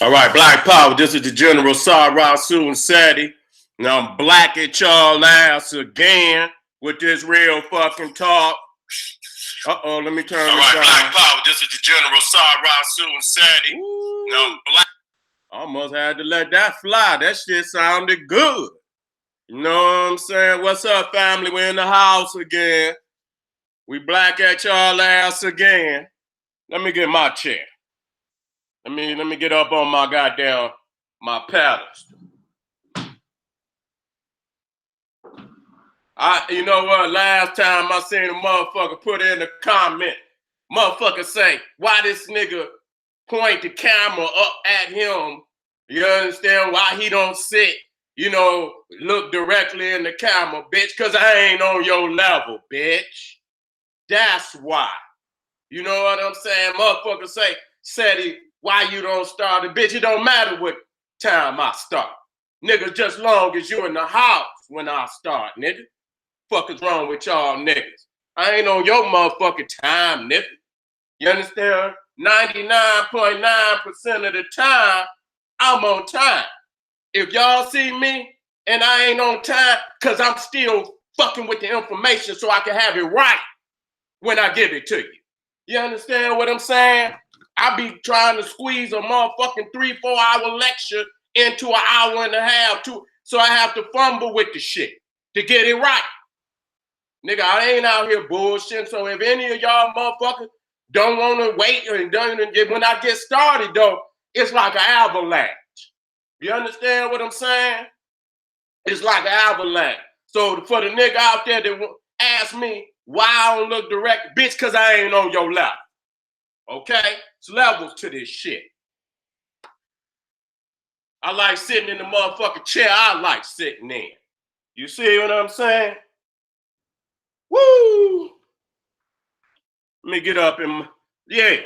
All right, Black Power. This is the General Suten Seti. Now I'm black at y'all ass again with this real fucking talk. Let me turn this down. All right, Black Power. This is the General Suten Seti. Now I'm black. I almost had to let that fly. That shit sounded good. You know what I'm saying? What's up, family? We're in the house again. We black at y'all ass again. Let me get my chair. Let me get up on my goddamn pedals. You know what? Last time I seen a motherfucker put in a comment, motherfucker say, why this nigga point the camera up at him? You understand why he don't sit, look directly in the camera, bitch, because I ain't on your level, bitch. That's why. You know what I'm saying? Motherfucker say, Seti, why you don't start it? Bitch, it don't matter what time I start. Nigga, just long as you in the house when I start, nigga. Fuck is wrong with y'all niggas? I ain't on your motherfucking time, nigga. You understand? 99.9% of the time, I'm on time. If y'all see me and I ain't on time, because I'm still fucking with the information so I can have it right when I give it to you. You understand what I'm saying? I be trying to squeeze a motherfucking 3-4 hour lecture into an hour and a half, so I have to fumble with the shit to get it right. Nigga, I ain't out here bullshitting, so if any of y'all motherfuckers don't want to wait and when I get started, though, it's like an avalanche. You understand what I'm saying? It's like an avalanche. So for the nigga out there that ask me why I don't look direct, bitch, because I ain't on your level. Okay? It's levels to this shit. I like sitting in the motherfucking chair I like sitting in. You see what I'm saying? Woo! Let me get up and, yeah,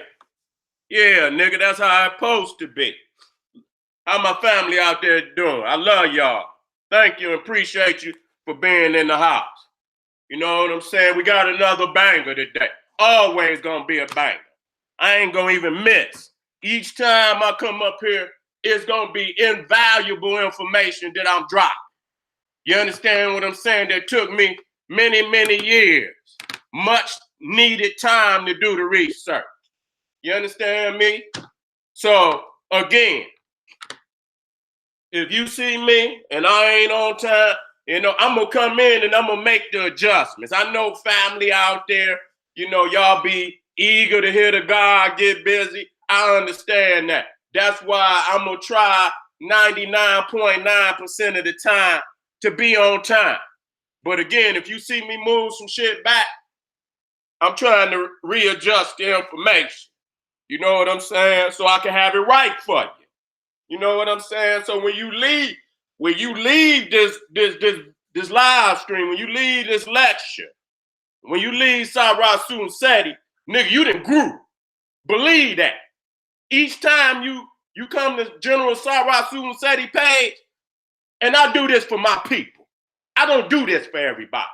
nigga, that's how it's supposed to be. How my family out there doing? I love y'all. Thank you and appreciate you for being in the house. You know what I'm saying? We got another banger today. Always gonna be a banger. I ain't gonna even miss. Each time I come up here, it's gonna be invaluable information that I'm dropping. You understand what I'm saying? That took me many, many years. Much needed time to do the research. You understand me? So, again, if you see me and I ain't on time, I'm going to come in and I'm going to make the adjustments. I know family out there, y'all be eager to hear the God get busy. I understand that. That's why I'm going to try 99.9% of the time to be on time. But again, if you see me move some shit back, I'm trying to readjust the information. You know what I'm saying? So I can have it right for you. You know what I'm saying? So when you leave this live stream, when you leave this lecture, when you leave Suten Seti, nigga, you done grew. Believe that. Each time you come to General Suten Seti page, and I do this for my people. I don't do this for everybody.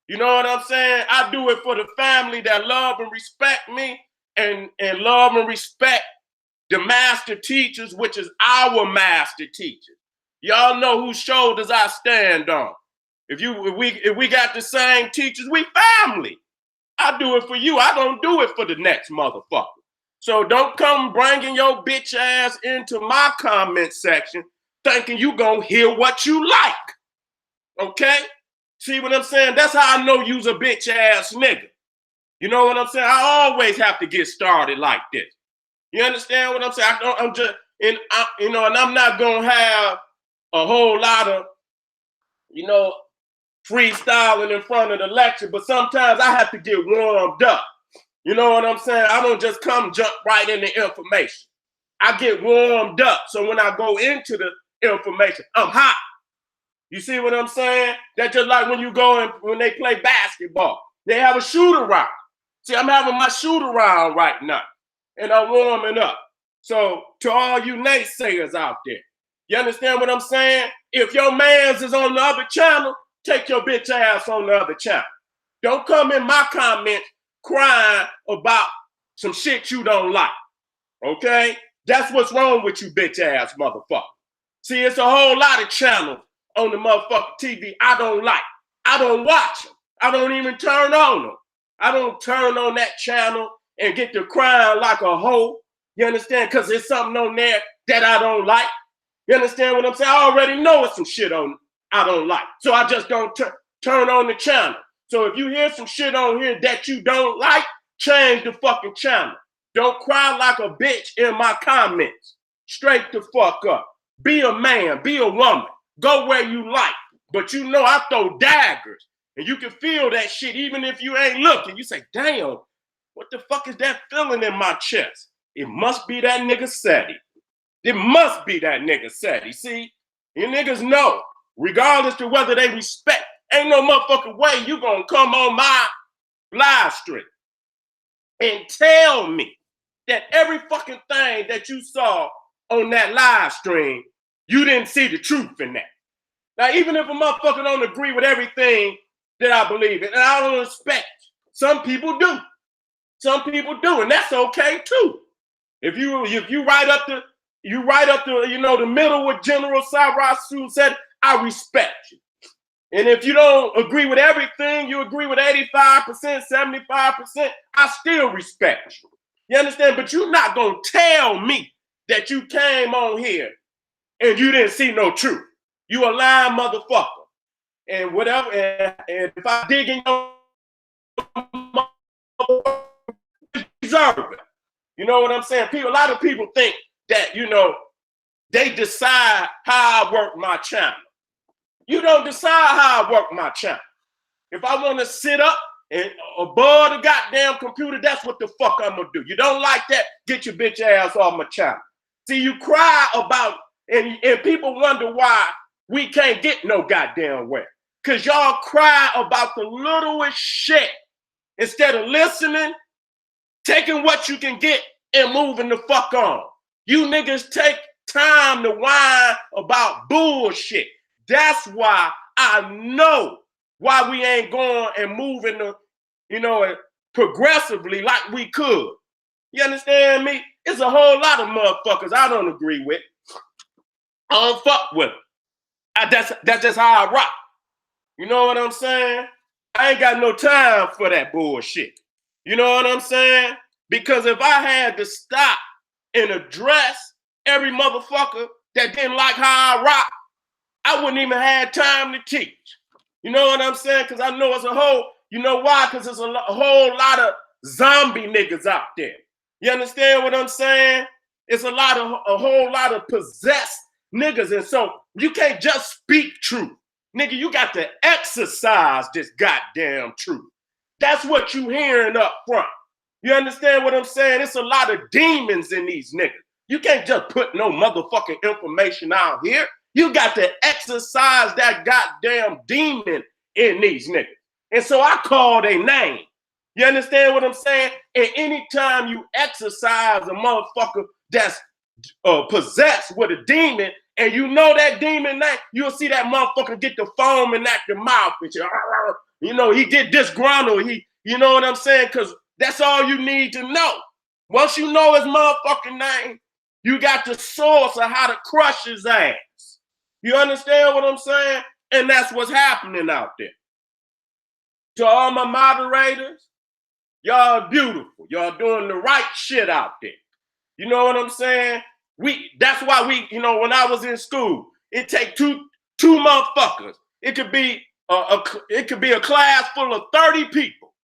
You know what I'm saying? I do it for the family that love and respect me and love and respect the master teachers, which is our master teachers. Y'all know whose shoulders I stand on. If we got the same teachers, we family. I do it for you. I don't do it for the next motherfucker. So don't come bringing your bitch ass into my comment section thinking you gonna hear what you like. Okay? See what I'm saying? That's how I know you's a bitch ass nigga. You know what I'm saying? I always have to get started like this. You understand what I'm saying? And I'm not gonna have a whole lot of, freestyling in front of the lecture, but sometimes I have to get warmed up. You know what I'm saying? I don't just jump right into information. I get warmed up. So when I go into the information, I'm hot. You see what I'm saying? That's just like when you go and when they play basketball, they have a shoot around. See, I'm having my shoot around right now, and I'm warming up. So to all you naysayers out there, you understand what I'm saying? If your man's is on the other channel, take your bitch ass on the other channel. Don't come in my comments crying about some shit you don't like. Okay? That's what's wrong with you bitch ass motherfucker. See, it's a whole lot of channels on the motherfucking TV I don't like. I don't watch them. I don't even turn on them. I don't turn on that channel and get to crying like a hoe. You understand? Because there's something on there that I don't like. You understand what I'm saying? I already know it's some shit on I don't like. So I just don't turn on the channel. So if you hear some shit on here that you don't like, change the fucking channel. Don't cry like a bitch in my comments. Straight the fuck up. Be a man, be a woman. Go where you like. But you know I throw daggers. And you can feel that shit even if you ain't looking. You say, damn, what the fuck is that feeling in my chest? It must be that nigga Seti. It must be that nigga Seti. See, you niggas know, regardless to whether they respect, ain't no motherfucking way you gonna come on my live stream and tell me that every fucking thing that you saw on that live stream, you didn't see the truth in that. Now, even if a motherfucker don't agree with everything that I believe in, and I don't respect, some people do. Some people do, and that's okay too. If you right up to the middle with General Sarasu said, I respect you. And if you don't agree with everything, you agree with 85%, 75%, I still respect you. You understand? But you're not gonna tell me that you came on here and you didn't see no truth. You a lying motherfucker. And whatever, and if I dig in your deserve it. You know what I'm saying? A lot of people think that, they decide how I work my channel. You don't decide how I work my channel. If I want to sit up and above the goddamn computer, that's what the fuck I'm gonna do. You don't like that? Get your bitch ass off my channel. See, you cry about, and people wonder why we can't get no goddamn where. Cause y'all cry about the littlest shit instead of listening, taking what you can get and moving the fuck on. You niggas take time to whine about bullshit. That's why I know why we ain't going and moving progressively like we could. You understand me? It's a whole lot of motherfuckers I don't agree with. I don't fuck with them. That's just how I rock. You know what I'm saying? I ain't got no time for that bullshit. You know what I'm saying? Because if I had to stop and address every motherfucker that didn't like how I rock, I wouldn't even have time to teach. You know what I'm saying? Because I know it's a whole, you know why? Because there's a whole lot of zombie niggas out there. You understand what I'm saying? It's a whole lot of possessed niggas. And so you can't just speak truth. Nigga, you got to exercise this goddamn truth. That's what you hearing up front. You understand what I'm saying? It's a lot of demons in these niggas. You can't just put no motherfucking information out here. You got to exercise that goddamn demon in these niggas. And so I call their name. You understand what I'm saying? And anytime you exercise a motherfucker that's possessed with a demon, and you know that demon name, you'll see that motherfucker get the foam and at the mouth. He get disgruntled. You know what I'm saying? Because that's all you need to know. Once you know his motherfucking name, you got the source of how to crush his ass. You understand what I'm saying? And that's what's happening out there. To all my moderators, y'all beautiful. Y'all doing the right shit out there. You know what I'm saying? That's why when I was in school, it take two motherfuckers. It could be a class full of 30 people.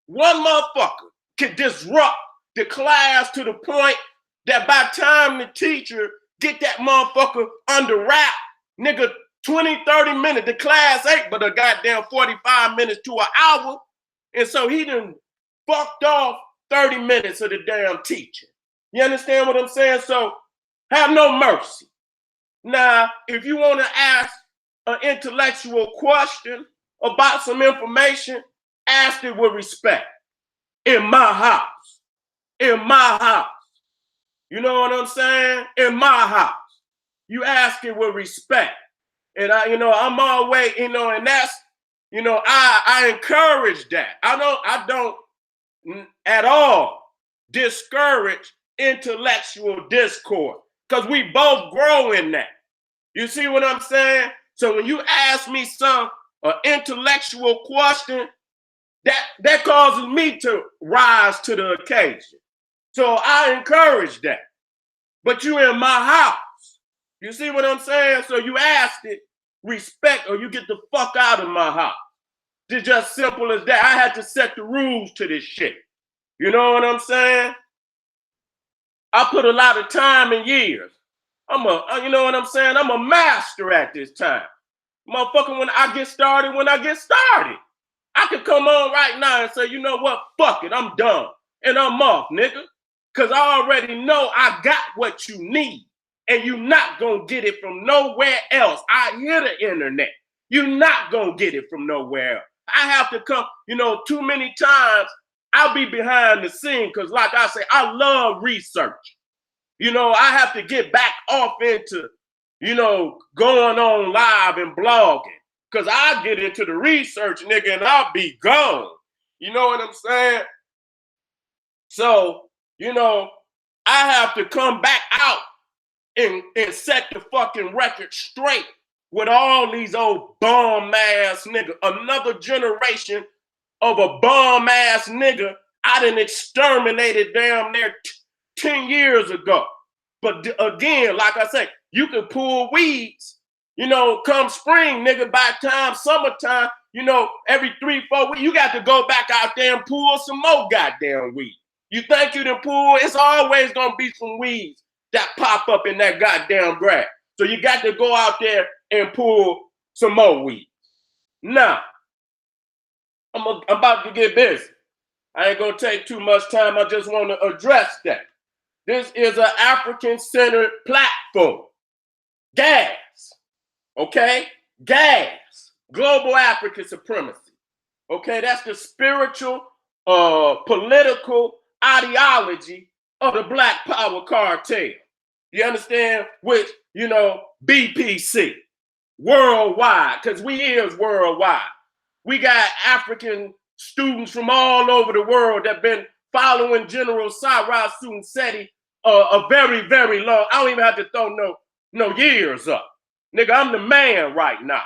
One motherfucker can disrupt the class to the point that by the time the teacher get that motherfucker under wrap, nigga, 20, 30 minutes, the class ain't but a goddamn 45 minutes to an hour. And so he done fucked off 30 minutes of the damn teacher. You understand what I'm saying? So have no mercy. Now, if you want to ask an intellectual question about some information, ask it with respect. In my house. In my house. You know what I'm saying? In my house. You ask it with respect. And I'm always, and that's, I encourage that. I don't at all discourage intellectual discourse, because we both grow in that. You see what I'm saying? So when you ask me some intellectual question, that causes me to rise to the occasion. So I encourage that. But you in my house. You see what I'm saying? So you asked it, respect, or you get the fuck out of my house. It's just simple as that. I had to set the rules to this shit. You know what I'm saying? I put a lot of time and years. You know what I'm saying? I'm a master at this time. Motherfucker, when I get started, I could come on right now and say, you know what? Fuck it, I'm done. And I'm off, nigga. Because I already know I got what you need. And you not going to get it from nowhere else. I hear the internet. You not going to get it from nowhere else. I have to come, too many times I'll be behind the scene because, like I say, I love research. I have to get back off into, going on live and blogging because I get into the research, nigga, and I'll be gone. You know what I'm saying? So, I have to come back out and set the fucking record straight with all these old bum-ass niggas. Another generation of a bum-ass nigga I done exterminated damn near 10 years ago. But again, like I say, you can pull weeds, come spring, nigga, by time, summertime, every 3-4 weeks, you got to go back out there and pull some more goddamn weeds. You think you done pull, it's always going to be some weeds that pop up in that goddamn grass. So you got to go out there and pull some more weeds. Now, I'm about to get busy. I ain't going to take too much time. I just want to address that. This is an African-centered platform. Gas. Okay? Gas. Global African supremacy. Okay? That's the spiritual, political ideology of the Black Power cartel. You understand? Which, BPC. Worldwide. Because we is worldwide. We got African students from all over the world that been following General Suten Seti a very, very long. I don't even have to throw no years up. Nigga, I'm the man right now.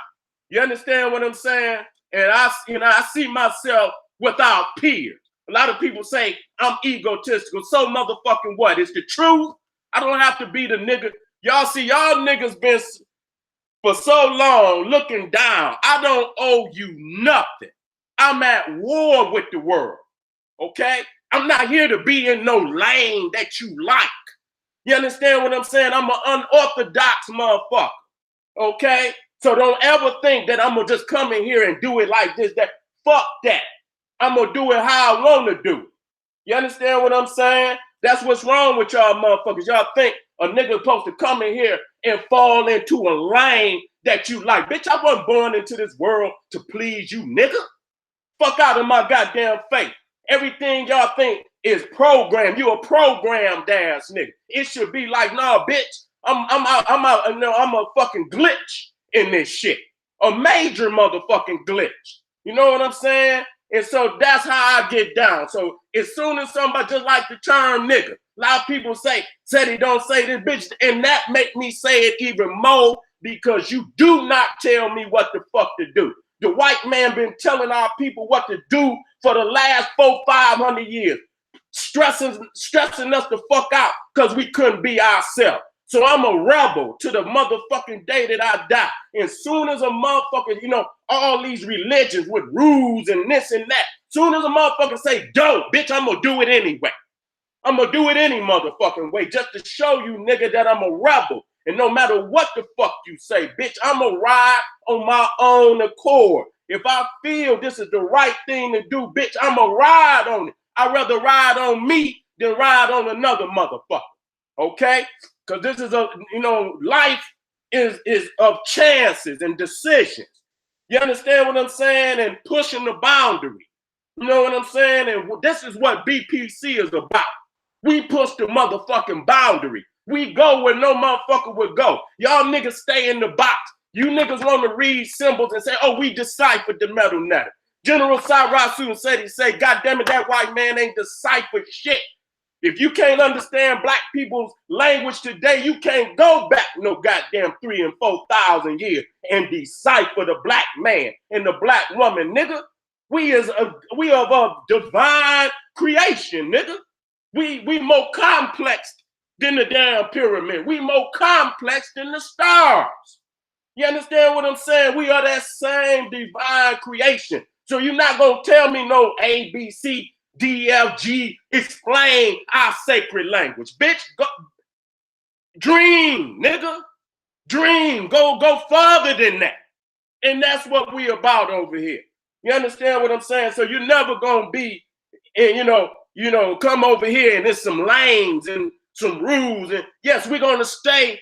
You understand what I'm saying? And I see myself without peers. A lot of people say I'm egotistical. So motherfucking what? It's the truth. I don't have to be the nigga. Y'all see, y'all niggas been for so long looking down. I don't owe you nothing. I'm at war with the world. Okay? I'm not here to be in no lane that you like. You understand what I'm saying? I'm an unorthodox motherfucker. Okay? So don't ever think that I'm going to just come in here and do it like this, that. Fuck that. I'm going to do it how I want to do it. You understand what I'm saying? That's what's wrong with y'all motherfuckers. Y'all think a nigga supposed to come in here and fall into a lane that you like. Bitch, I wasn't born into this world to please you, nigga. Fuck out of my goddamn face. Everything y'all think is programmed. You a programmed ass nigga. It should be like, nah, bitch, I'm a fucking glitch in this shit. A major motherfucking glitch. You know what I'm saying? And so that's how I get down. So as soon as somebody just like the term nigga, a lot of people say, Seti don't say this, bitch, and that make me say it even more because you do not tell me what the fuck to do. The white man been telling our people what to do for the last 400-500 years, stressing us the fuck out because we couldn't be ourselves. So I'm a rebel to the motherfucking day that I die. And soon as a motherfucker, all these religions with rules and this and that, soon as a motherfucker say, don't, bitch, I'm gonna do it anyway. I'm gonna do it any motherfucking way just to show you, nigga, that I'm a rebel. And no matter what the fuck you say, bitch, I'm gonna ride on my own accord. If I feel this is the right thing to do, bitch, I'm gonna ride on it. I'd rather ride on me than ride on another motherfucker. Okay? Because this is life is of chances and decisions. You understand what I'm saying? And pushing the boundary. You know what I'm saying? And this is what BPC is about. We push the motherfucking boundary. We go where no motherfucker would go. Y'all niggas stay in the box. You niggas want to read symbols and say, oh, we deciphered the metal netter. General Sarasu said, God damn it, that white man ain't deciphered shit. If you can't understand black people's language today, you can't go back no goddamn 3,000 and 4,000 years and decipher the black man and the black woman, nigga. We of a divine creation, nigga. We more complex than the damn pyramid. We more complex than the stars. You understand what I'm saying? We are that same divine creation. So you're not gonna tell me no A, B, C, D, F, G, explain our sacred language. Bitch, go dream, nigga. Dream. Go further than that. And that's what we about over here. You understand what I'm saying? So you're never gonna be, and come over here and there's some lanes and some rules. And yes, we're gonna stay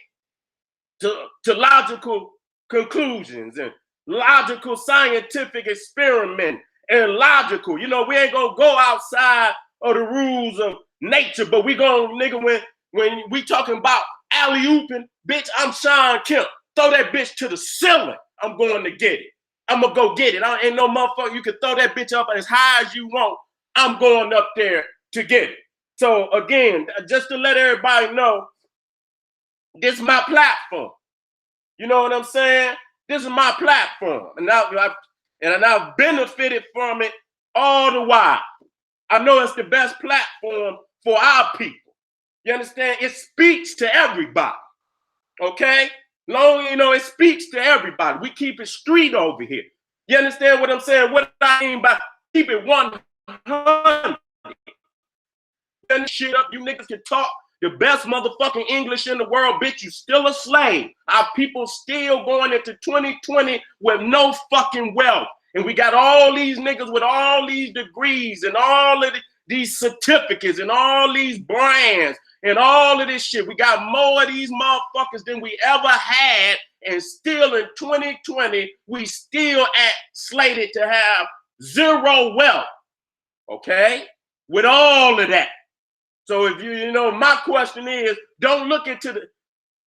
to logical conclusions and logical scientific experiment and logical. We ain't gonna go outside of the rules of nature, but we gonna, nigga, when we talking about alley-ooping, bitch, I'm Sean Kemp. Throw that bitch to the ceiling. I'm going to get it. I'm gonna go get it. Ain't no motherfucker, you can throw that bitch up as high as you want. I'm going up there to get it. So again, just to let everybody know, this is my platform. You know what I'm saying? This is my platform. And I've benefited from it all the while. I know it's the best platform for our people. You understand? It speaks to everybody. Okay? It speaks to everybody. We keep it street over here. You understand what I'm saying? What I mean by keep it 100. Shit up, you niggas can talk the best motherfucking English in the world, bitch, you still a slave. Our people still going into 2020 with no fucking wealth. And we got all these niggas with all these degrees and all of these certificates and all these brands and all of this shit. We got more of these motherfuckers than we ever had. And still in 2020, we still slated to have zero wealth. Okay? With all of that. So if my question is, don't look into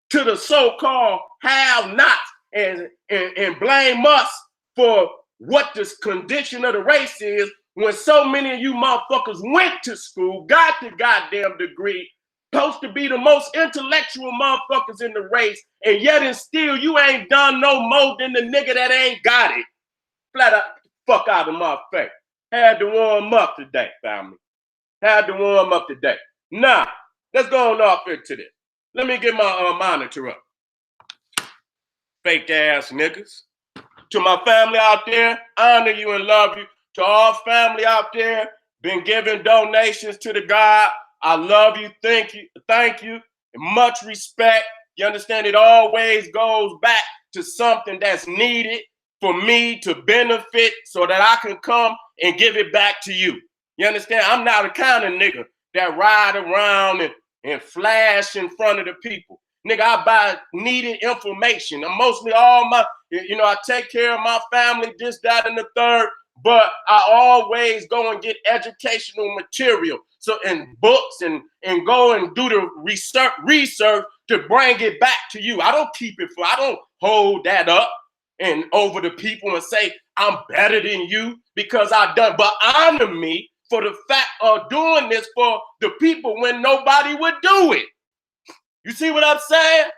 the so-called have-nots and blame us for what the condition of the race is when so many of you motherfuckers went to school, got the goddamn degree, supposed to be the most intellectual motherfuckers in the race, and yet and still you ain't done no more than the nigga that ain't got it. Flat out, fuck out of my face. Had to warm up today, family. Had to warm up today. Now, let's go on off into this. Let me get my monitor up. Fake ass niggas. To my family out there, honor you and love you. To all family out there, been giving donations to the God. I love you. Thank you. And much respect. You understand, it always goes back to something that's needed for me to benefit so that I can come and give it back to you. You understand? I'm not the kind of nigga that ride around and flash in front of the people. Nigga, I buy needed information. And mostly all my, I take care of my family, this, that, and the third, but I always go and get educational material. So in books and go and do the research to bring it back to you. I don't hold that up and over the people and say, I'm better than you because I done, but honor me for the fact of doing this for the people when nobody would do it. You see what I'm saying?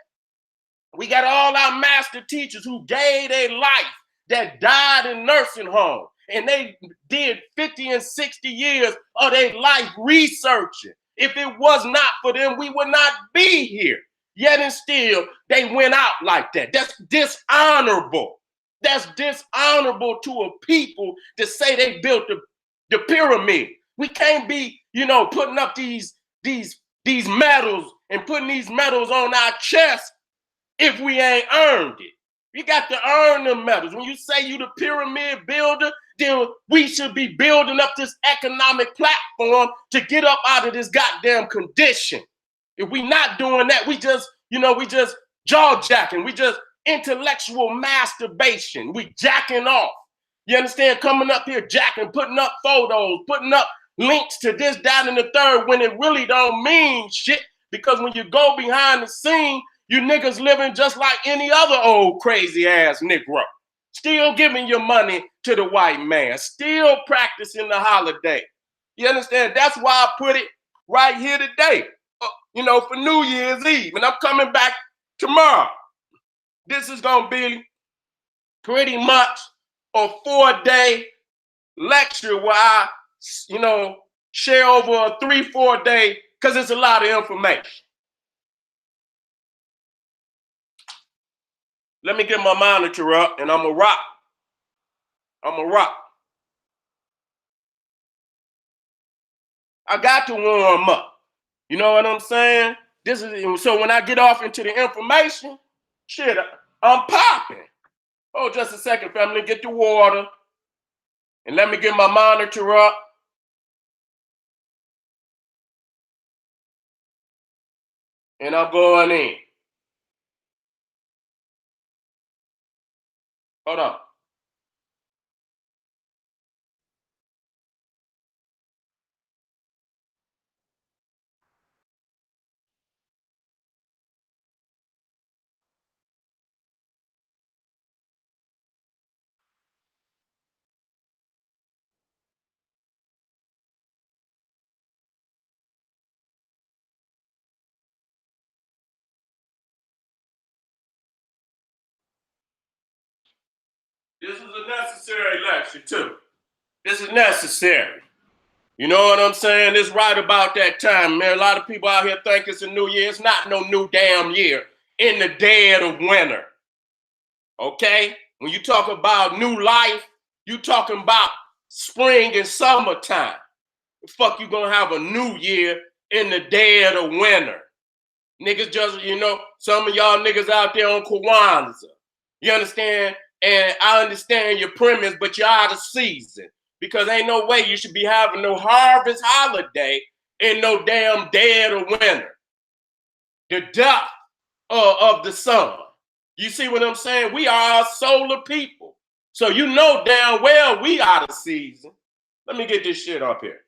We got all our master teachers who gave their life that died in nursing homes. And they did 50 and 60 years of their life researching. If it was not for them, we would not be here. Yet and still, they went out like that. That's dishonorable. That's dishonorable to a people to say they built the pyramid. We can't be, putting up these medals and putting these medals on our chest if we ain't earned it. You got to earn them medals. When you say you the pyramid builder, then we should be building up this economic platform to get up out of this goddamn condition. If we not doing that, we just jaw-jacking. We just intellectual masturbation. We jacking off. You understand? Coming up here jacking, putting up photos, putting up links to this, that, and the third when it really don't mean shit. Because when you go behind the scene, you niggas living just like any other old crazy ass Negro. Still giving your money to the white man. Still practicing the holiday. You understand? That's why I put it right here today, you know, for New Year's Eve. And I'm coming back tomorrow. This is going to be pretty much a 4-day lecture where I, you know, share over a 3-4 day, because it's a lot of information. Let me get my monitor up and I'm going to rock. I'm going to rock. I got to warm up. You know what I'm saying? This is so when I get off into the information, shit, I'm popping. Oh, just a second, family. Get the water. And let me get my monitor up. And I'm going in. Hold on. This is a necessary lecture, too. This is necessary. You know what I'm saying? It's right about that time, man. A lot of people out here think it's a new year. It's not no new damn year in the dead of winter. Okay? When you talk about new life, you talking about spring and summertime. The fuck you gonna have a new year in the dead of winter? Niggas just, you know, some of y'all niggas out there on Kwanzaa. You understand? And I understand your premise, but you're out of season. Because ain't no way you should be having no harvest holiday in no damn dead of winter. The death of the sun. You see what I'm saying? We are solar people. So you know damn well we out of season. Let me get this shit up here.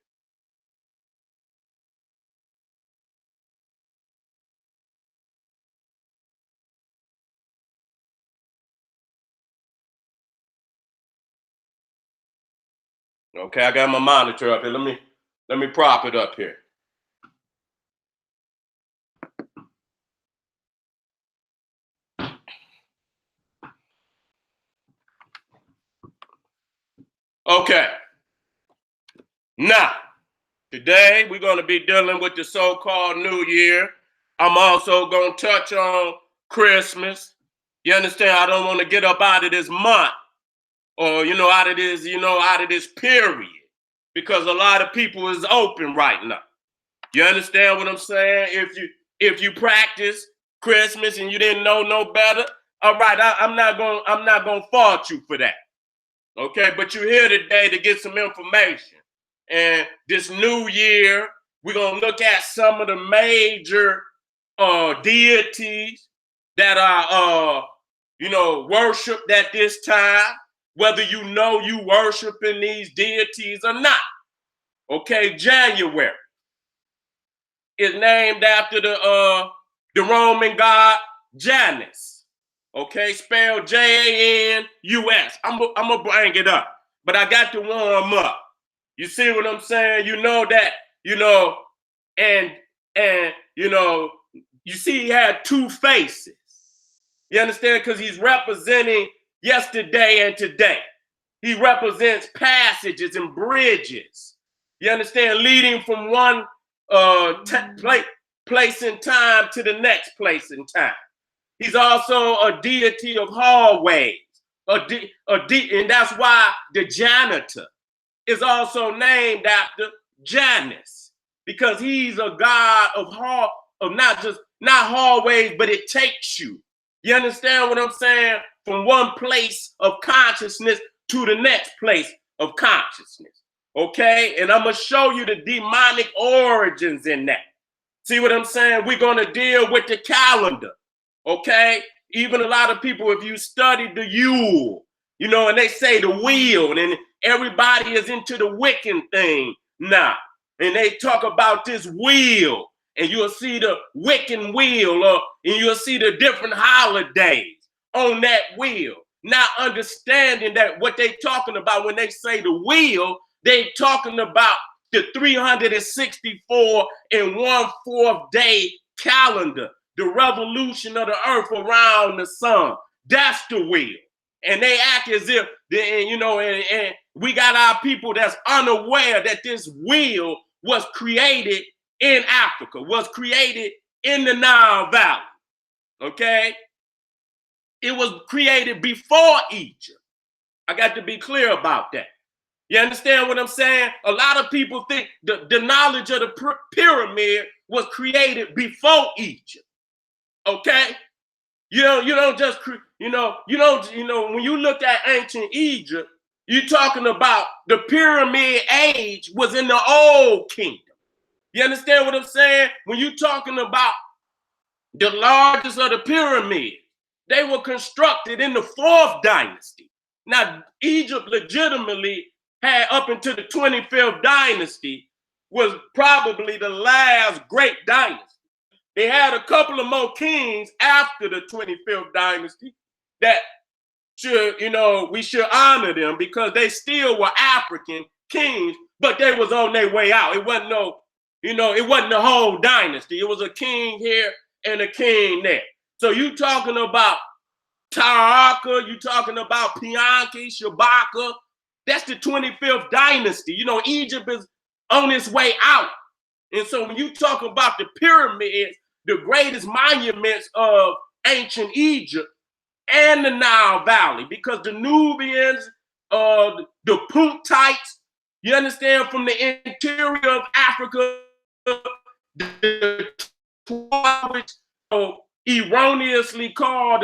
Okay, I got my monitor up here. Let me prop it up here. Okay. Now, today we're going to be dealing with the so-called New Year. I'm also going to touch on Christmas. You understand? I don't want to get up out of this month or, you know, out of this period, because a lot of people is open right now. You understand what I'm saying? If you practice Christmas and you didn't know no better, all right, I'm not gonna fault you for that. Okay, but you're here today to get some information. And this new year, we're gonna look at some of the major deities that are worshipped at this time, whether you know you worshiping these deities or not. Okay, January is named after the Roman god Janus. Okay, spelled Janus. I'm gonna bring it up, but I got to warm up. You see what I'm saying? You know that, and you see he had two faces. You understand? Because he's representing yesterday and today. He represents passages and bridges. You understand? Leading from one place in time to the next place in time. He's also a deity of hallways. And that's why the janitor is also named after Janus, because he's a god of not hallways, but it takes you. You understand what I'm saying? From one place of consciousness to the next place of consciousness. Okay? And I'm going to show you the demonic origins in that. See what I'm saying? We're going to deal with the calendar. Okay? Even a lot of people, if you study the Yule, and they say the wheel, and everybody is into the Wiccan thing now. And they talk about this wheel, and you'll see the Wiccan wheel, and you'll see the different holidays on that wheel. Not understanding that what they talking about when they say the wheel, they talking about the 364 and 1/4 day calendar, the revolution of the earth around the sun. That's the wheel. And they act as if, and we got our people that's unaware that this wheel was created in Africa, was created in the Nile Valley. Okay? It was created before Egypt. I got to be clear about that. You understand what I'm saying? A lot of people think the knowledge of the pyramid was created before Egypt. Okay? You don't just, when you look at ancient Egypt, you're talking about the pyramid age was in the old kingdom. You understand what I'm saying? When you're talking about the largest of the pyramids, they were constructed in the 4th dynasty. Now, Egypt legitimately had up into the 25th dynasty was probably the last great dynasty. They had a couple of more kings after the 25th dynasty that should, we should honor them because they still were African kings, but they was on their way out. It wasn't it wasn't the whole dynasty. It was a king here and a king there. So you talking about Taraka, you talking about Pianki, Shabaka. That's the 25th dynasty. Egypt is on its way out. And so when you talk about the pyramids, the greatest monuments of ancient Egypt and the Nile Valley, because the Nubians, the Puntites, you understand, from the interior of Africa, the which erroneously called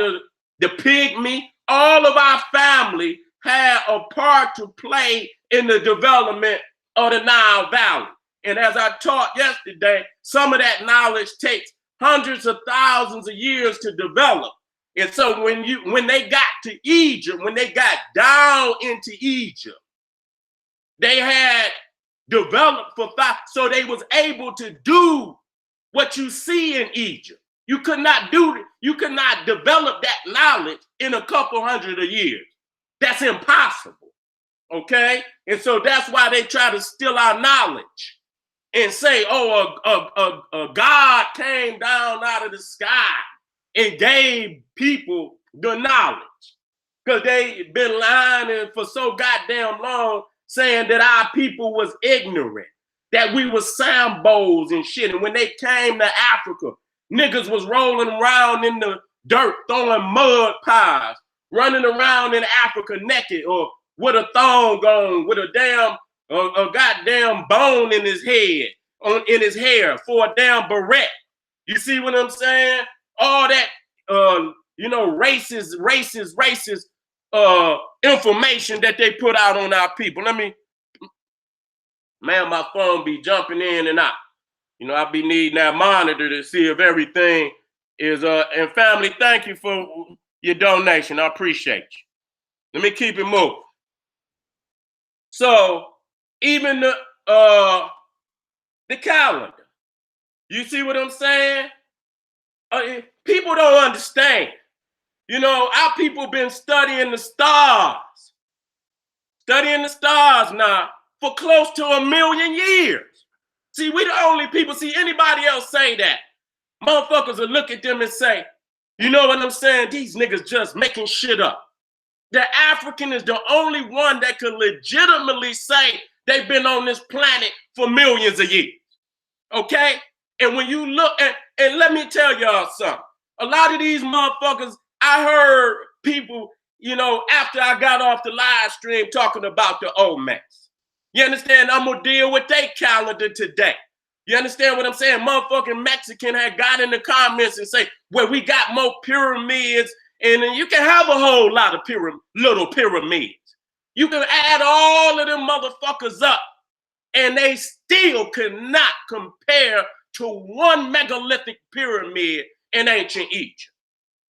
the pygmy, all of our family had a part to play in the development of the Nile Valley. And as I taught yesterday, some of that knowledge takes hundreds of thousands of years to develop. And so when they got to Egypt, when they got down into Egypt, they had developed so they was able to do what you see in Egypt. You could not develop that knowledge in a couple hundred of years. That's impossible. Okay? And so that's why they try to steal our knowledge and say, a God came down out of the sky and gave people the knowledge. Because they've been lying for so goddamn long, saying that our people was ignorant, that we were sambos and shit. And when they came to Africa, niggas was rolling around in the dirt, throwing mud pies, running around in Africa naked or with a thong on, with a goddamn bone in his head, in his hair for a damn beret. You see what I'm saying? All that, racist information that they put out on our people. My phone be jumping in and out. I be needing that monitor to see if everything is, and family, thank you for your donation. I appreciate you. Let me keep it moving. So even the calendar, you see what I'm saying? People don't understand. Our people been studying the stars now for close to 1 million years. See, we the only people, see anybody else say that, motherfuckers will look at them and say, you know what I'm saying? These niggas just making shit up. The African is the only one that can legitimately say they've been on this planet for millions of years. Okay? And when you look at, and let me tell y'all something. A lot of these motherfuckers, I heard people, after I got off the live stream talking about the Olmecs. You understand? I'm gonna deal with their calendar today. You understand what I'm saying? Motherfucking Mexican had got in the comments and say, well, we got more pyramids, and then you can have a whole lot of little pyramids. You can add all of them motherfuckers up, and they still cannot compare to one megalithic pyramid in ancient Egypt.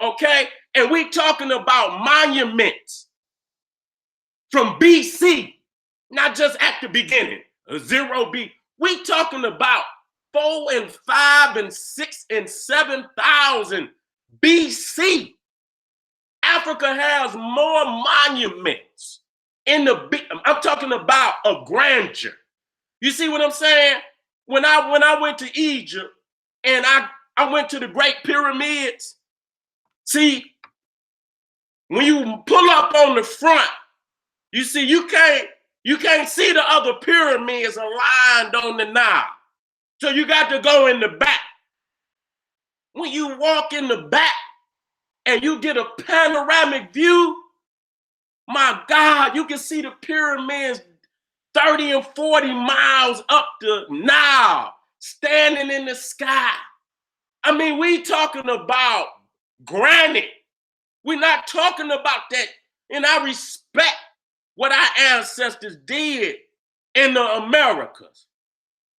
Okay? And we talking about monuments from BC, not just at the beginning, 0 B. We talking about 4 and 5 and 6 and 7,000 BC. Africa has more monuments I'm talking about a grandeur. You see what I'm saying? When I went to Egypt and I went to the Great Pyramids, see, when you pull up on the front, you see you can't see the other pyramids aligned on the Nile. So you got to go in the back. When you walk in the back and you get a panoramic view, my God, you can see the pyramids 30 and 40 miles up the Nile, standing in the sky. I mean, we talking about granite. We're not talking about that. And I respect what our ancestors did in the Americas.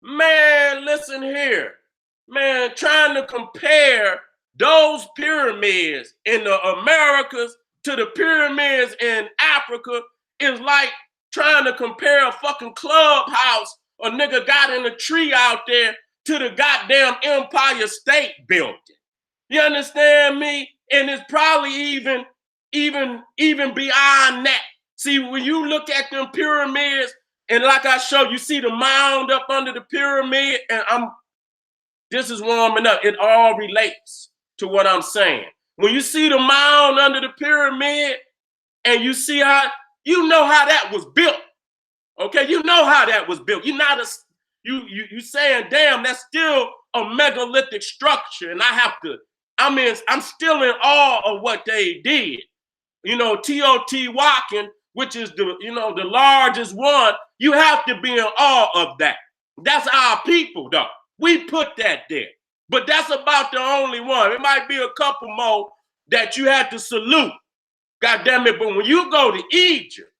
Man, listen here. Man, trying to compare those pyramids in the Americas to the pyramids in Africa is like trying to compare a fucking clubhouse a nigga got in a tree out there to the goddamn Empire State Building. You understand me? And it's probably even beyond that. See, when you look at them pyramids, and like I showed, you see the mound up under the pyramid, and this is warming up. It all relates to what I'm saying. When you see the mound under the pyramid, and you see how, you know how that was built. Okay, you know how that was built. You're not you saying, damn, that's still a megalithic structure, and I'm still in awe of what they did. You know, Teotihuacan, which is the largest one, you have to be in awe of that. That's our people, though. We put that there. But that's about the only one. It might be a couple more that you had to salute. God damn it. But when you go to Egypt,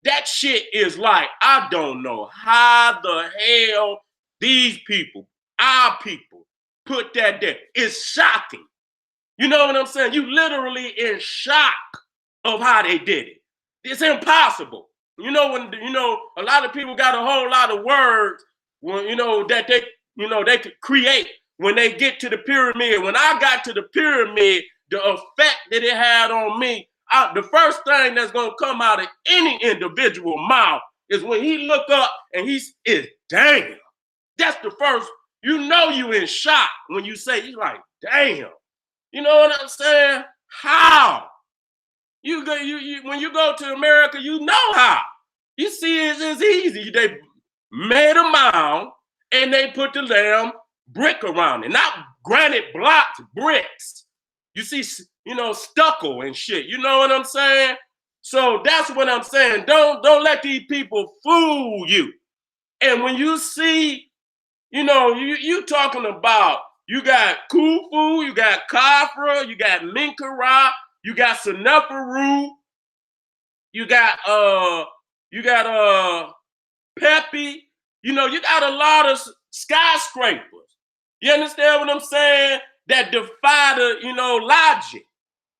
that shit is like, I don't know how the hell these people, our people, put that there. It's shocking. You know what I'm saying? You literally in shock of how they did it. It's impossible. You know, when a lot of people got a whole lot of words when that they could create when they get to the pyramid. When I got to the pyramid, the effect that it had on me, the first thing that's gonna come out of any individual mouth is when he look up and is damn. That's the first. You in shock when you say, he's like, damn. You know what I'm saying? How? You when you go to America, you know how. You see, it's easy. They made a mound and they put the damn brick around it, not granite blocks, bricks. You see, stucco and shit. You know what I'm saying? So that's what I'm saying. Don't let these people fool you. And when you see, you talking about, you got Khufu, you got Khafra, you got Menkaure, you got Seneferu, you got Pepi, you got a lot of skyscrapers. You understand what I'm saying? That defy the, logic.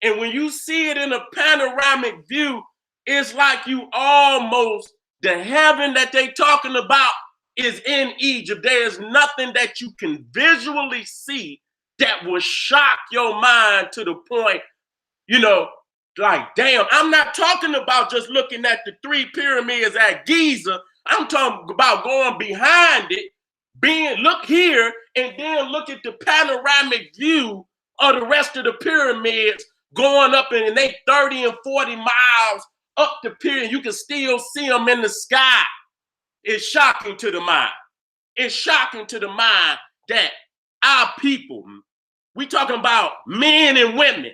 And when you see it in a panoramic view, it's like you almost, the heaven that they talking about is in Egypt. There is nothing that you can visually see that will shock your mind to the point, like, damn, I'm not talking about just looking at the 3 pyramids at Giza. I'm talking about going behind it, look here, and then look at the panoramic view of the rest of the pyramids going up, and they 30 and 40 miles up the pyramid. You can still see them in the sky. It's shocking to the mind. It's shocking to the mind that our people, we talking about men and women,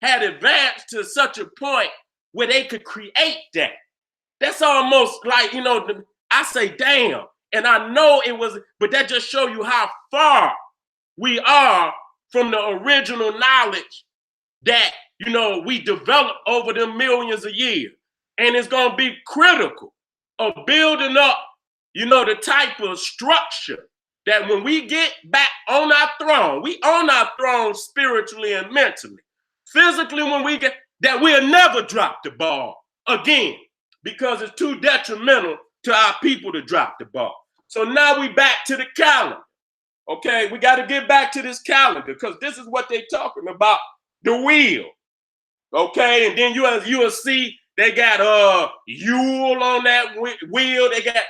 had advanced to such a point where they could create that. That's almost like, I say, damn. And I know it was, but that just show you how far we are from the original knowledge that, we developed over the millions of years. And it's going to be critical of building up, the type of structure that when we get back on our throne, we on our throne spiritually and mentally. Physically, when we get that, we'll never drop the ball again because it's too detrimental to our people to drop the ball. So now we back to the calendar. Okay, we got to get back to this calendar because this is what they're talking about, the wheel. Okay, and then you'll see they got Yule on that wheel. They got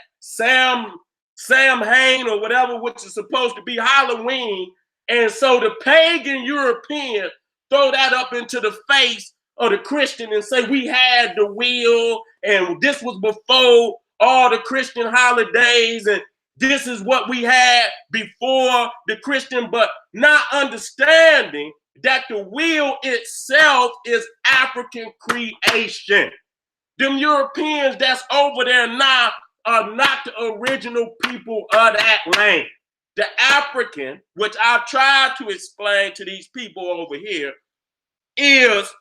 Samhain or whatever, which is supposed to be Halloween. And so the pagan European throw that up into the face of the Christian and say we had the will and this was before all the Christian holidays and this is what we had before the Christian, but not understanding that the wheel itself is African creation. Them Europeans that's over there now are not the original people of that land. The African, which I've tried to explain to these people over here, is,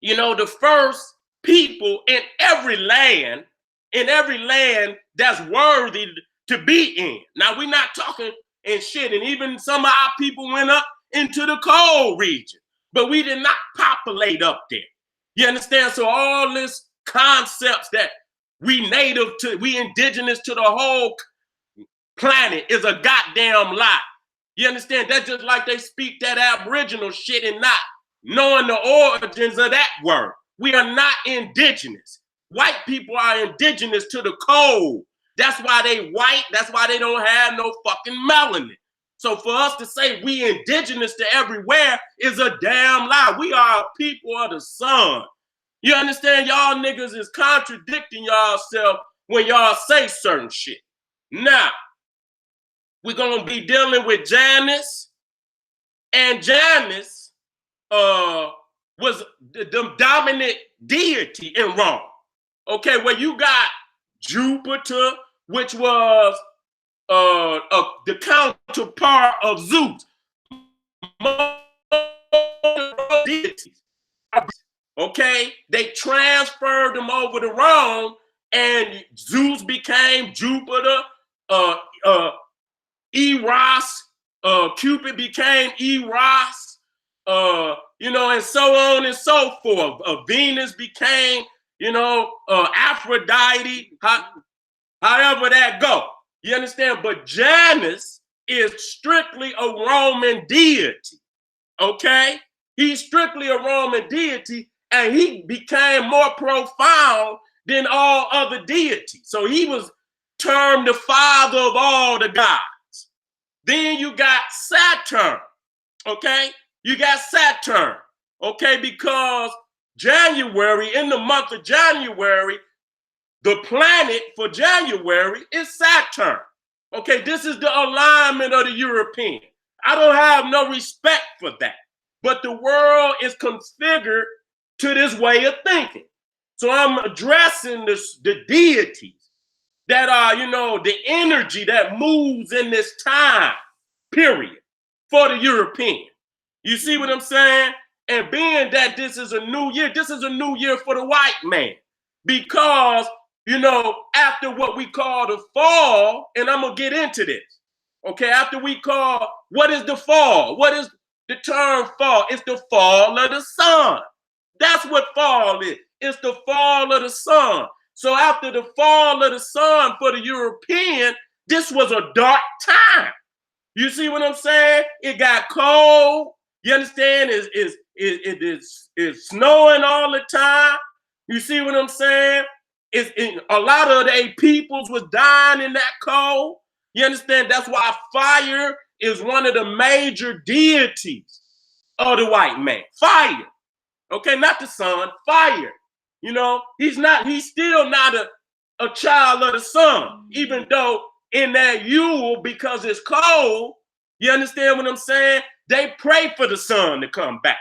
the first people in every land that's worthy to be in. Now, we're not talking and shit, and even some of our people went up into the cold region, but we did not populate up there. You understand? So all this concepts that we indigenous to the whole planet is a goddamn lie. You understand? That's just like they speak that Aboriginal shit and not knowing the origins of that word. We are not indigenous. White people are indigenous to the cold. That's why they white. That's why they don't have no fucking melanin. So for us to say we indigenous to everywhere is a damn lie. We are people of the sun. You understand? Y'all niggas is contradicting yourself when y'all say certain shit. Now, we're going to be dealing with Janus. And Janus was the dominant deity in Rome. Okay, where you got Jupiter, which was the counterpart of Zeus. Deities. Okay, they transferred them over to Rome, and Zeus became Jupiter. Eros, Cupid became Eros. And so on and so forth. Venus became, Aphrodite. However that go, you understand. But Janus is strictly a Roman deity. Okay, he's strictly a Roman deity. And he became more profound than all other deities. So he was termed the father of all the gods. Then you got Saturn, okay? You got Saturn, okay? Because in the month of January, the planet for January is Saturn. Okay, this is the alignment of the European. I don't have no respect for that. But the world is configured to this way of thinking. So I'm addressing the deities that are, the energy that moves in this time period for the European. You see what I'm saying? And being that this is a new year for the white man. Because, after what we call the fall, and I'm going to get into this. Okay, what is the fall? What is the term fall? It's the fall of the sun. That's what fall is. It's the fall of the sun. So after the fall of the sun for the European, this was a dark time. You see what I'm saying? It got cold. You understand? It's snowing all the time. You see what I'm saying? A lot of their peoples was dying in that cold. You understand? That's why fire is one of the major deities of the white man. Fire. Okay, not the sun, fire. He's still not a child of the sun, even though in that Yule, because it's cold, you understand what I'm saying? They pray for the sun to come back.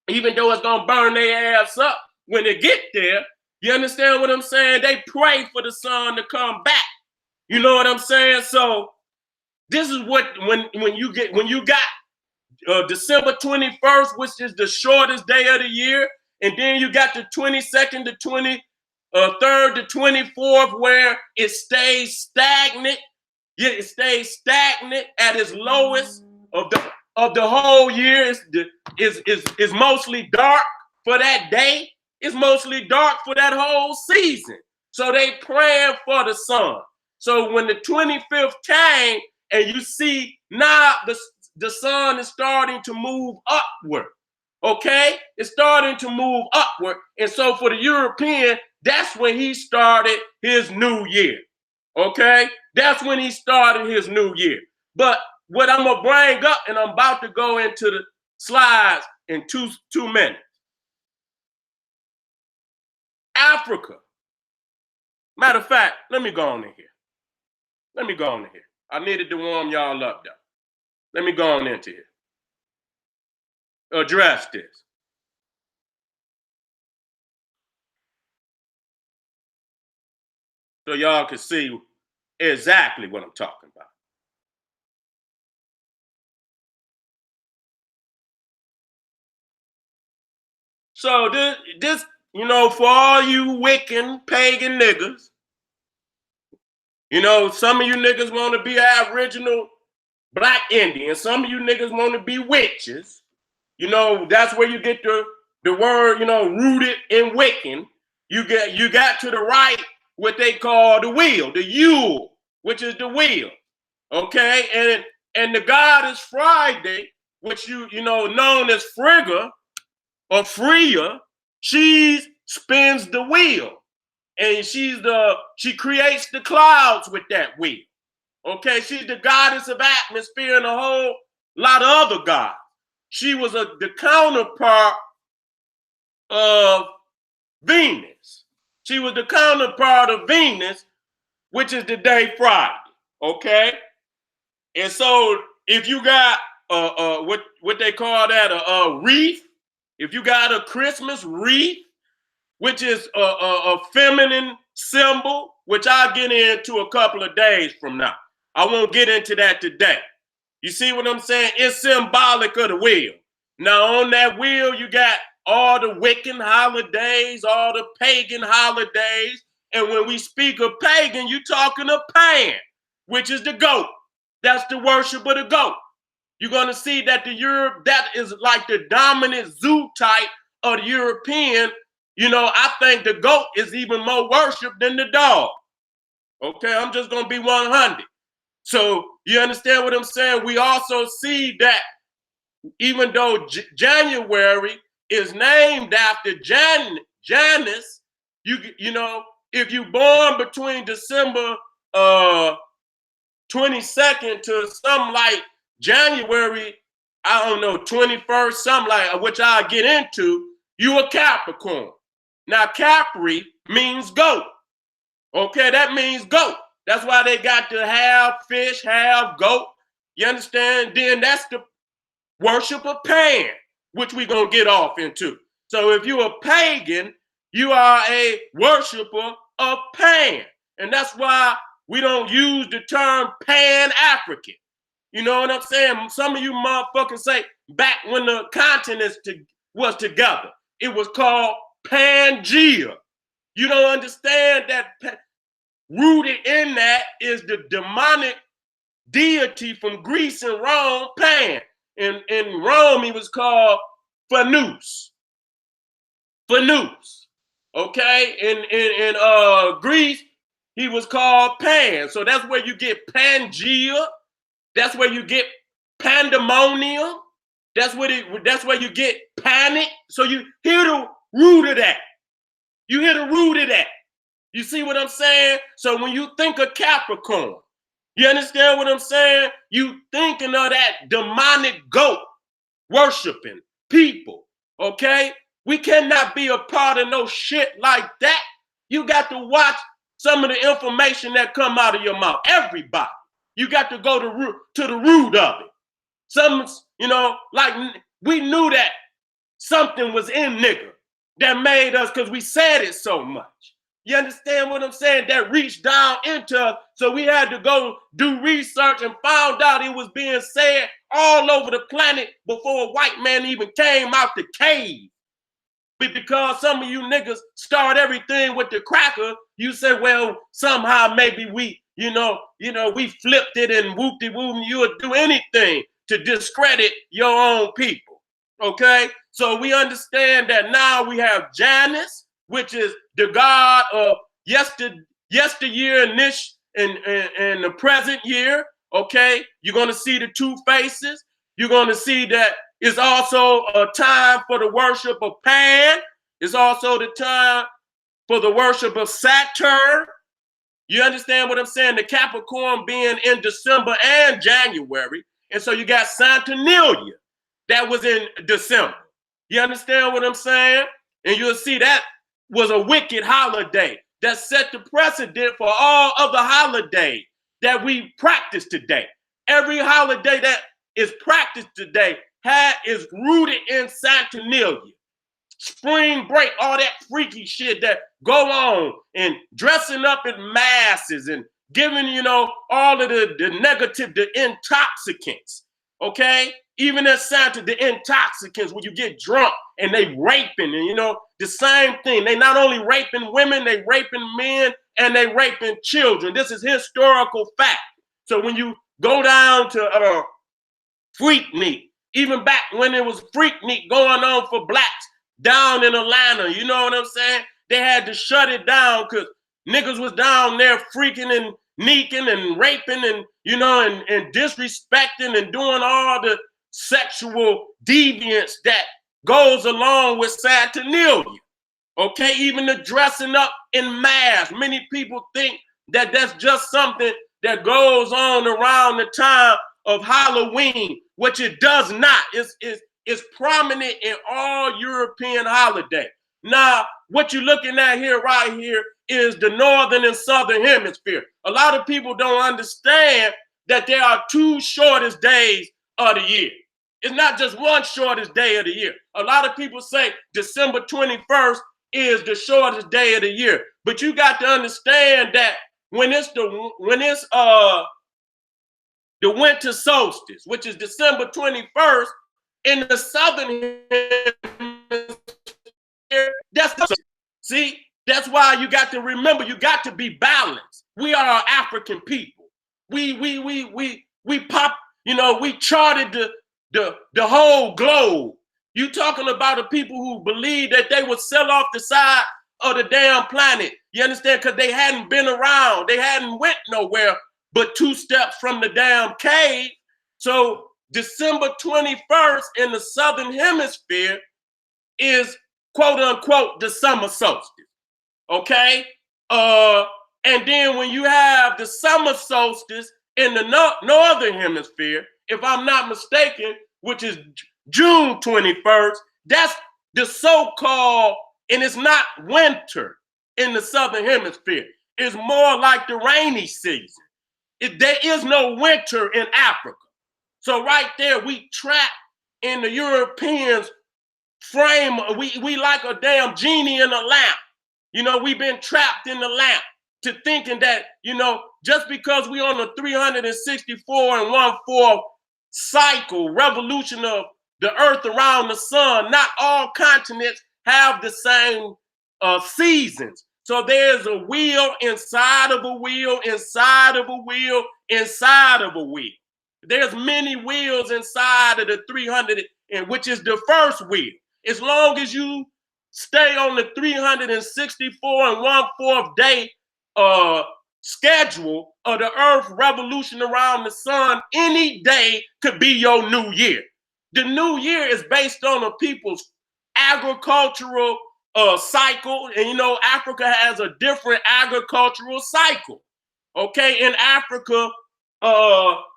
Even though it's going to burn their ass up when they get there, you understand what I'm saying? They pray for the sun to come back. You know what I'm saying? So this is what, when you got December 21st, which is the shortest day of the year. And then you got the 22nd, the 23rd, the 24th, where it stays stagnant. Yeah, it stays stagnant at its lowest of the whole year. It's mostly dark for that day. It's mostly dark for that whole season. So they praying for the sun. So when the 25th came and you see now the sun is starting to move upward. Okay? It's starting to move upward. And so for the European, that's when he started his new year. Okay? That's when he started his new year. But what I'm gonna bring up, and I'm about to go into the slides in two minutes. Africa. Matter of fact, let me go on in here. Let me go on in here. I needed to warm y'all up though. Let me go on into here. Address this. So y'all can see exactly what I'm talking about. So this, you know, for all you Wiccan, pagan niggas, you know, some of you niggas want to be Aboriginal Black Indian. Some of you niggas want to be witches. You know, that's where you get the word, you know, rooted in Wiccan. You got to the right what they call the wheel, the Yule, which is the wheel. Okay, and the goddess Friday, which you know known as Frigga or Freya, she spins the wheel, and she creates the clouds with that wheel. Okay, she's the goddess of atmosphere and a whole lot of other gods. She was the counterpart of Venus. She was the counterpart of Venus, which is the day Friday. Okay, and so if you got what they call that a wreath, if you got a Christmas wreath, which is a feminine symbol, which I'll get into a couple of days from now. I won't get into that today. You see what I'm saying? It's symbolic of the wheel. Now on that wheel, you got all the Wiccan holidays, all the pagan holidays. And when we speak of pagan, you're talking of Pan, which is the goat. That's the worship of the goat. You're going to see that that is like the dominant zoo type of the European. You know, I think the goat is even more worshiped than the dog. Okay, I'm just going to be 100. So you understand what I'm saying? We also see that even though January is named after Janus, you know, if you born between December 22nd to something like January, I don't know, 21st, something like, which I'll get into, you a Capricorn. Now, Capri means goat. Okay, that means goat. That's why they got to have fish, have goat. You understand? Then that's the worship of Pan, which we're going to get off into. So if you're a pagan, you are a worshiper of Pan. And that's why we don't use the term Pan-African. You know what I'm saying? Some of you motherfuckers say back when the continents was together, it was called Pangea. You don't understand that rooted in that is the demonic deity from Greece and Rome, Pan. In Rome, he was called Phanus. Phanus. Okay? In Greece, he was called Pan. So that's where you get Pangea. That's where you get pandemonium. That's where you get panic. So you hear the root of that. You hear the root of that. You see what I'm saying? So when you think of Capricorn, you understand what I'm saying? You thinking of that demonic goat worshiping people, okay? We cannot be a part of no shit like that. You got to watch some of the information that come out of your mouth. Everybody. You got to go to the root of it. Some, you know, like we knew that something was in nigga that made us because we said it so much. You understand what I'm saying? That reached down into us. So we had to go do research and found out it was being said all over the planet before a white man even came out the cave. Because some of you niggas start everything with the cracker, you say, well, somehow maybe we, we flipped it and whoop-de-whoop, you would do anything to discredit your own people, okay? So we understand that now we have Janus, which is the god of yesteryear and the present year, okay? You're going to see the two faces. You're going to see that it's also a time for the worship of Pan. It's also the time for the worship of Saturn. You understand what I'm saying? The Capricorn being in December and January. And so you got Saturnalia that was in December. You understand what I'm saying? And you'll see that was a wicked holiday that set the precedent for all other holidays that we practice today. Every holiday that is practiced today is rooted in Saturnalia. Spring break, all that freaky shit that go on, and dressing up in masses and giving, all of the negative, the intoxicants, okay? Even at Santa, the intoxicants, when you get drunk and they raping, and the same thing. They not only raping women, they raping men, and they raping children. This is historical fact. So when you go down to Freaknik, even back when it was Freaknik going on for blacks down in Atlanta, you know what I'm saying? They had to shut it down because niggas was down there freaking and neeking and raping and, and disrespecting and doing all the sexual deviance that goes along with Saturnalia. Okay, even the dressing up in masks. Many people think that that's just something that goes on around the time of Halloween, which it does not. It's prominent in all European holidays. Now, what you're looking at here, right here, is the northern and southern hemisphere. A lot of people don't understand that there are two shortest days of the year. It's not just one shortest day of the year. A lot of people say December 21st is the shortest day of the year. But you got to understand that when it's the winter solstice, which is December 21st, in the southern hemisphere, that's why you got to remember, you got to be balanced. We are African people. We pop, we charted the whole globe. You talking about the people who believe that they would sell off the side of the damn planet. You understand? Because they hadn't been around. They hadn't went nowhere but 2 steps from the damn cave. So December 21st in the southern hemisphere is quote unquote the summer solstice. Okay? And then when you have the summer solstice in the northern hemisphere, if I'm not mistaken, which is June 21st, that's the so-called, and it's not winter in the southern hemisphere. It's more like the rainy season. There is no winter in Africa. So right there, we trapped in the Europeans' frame. We like a damn genie in a lamp. We've been trapped in the lamp to thinking that, just because we on the 364 and 1/4 cycle, revolution of the earth around the sun, not all continents have the same seasons. So there's a wheel inside of a wheel, inside of a wheel, inside of a wheel. There's many wheels inside of the 300, and which is the first wheel. As long as you stay on the 364 and 1/4 day schedule of the earth revolution around the sun, any day could be your new year. The new year is based on a people's agricultural cycle. And Africa has a different agricultural cycle. Okay, in Africa,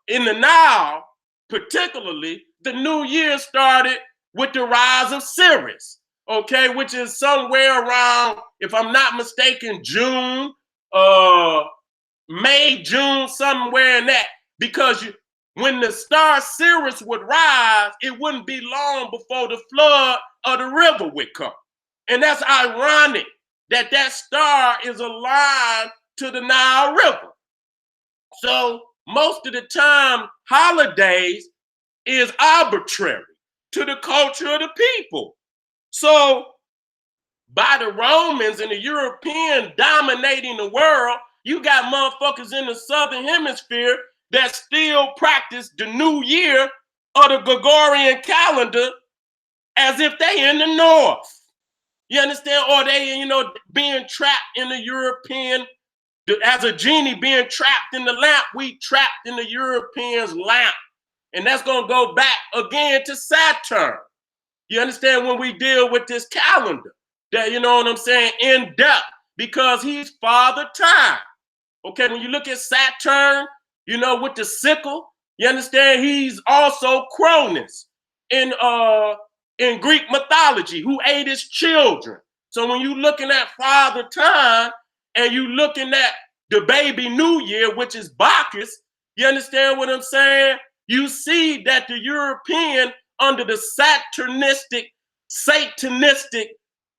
in the Nile, particularly, the new year started with the rise of Sirius, okay, which is somewhere around, if I'm not mistaken, June, May, June, somewhere in that, because when the star Sirius would rise, it wouldn't be long before the flood of the river would come. And that's ironic that that star is aligned to the Nile River. So most of the time, holidays is arbitrary to the culture of the people. So by the Romans and the European dominating the world, you got motherfuckers in the southern hemisphere that still practice the new year of the Gregorian calendar as if they in the north. You understand? Or they, being trapped in the European, as a genie being trapped in the lamp, we trapped in the Europeans' lamp. And that's going to go back again to Saturn. You understand, when we deal with this calendar, that, in depth, because he's father time. Okay, when you look at Saturn, you know, with the sickle, you understand he's also Cronus in Greek mythology, who ate his children. So when you're looking at Father Time and you looking at the baby New Year, which is Bacchus, you understand what I'm saying? You see that the European, under the satanistic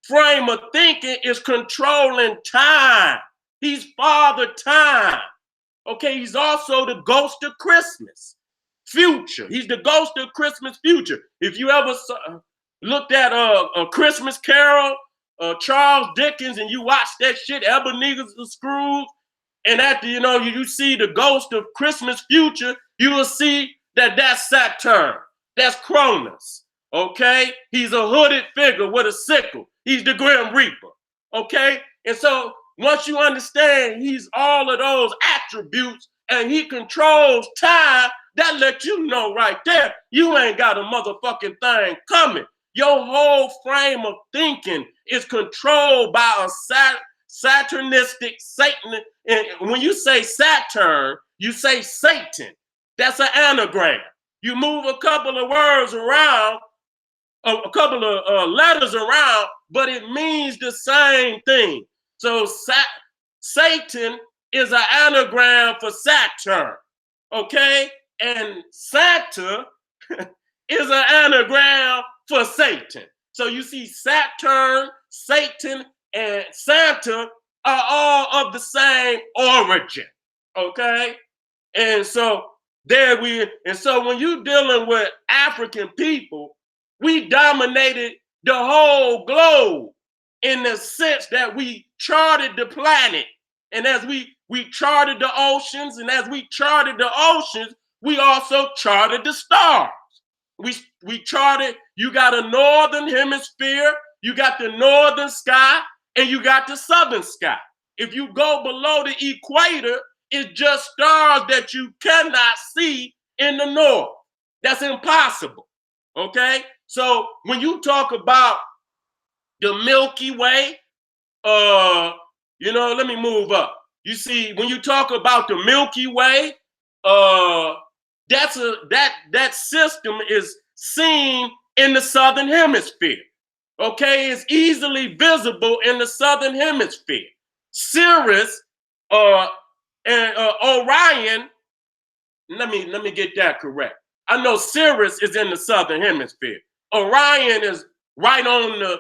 frame of thinking, is controlling time. He's Father Time. Okay, he's also the ghost of Christmas future. He's the ghost of Christmas future. If you ever looked at a Christmas Carol, Charles Dickens, and you watch that shit, Ebenezer Scrooge, and after you see the ghost of Christmas future, you will see that that's Saturn, that's Cronus. Okay, he's a hooded figure with a sickle. He's the Grim Reaper. Okay, and so once you understand he's all of those attributes and he controls time, that lets you know right there, you ain't got a motherfucking thing coming. Your whole frame of thinking is controlled by a Saturnistic Satan. And when you say Saturn, you say Satan. That's an anagram. You move a couple of words around, a couple of letters around, but it means the same thing. So Satan is an anagram for Saturn, okay? And Santa is an anagram for Satan. So you see Saturn, Satan, and Santa are all of the same origin, okay? And so when you're dealing with African people, we dominated the whole globe in the sense that we charted the planet. And as we charted the oceans, and as we charted the oceans, we also charted the stars. We charted, you got a northern hemisphere, you got the northern sky, and you got the southern sky. If you go below the equator, it's just stars that you cannot see in the north. That's impossible, okay? So when you talk about the Milky Way, let me move up. You see, when you talk about the Milky Way, that system is seen in the southern hemisphere. Okay, it's easily visible in the southern hemisphere. Sirius and Orion. Let me get that correct. I know Sirius is in the southern hemisphere. Orion is right on the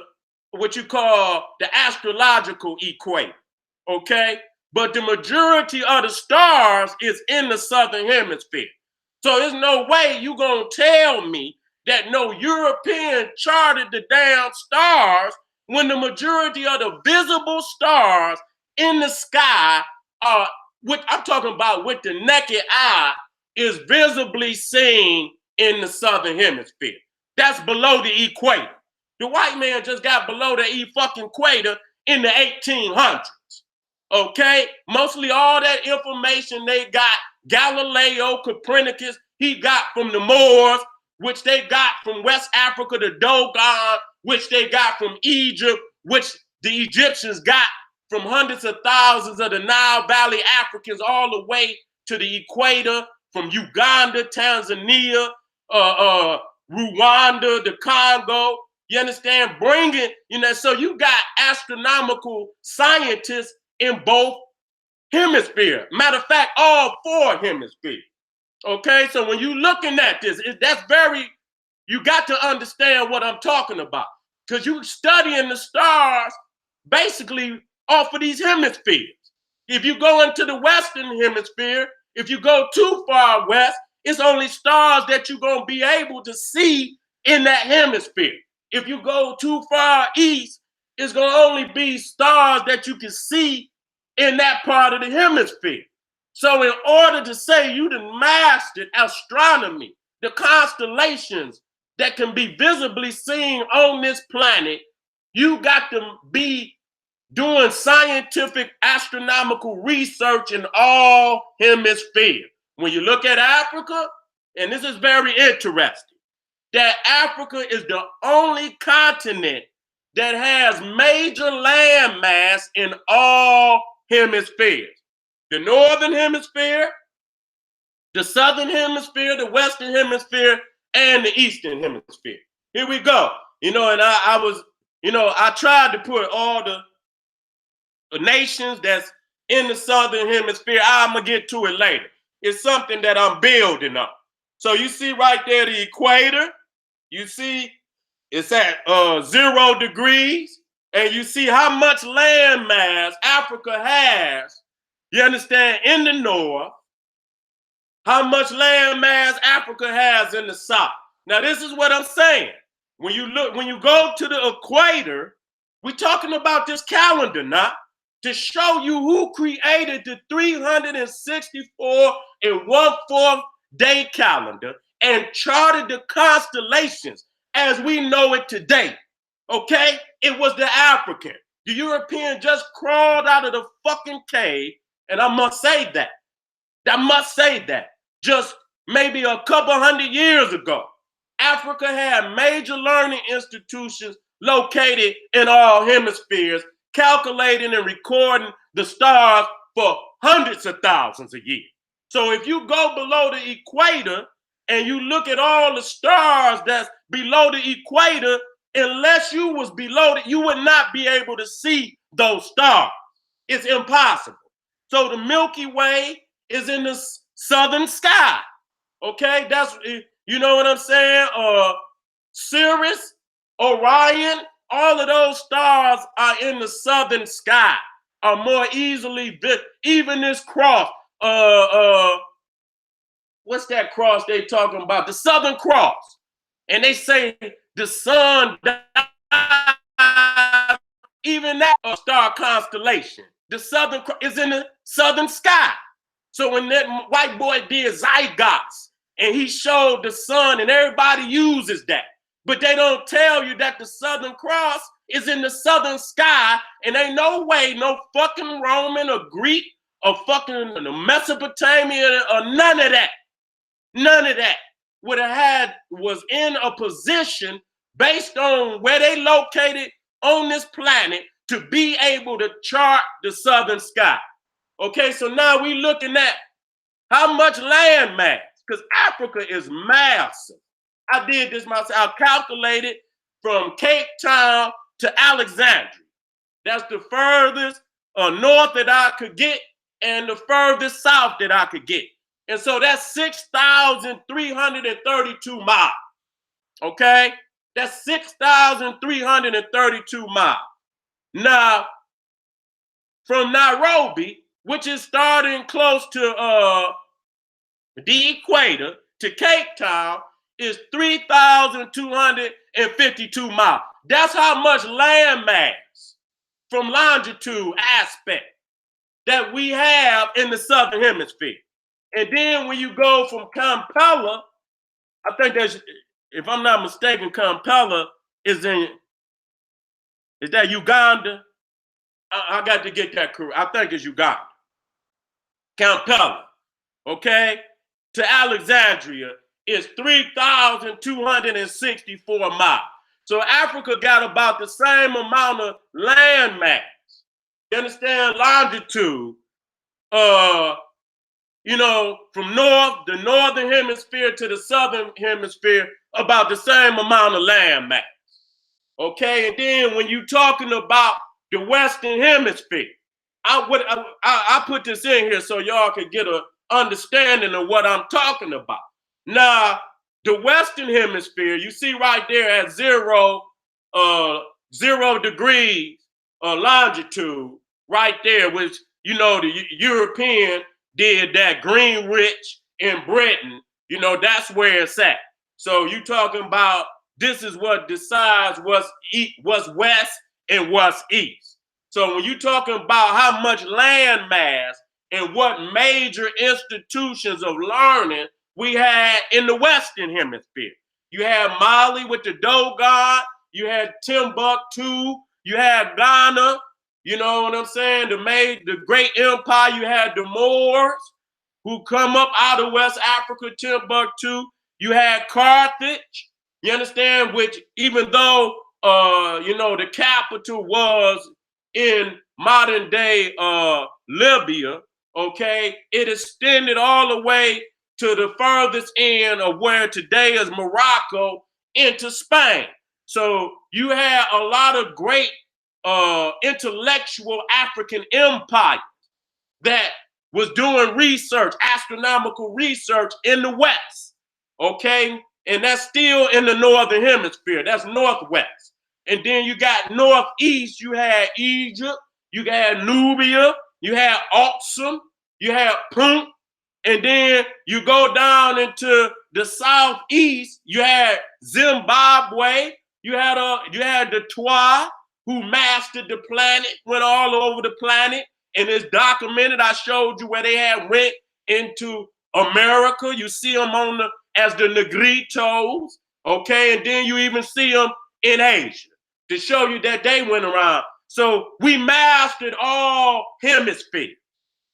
what you call the astrological equator. Okay, but the majority of the stars is in the southern hemisphere. So there's no way you're gonna tell me that no European charted the damn stars when the majority of the visible stars in the sky are, I'm talking about with the naked eye, is visibly seen in the southern hemisphere. That's below the equator. The white man just got below the fucking equator in the 1800s. Okay? Mostly all that information they got, Galileo, Copernicus, he got from the Moors, which they got from West Africa, the Dogon, which they got from Egypt, which the Egyptians got from hundreds of thousands of the Nile Valley Africans all the way to the equator, from Uganda, Tanzania, Rwanda, the Congo. You understand? Bringing, so you got astronomical scientists in both hemispheres. Matter of fact, all four hemispheres. Okay, so when you're looking at this, you got to understand what I'm talking about, because you're studying the stars basically off of these hemispheres. If you go into the Western hemisphere, if you go too far west, it's only stars that you're going to be able to see in that hemisphere. If you go too far east, it's going to only be stars that you can see in that part of the hemisphere. So in order to say you done mastered astronomy, the constellations that can be visibly seen on this planet, you got to be doing scientific astronomical research in all hemispheres. When you look at Africa, and this is very interesting, that Africa is the only continent that has major landmass in all hemispheres. the northern hemisphere, the southern hemisphere, the western hemisphere, and the eastern hemisphere. Here we go. And I tried to put all the nations that's in the southern hemisphere. I'm gonna get to it later. It's something that I'm building up. So you see right there the equator. You see it's at 0 degrees, and you see how much land mass Africa has. You understand, in the north, how much land mass Africa has in the south. Now, this is what I'm saying. When you go to the equator, we're talking about this calendar now to show you who created the 364 and 1/4 day calendar and charted the constellations as we know it today. Okay? It was the African. The European just crawled out of the fucking cave, and I must say that. Just maybe a couple hundred years ago, Africa had major learning institutions located in all hemispheres, calculating and recording the stars for hundreds of thousands of years. So if you go below the equator and you look at all the stars that's below the equator, unless you was below it, you would not be able to see those stars. It's impossible. So the Milky Way is in the southern sky. Okay, that's, you know what I'm saying? Sirius, Orion, all of those stars are in the southern sky, are more easily even this cross. What's that cross they talking about? The Southern Cross. And they say the sun died, even that star constellation. The Southern Cross is in the southern sky. So when that white boy did Zygots and he showed the sun, and everybody uses that, but they don't tell you that the Southern Cross is in the southern sky, and ain't no way no fucking Roman or Greek or fucking Mesopotamia or none of that was in a position based on where they located on this planet to be able to chart the southern sky. Okay, so now we looking at how much land mass, because Africa is massive. I did this myself. I calculated from Cape Town to Alexandria. That's the furthest north that I could get and the furthest south that I could get. And so that's 6,332 miles. Okay? That's 6,332 miles. Now, from Nairobi, which is starting close to the equator, to Cape Town, is 3,252 miles. That's how much land mass from longitude aspect that we have in the southern hemisphere. And then when you go from Kampala, I think that's, if I'm not mistaken, Kampala is that Uganda? I got to get that correct. I think it's Uganda. Kampala, okay, to Alexandria is 3,264 miles. So Africa got about the same amount of land mass. You understand? Longitude, from the northern hemisphere to the southern hemisphere, about the same amount of land mass. Okay, and then when you're talking about the western hemisphere, I put this in here so y'all can get an understanding of what I'm talking about. Now, the western hemisphere, you see right there at 0 degrees longitude, right there, which, the European did that. Greenwich in Britain, that's where it's at. So you talking about, this is what decides what's west and what's east. So when you talking about how much land mass and what major institutions of learning we had in the western hemisphere. You had Mali with the Dogon, you had Timbuktu, you had Ghana, you know what I'm saying? The great empire, you had the Moors who come up out of West Africa, Timbuktu. You had Carthage, you understand, which even though, the capital was in modern day Libya, okay, it extended all the way to the furthest end of where today is Morocco into Spain. So you had a lot of great intellectual African empire that was doing research, astronomical research in the West, okay? And that's still in the Northern Hemisphere. That's Northwest. And then you got Northeast, you had Egypt, you had Nubia, you had Aksum, you had Punt, and then you go down into the Southeast, you had Zimbabwe, you had the Twa, who mastered the planet, went all over the planet. And it's documented. I showed you where they had went into America. You see them as the Negritos, okay? And then you even see them in Asia to show you that they went around. So we mastered all hemispheres.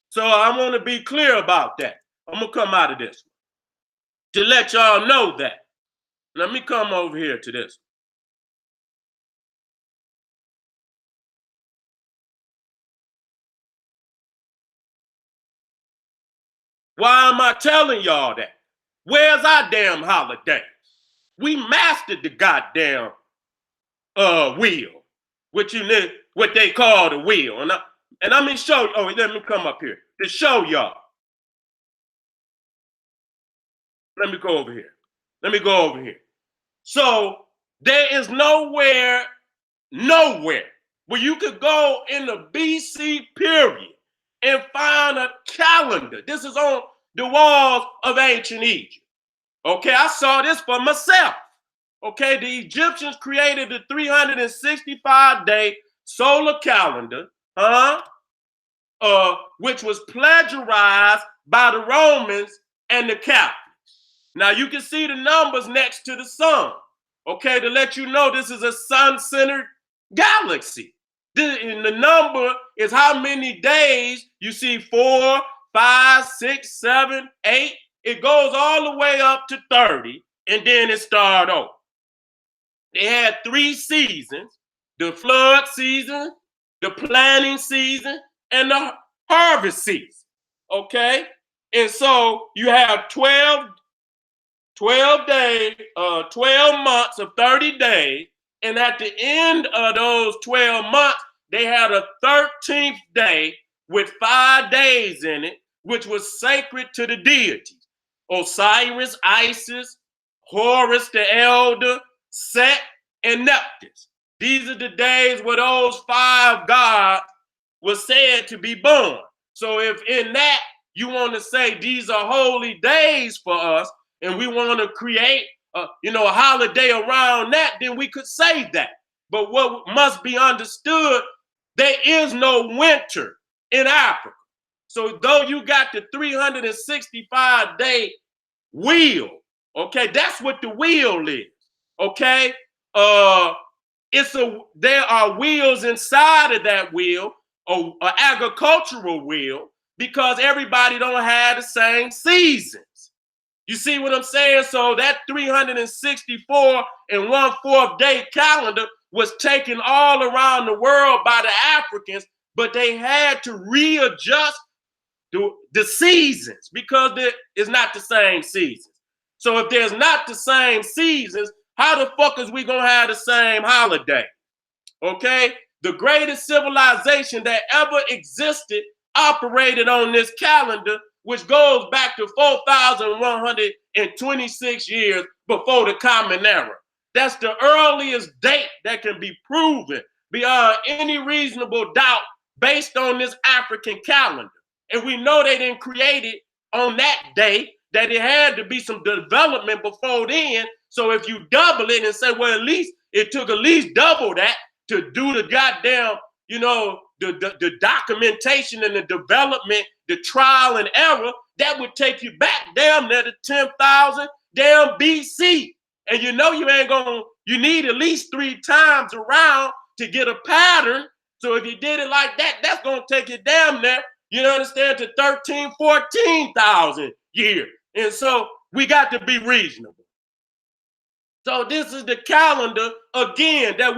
So I want to be clear about that. I'm going to come out of this to let y'all know that. Let me come over here to this. Why am I telling y'all that? Where's our damn holiday? We mastered the goddamn wheel, what they call the wheel. And I'm gonna show you. Oh, let me come up here to show y'all. Let me go over here. Let me go over here. So there is nowhere where you could go in the BC period and find a calendar. This is on the walls of ancient Egypt. Okay, I saw this for myself. Okay, the Egyptians created the 365-day solar calendar, which was plagiarized by the Romans and the Catholics. Now you can see the numbers next to the sun, okay, to let you know this is a sun-centered galaxy. And the number is how many days. You see 4, 5, 6, 7, 8. It goes all the way up to 30, and then it started over. They had 3 seasons: the flood season, the planting season, and the harvest season. Okay? And so you have 12 days, 12 months of 30 days. And at the end of those 12 months, they had a 13th day with 5 days in it, which was sacred to the deities: Osiris, Isis, Horus the Elder, Set, and Nephthys. These are the days where those 5 gods were said to be born. So if in that you want to say these are holy days for us, and we want to create a holiday around that, then we could say that. But what must be understood, there is no winter in Africa. So though you got the 365-day wheel, okay, that's what the wheel is, okay? There are wheels inside of that wheel, an agricultural wheel, because everybody don't have the same seasons. You see what I'm saying? So that 364 and 1/4 day calendar was taken all around the world by the Africans, but they had to readjust the seasons because there is not the same seasons. So if there's not the same seasons, how the fuck is we gonna have the same holiday? Okay? The greatest civilization that ever existed operated on this calendar, which goes back to 4,126 years before the Common Era. That's the earliest date that can be proven beyond any reasonable doubt based on this African calendar. And we know they didn't create it on that day, that it had to be some development before then. So if you double it and say, well, at least it took at least double that to do the goddamn, the documentation and the development, the trial and error, that would take you back damn near to 10,000 damn BC. And you need at least 3 times around to get a pattern. So if you did it like that, that's gonna take you damn near, you understand, to 13, 14,000 years. And so we got to be reasonable. So this is the calendar, again, that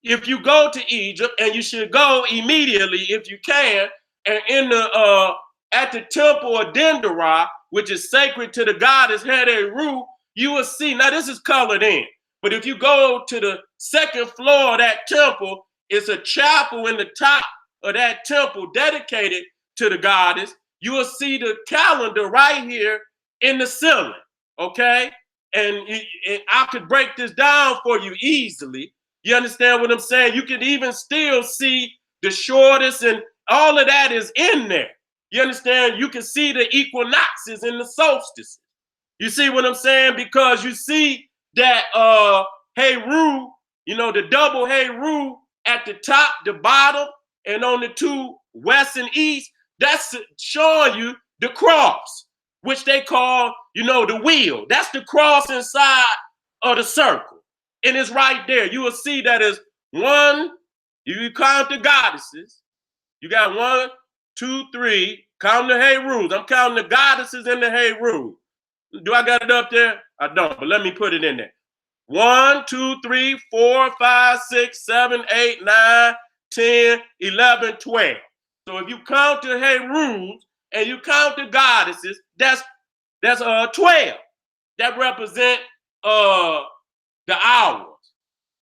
if you go to Egypt, and you should go immediately if you can, and in the at the temple of Dendera, which is sacred to the goddess Heru, you will see, now this is colored in, but if you go to the second floor of that temple, it's a chapel in the top of that temple dedicated to the goddess. You will see the calendar right here in the ceiling, okay? And I could break this down for you easily. You understand what I'm saying? You can even still see the shortest, and all of that is in there. You understand? You can see the equinoxes and the solstices. You see what I'm saying? Because you see that Heru, you know, the double Heru at the top, the bottom, and on the two west and east, that's showing you the cross, which they call, you know, the wheel. That's the cross inside of the circle. And it's right there. You will see that is one, you count the goddesses. You got 1, 2, 3, count the Herus. I'm counting the goddesses and the Herus. Do I got it up there? I don't, but let me put it in there. 1, 2, 3, 4, 5, 6, 7, 8, 9, 10, 11, 12. So if you count the Herus and you count the goddesses, that's 12. That represent the hours.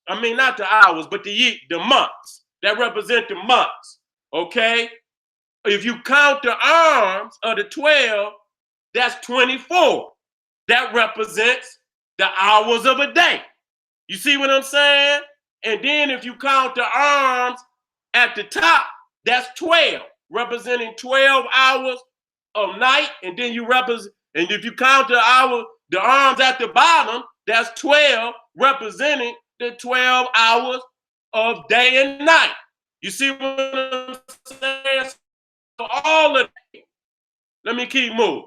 I mean, not the hours, but the months. That represent the months. Okay? If you count the arms of the 12, that's 24. That represents the hours of a day. You see what I'm saying? And then if you count the arms at the top, that's 12, representing 12 hours of night. And then you represent, and if you count the arms at the bottom, that's 12, representing the 12 hours of day and night. You see what I'm saying? So all of that. Let me keep moving.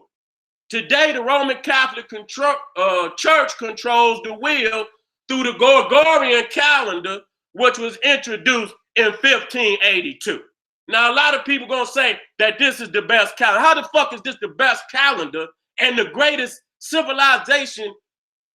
Today, the Roman Catholic Church controls the wheel through the Gregorian calendar, which was introduced in 1582. Now, a lot of people gonna say that this is the best calendar. How the fuck is this the best calendar and the greatest civilization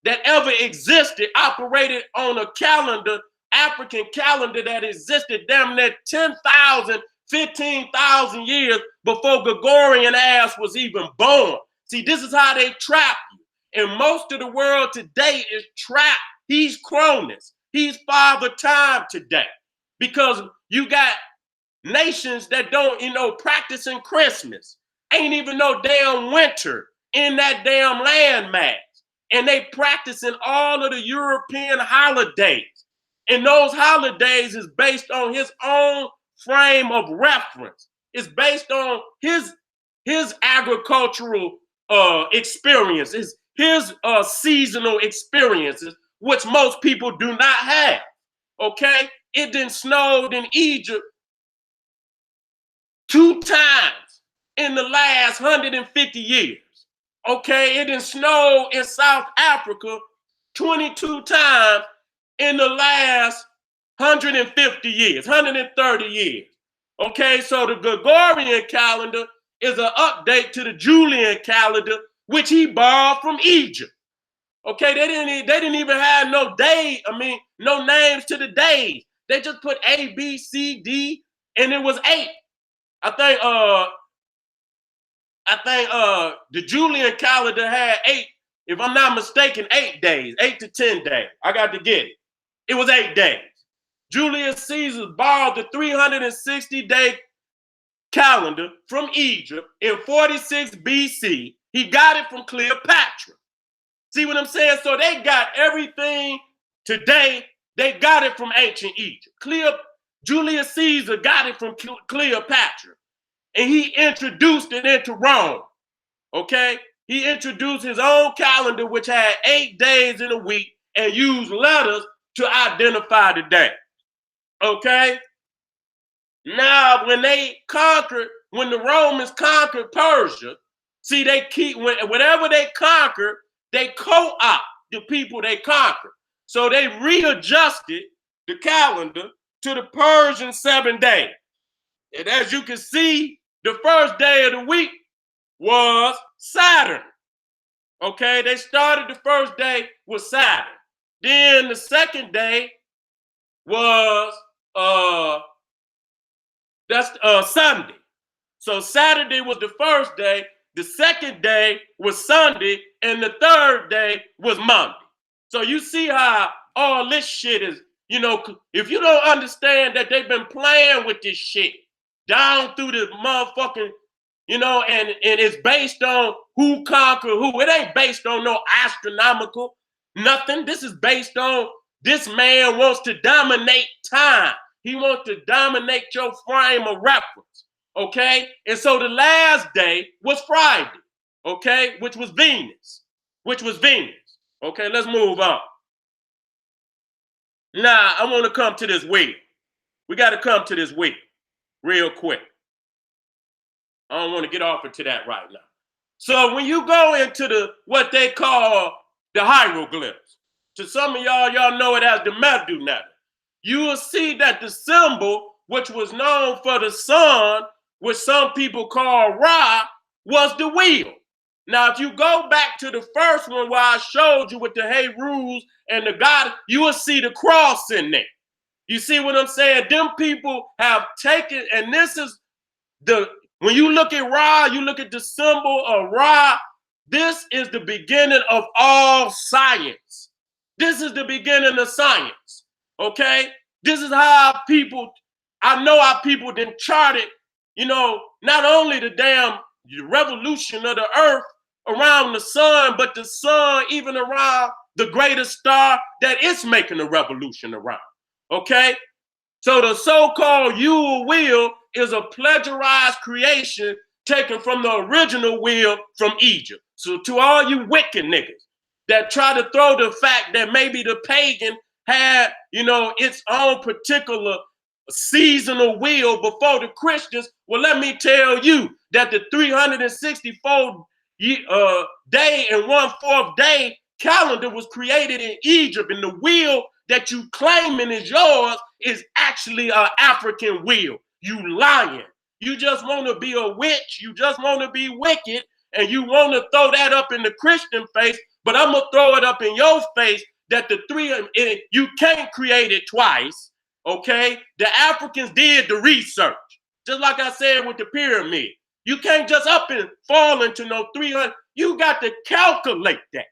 that ever existed operated on a calendar, African calendar that existed damn near 10,000, 15,000 years before Gregorian ass was even born? See, this is how they trap you. And most of the world today is trapped. He's Cronus. He's Father Time today. Because you got nations that don't, practicing Christmas. Ain't even no damn winter in that damn landmass. And they practicing all of the European holidays. And those holidays is based on his own frame of reference. It's based on his agricultural experiences, his seasonal experiences, which most people do not have. Okay? It didn't snow in Egypt 2 times in the last 150 years. Okay? It didn't snow in South Africa 22 times in the last 150 years, 130 years. Okay? So the Gregorian calendar is an update to the Julian calendar, which he borrowed from Egypt. Okay, they didn't even have no names to the days. They just put A, B, C, D, and it was 8. I think the Julian calendar had 8, if I'm not mistaken, 8 days, 8 to 10 days. I got to get it. It was 8 days. Julius Caesar borrowed the 360-day calendar from Egypt in 46 BC. He got it from Cleopatra. See what I'm saying? So they got everything today. They got it from ancient Egypt. Julius Caesar got it from Cleopatra. And he introduced it into Rome. Okay? He introduced his own calendar, which had 8 days in a week, and used letters to identify the day. Okay? Now, when the Romans conquered Persia, see, they keep, whatever they conquer, they co-opt the people they conquered. So they readjusted the calendar to the Persian 7 days. And as you can see, the first day of the week was Saturn. Okay, they started the first day with Saturn. Then the second day was Sunday. So Saturday was the first day, the second day was Sunday, and the third day was Monday. So you see how all this shit is, you know, if you don't understand that they've been playing with this shit down through the motherfucking, you know, and it's based on who conquer who. It ain't based on no astronomical nothing. This is based on this man wants to dominate time. He wants to dominate your frame of reference, okay? And so the last day was Friday, okay, which was Venus, Okay, let's move on. Now, I want to come to this wheel. We got to come to this wheel real quick. I don't want to get off into that right now. So when you go into the what they call the hieroglyphs, to some of y'all know it as the Medu Neter. You will see that the symbol, which was known for the sun, which some people call Ra, was the wheel. Now, if you go back to the first one where I showed you with the Hey Rules and the God, you will see the cross in there. You see what I'm saying? Them people have taken, and this is when you look at Ra, you look at the symbol of Ra, this is the beginning of all science. This is the beginning of science, okay? This is how I know our people then charted, you know, not only the damn revolution of the earth around the sun, but the sun even around the greatest star that it's making a revolution around, okay? So the so-called Yule wheel is a plagiarized creation taken from the original wheel from Egypt. So to all you wicked niggas that try to throw the fact that maybe the pagan had, you know, its own particular seasonal wheel before the Christians, well, let me tell you that the 364 day and 1/4 day calendar was created in Egypt, and the wheel that you claiming is yours is actually an African wheel. You lying. You just want to be a witch. You just want to be wicked, and you want to throw that up in the Christian face, but I'm going to throw it up in your face that you can't create it twice, okay? The Africans did the research. Just like I said with the pyramid. You can't just up and fall into no 300. You got to calculate that,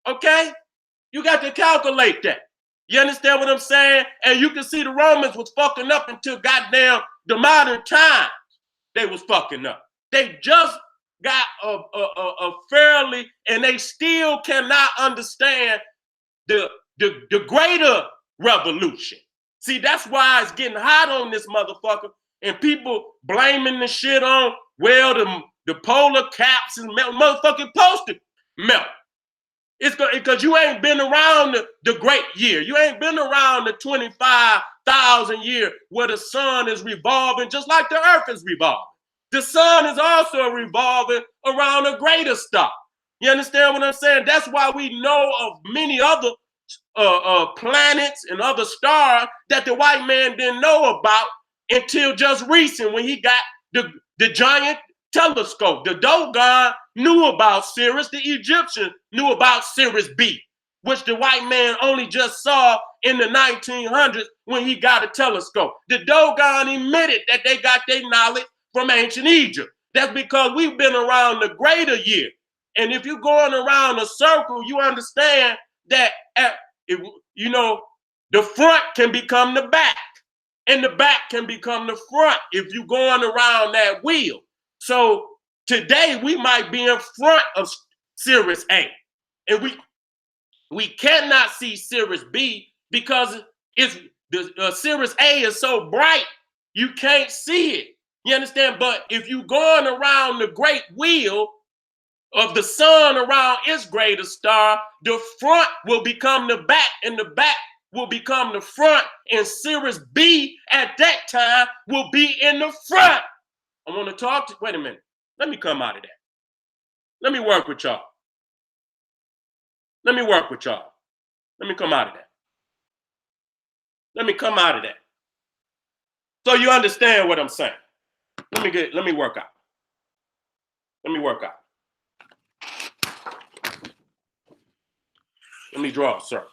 okay? You got to calculate that. You understand what I'm saying? And you can see the Romans was fucking up until goddamn the modern times. They was fucking up. They just got a fairly, and they still cannot understand the greater revolution. See, that's why it's getting hot on this motherfucker, and people blaming the shit on, well, the polar caps and motherfucking posted melt. It's because you ain't been around the great year. You ain't been around the 25,000 year where the sun is revolving just like the earth is revolving. The sun is also revolving around a greater star. You understand what I'm saying? That's why we know of many other planets and other stars that the white man didn't know about until just recent when he got the giant telescope. The Dogon knew about Sirius. The Egyptians knew about Sirius B, which the white man only just saw in the 1900s when he got a telescope. The Dogon admitted that they got their knowledge from ancient Egypt. That's because we've been around the greater year. And if you're going around a circle, you understand that, you know, the front can become the back, and the back can become the front if you're going around that wheel. So today we might be in front of Sirius A, and we cannot see Sirius B because it's the Sirius A is so bright you can't see it. You understand? But if you're going around the great wheel of the sun around its greatest star, the front will become the back, and the back will become the front, and Sirius B at that time will be in the front. I want to talk to, wait a minute. Let me come out of that. Let me work with y'all. Let me work with y'all. Let me come out of that. Let me come out of that. So you understand what I'm saying. Let me work out. Let me work out. Let me draw a circle.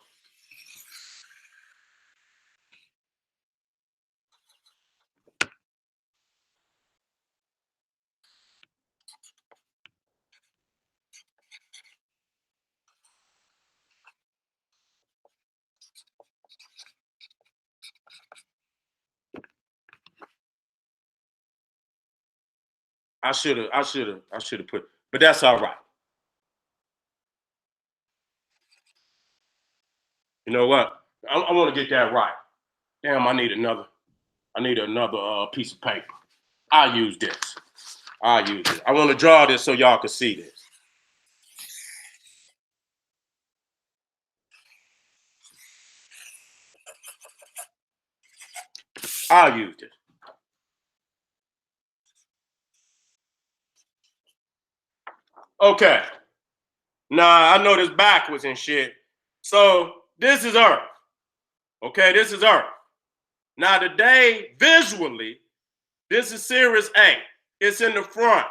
I should have put, but that's all right. You know what? I want to get that right. Damn, I need another piece of paper. I'll use this. I'll use it. I want to draw this so y'all can see this. I'll use this. Okay. Nah, I know this backwards and shit. So this is Earth. Okay, this is Earth. Now today, visually, this is Sirius A. It's in the front.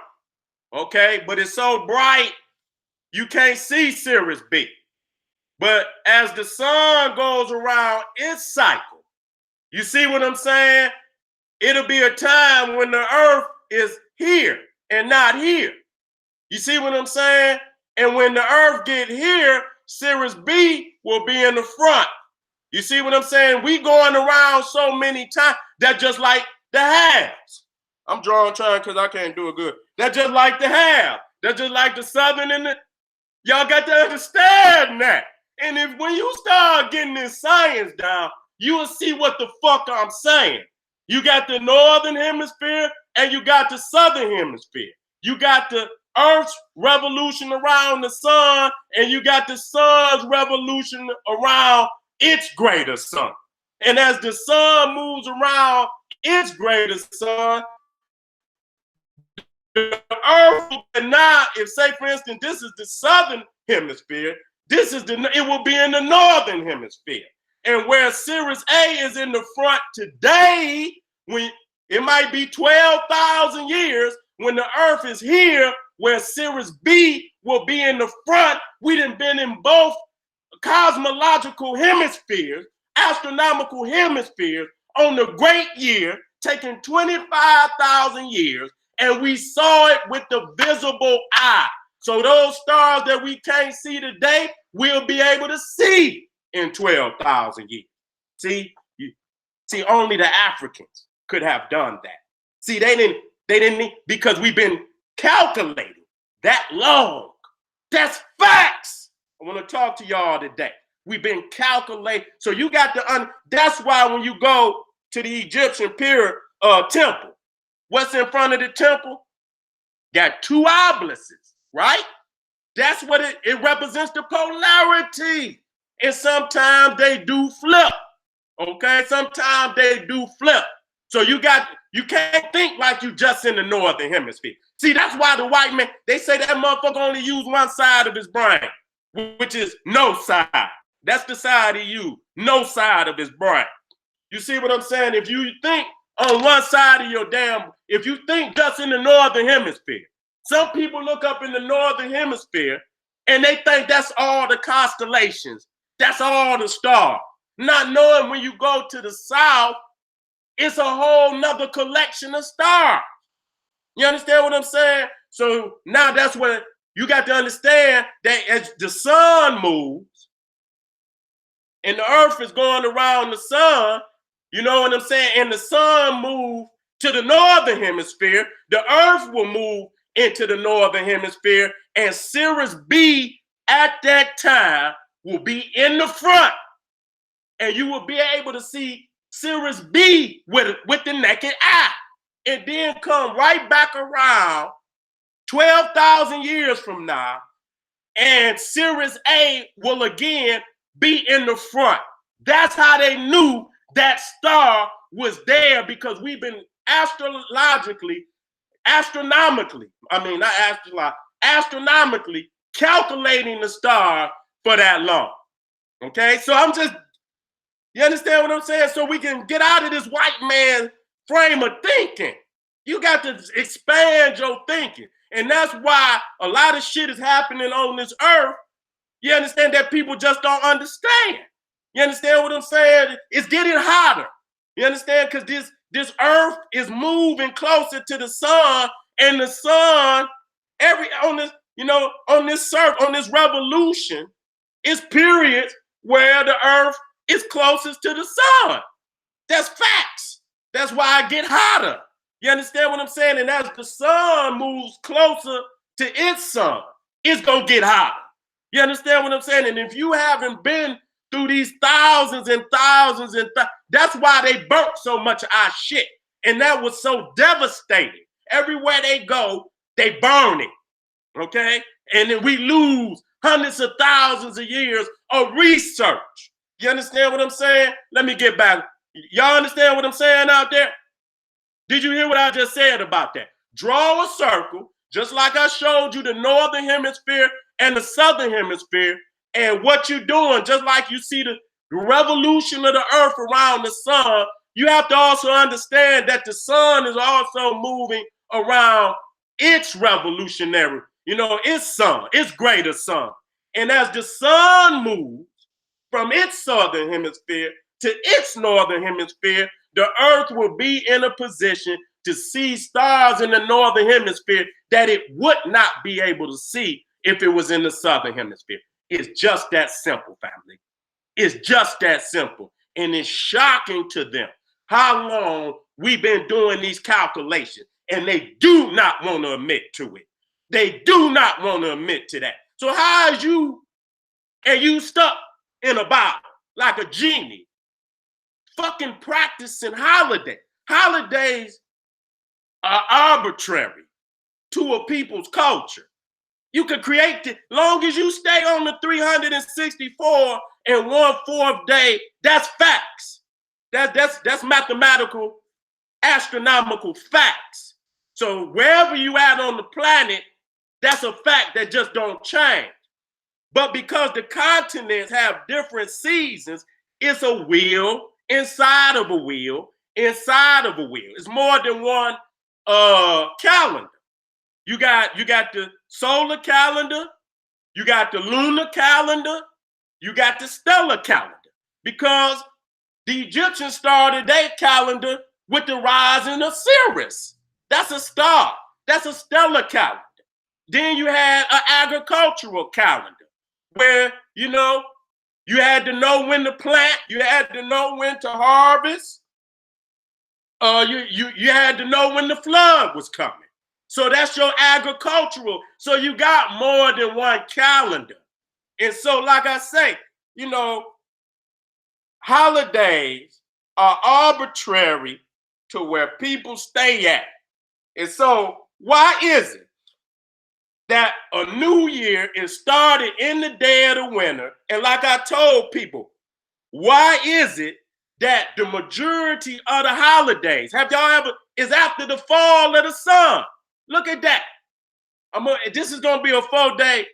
Okay, but it's so bright, you can't see Sirius B. But as the sun goes around its cycle, you see what I'm saying? It'll be a time when the Earth is here and not here. You see what I'm saying? And when the Earth get here, Sirius B will be in the front. You see what I'm saying? We going around so many times that just like the halves. I'm trying because I can't do it good. That's just like the half. That's just like the southern and the. Y'all got to understand that. And if when you start getting this science down, you will see what the fuck I'm saying. You got the northern hemisphere and you got the southern hemisphere. You got the Earth's revolution around the sun and you got the sun's revolution around its greater sun. And as the sun moves around its greater sun, the Earth now, if say for instance, this is the southern hemisphere, it will be in the northern hemisphere. And where Sirius A is in the front today, when it might be 12,000 years, when the Earth is here, where Sirius B will be in the front, we done been in both cosmological hemispheres, astronomical hemispheres on the great year, taking 25,000 years, and we saw it with the visible eye. So those stars that we can't see today, we'll be able to see in 12,000 years. See, only the Africans could have done that. See, they didn't because we've been calculating that long. That's facts. I want to talk to y'all today. We've been calculating. So you got to, that's why when you go to the Egyptian pyramid temple, what's in front of the temple? Got two obelisks, right? That's what it represents, the polarity. And sometimes they do flip. Okay, sometimes they do flip. So you can't think like you just in the northern hemisphere. See, that's why the white man, they say that motherfucker only use one side of his brain, which is no side. That's the side he used, no side of his brain. You see what I'm saying? If you think on one side of your if you think just in the northern hemisphere, some people look up in the northern hemisphere and they think that's all the constellations, that's all the stars. Not knowing when you go to the south, it's a whole nother collection of stars. You understand what I'm saying? So now that's what you got to understand, that as the sun moves and the earth is going around the sun, you know what I'm saying? And the sun moves to the northern hemisphere, the earth will move into the northern hemisphere, and Sirius B at that time will be in the front. And you will be able to see Sirius B with the naked eye. And then come right back around 12,000 years from now, and Sirius A will again be in the front. That's how they knew that star was there, because we've been astronomically calculating the star for that long. Okay, so you understand what I'm saying? So we can get out of this white man frame of thinking. You got to expand your thinking. And that's why a lot of shit is happening on this earth. You understand, that people just don't understand. You understand what I'm saying? It's getting hotter. You understand? Because this earth is moving closer to the sun, and the sun, on this revolution, is periods where the earth is closest to the sun. That's facts. That's why I get hotter. You understand what I'm saying? And as the sun moves closer to its sun, it's going to get hotter. You understand what I'm saying? And if you haven't been through these thousands and thousands that's why they burnt so much of our shit. And that was so devastating. Everywhere they go, they burn it. Okay? And then we lose hundreds of thousands of years of research. You understand what I'm saying? Let me get back. Y'all understand what I'm saying out there? Did you hear what I just said about that? Draw a circle, just like I showed you the northern hemisphere and the southern hemisphere, and what you're doing, just like you see the revolution of the earth around the sun, you have to also understand that the sun is also moving around its revolutionary, its sun, its greater sun. And as the sun moves from its southern hemisphere to its northern hemisphere, the earth will be in a position to see stars in the northern hemisphere that it would not be able to see if it was in the southern hemisphere. It's just that simple, family. It's just that simple. And it's shocking to them how long we've been doing these calculations, and they do not want to admit to it. They do not want to admit to that. So how is you stuck in a bottle like a genie, fucking practicing holiday? Holidays are arbitrary to a people's culture. You can create it long as you stay on the 364 and 1/4 day. That's facts. That's mathematical, astronomical facts. So wherever you at on the planet, that's a fact that just don't change. But because the continents have different seasons, it's a wheel inside of a wheel inside of a wheel. It's more than one calendar. You got the solar calendar, you got the lunar calendar, you got the stellar calendar, because the Egyptians started their calendar with the rising of Sirius. That's a star. That's a stellar calendar. Then you had an agricultural calendar where, you had to know when to plant, you had to know when to harvest, you had to know when the flood was coming. So that's your agricultural. So you got more than one calendar. And so, like I say, holidays are arbitrary to where people stay at. And so why is it that a new year is started in the dead of winter? And like I told people, why is it that the majority of the holidays, is after the fall of the sun? Look at that. This is going to be a 4-day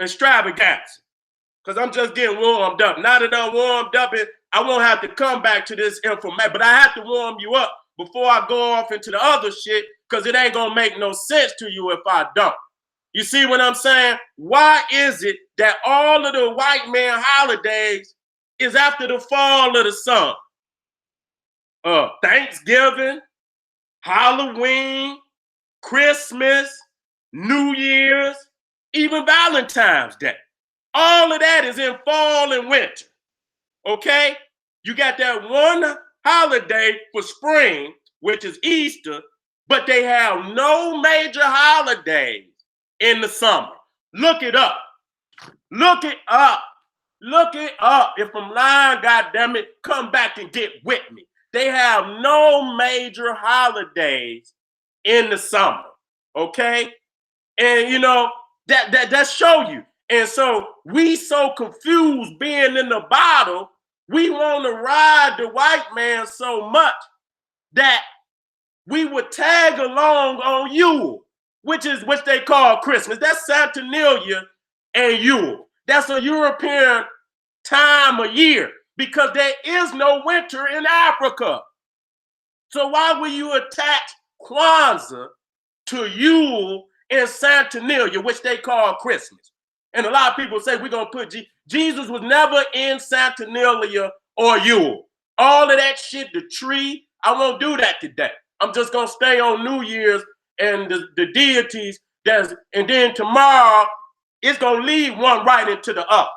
extravaganza because I'm just getting warmed up. Now that I'm warmed up, I won't have to come back to this information, but I have to warm you up before I go off into the other shit, because it ain't going to make no sense to you if I don't. You see what I'm saying? Why is it that all of the white man holidays is after the fall of the sun? Thanksgiving, Halloween, Christmas, New Year's, even Valentine's Day. All of that is in fall and winter. Okay? You got that one holiday for spring, which is Easter, but they have no major holidays in the summer. Look it up. Look it up. Look it up. If I'm lying, goddammit, come back and get with me. They have no major holidays in the summer. Okay? And that show you. And so we so confused being in the bottle, we want to ride the white man so much that we would tag along on Yule, which they call Christmas. That's Saturnalia and Yule. That's a European time of year because there is no winter in Africa. So why will you attach Kwanzaa to Yule and Saturnalia, which they call Christmas? And a lot of people say we're going to put Jesus was never in Saturnalia or Yule. All of that shit, the tree, I won't do that today. I'm just going to stay on New Year's and the deities. And then tomorrow, it's going to lead one right into the other.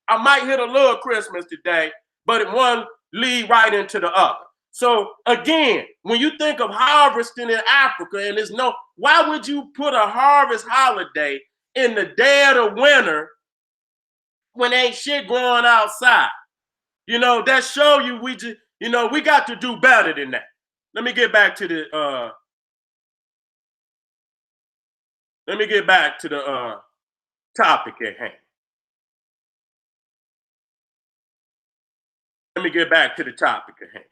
I might hit a little Christmas today, but it one lead right into the other. So again, when you think of harvesting in Africa, and there's no, why would you put a harvest holiday in the dead of winter when ain't shit growing outside? You know, that show you we just, you know, we got to do better than that. Let me get back to the topic at hand. Let me get back to the topic at hand.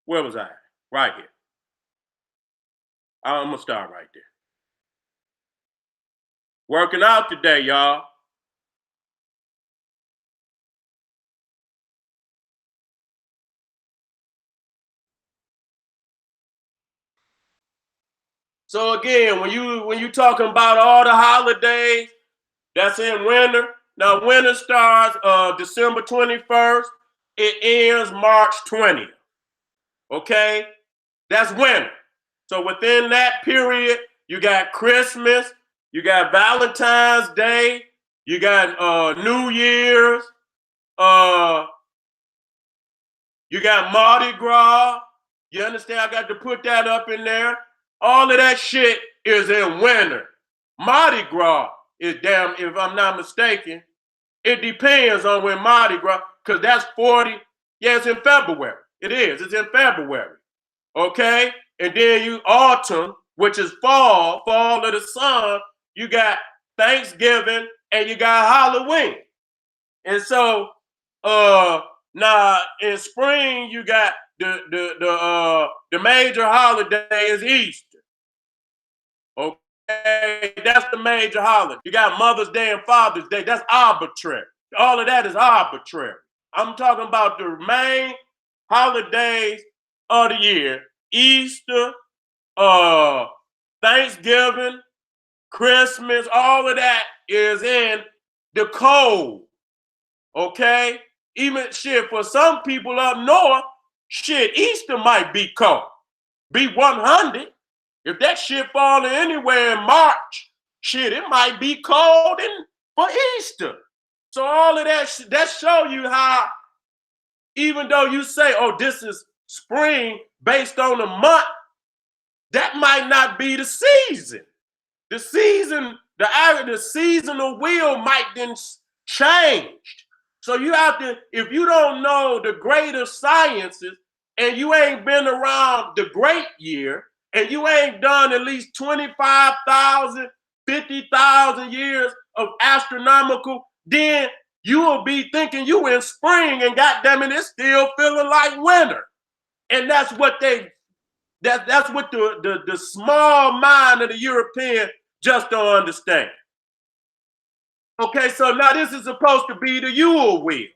Where was I? Right here. I'm gonna start right there. Working out today, y'all. So again, when you talking about all the holidays that's in winter, now winter starts December 21st, it ends March 20th. Okay? That's winter. So within that period, you got Christmas, you got Valentine's Day, you got New Year's, uh, you got Mardi Gras. You understand? I got to put that up in there. All of that shit is in winter. Mardi Gras is damn, if I'm not mistaken, it depends on when Mardi Gras, because that's 40. Yeah, it's in February. It is. It's in February. Okay? And then you autumn, which is fall of the sun, you got Thanksgiving and you got Halloween. And so now in spring you got the major holiday is Easter. Okay, that's the major holiday. You got Mother's Day and Father's Day. That's arbitrary. All of that is arbitrary. I'm talking about the main holidays of the year: Easter, Thanksgiving, Christmas. All of that is in the cold. Okay, even shit for some people up north, shit, Easter might be cold, be 100. If that shit falling anywhere in March, shit, it might be cold for Easter. So all of that show you how, even though you say, oh, this is spring based on the month, that might not be the season. The season, the seasonal wheel might then change. So you have to, if you don't know the greater sciences and you ain't been around the great year and you ain't done at least 25,000, 50,000 years of astronomical, then you will be thinking you in spring and goddamn it, it's still feeling like winter. And that's what that's what the small mind of the European just don't understand. Okay, so now this is supposed to be the Yule wheel.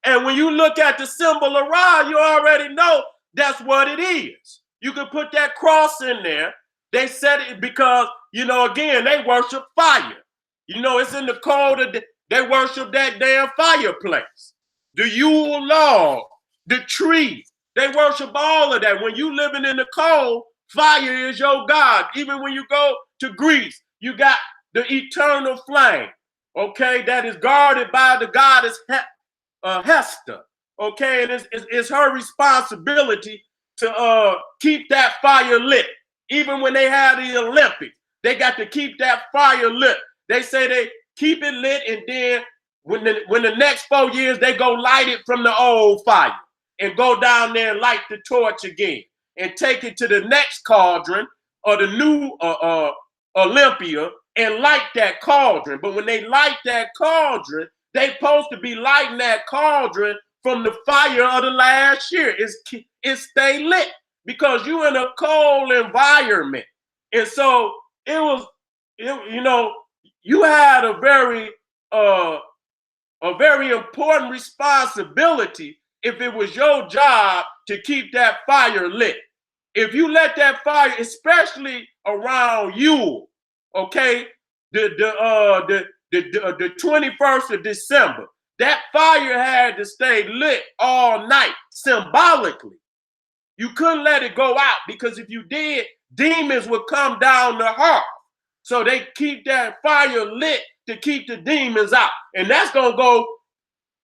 And when you look at the symbol of Ra, you already know that's what it is. You can put that cross in there. They said it because, you know, again, they worship fire. You know, it's in the code of they worship that damn fireplace. The Yule log, the tree. They worship all of that. When you living in the cold, fire is your God. Even when you go to Greece, you got the eternal flame. Okay, that is guarded by the goddess Hester. Okay, and it's her responsibility to keep that fire lit. Even when they have the Olympics, they got to keep that fire lit. They say they keep it lit, and then when the next 4 years, they go light it from the old fire and go down there and light the torch again and take it to the next cauldron or the new Olympia and light that cauldron. But when they light that cauldron, they supposed to be lighting that cauldron from the fire of the last year. It stay lit because you in a cold environment. And so it was, you know, you had a very important responsibility if it was your job to keep that fire lit. If you let that fire, especially around Yule, okay, the 21st of December, that fire had to stay lit all night symbolically. You couldn't let it go out because if you did, demons would come down the hearth. So they keep that fire lit to keep the demons out. And that's going to go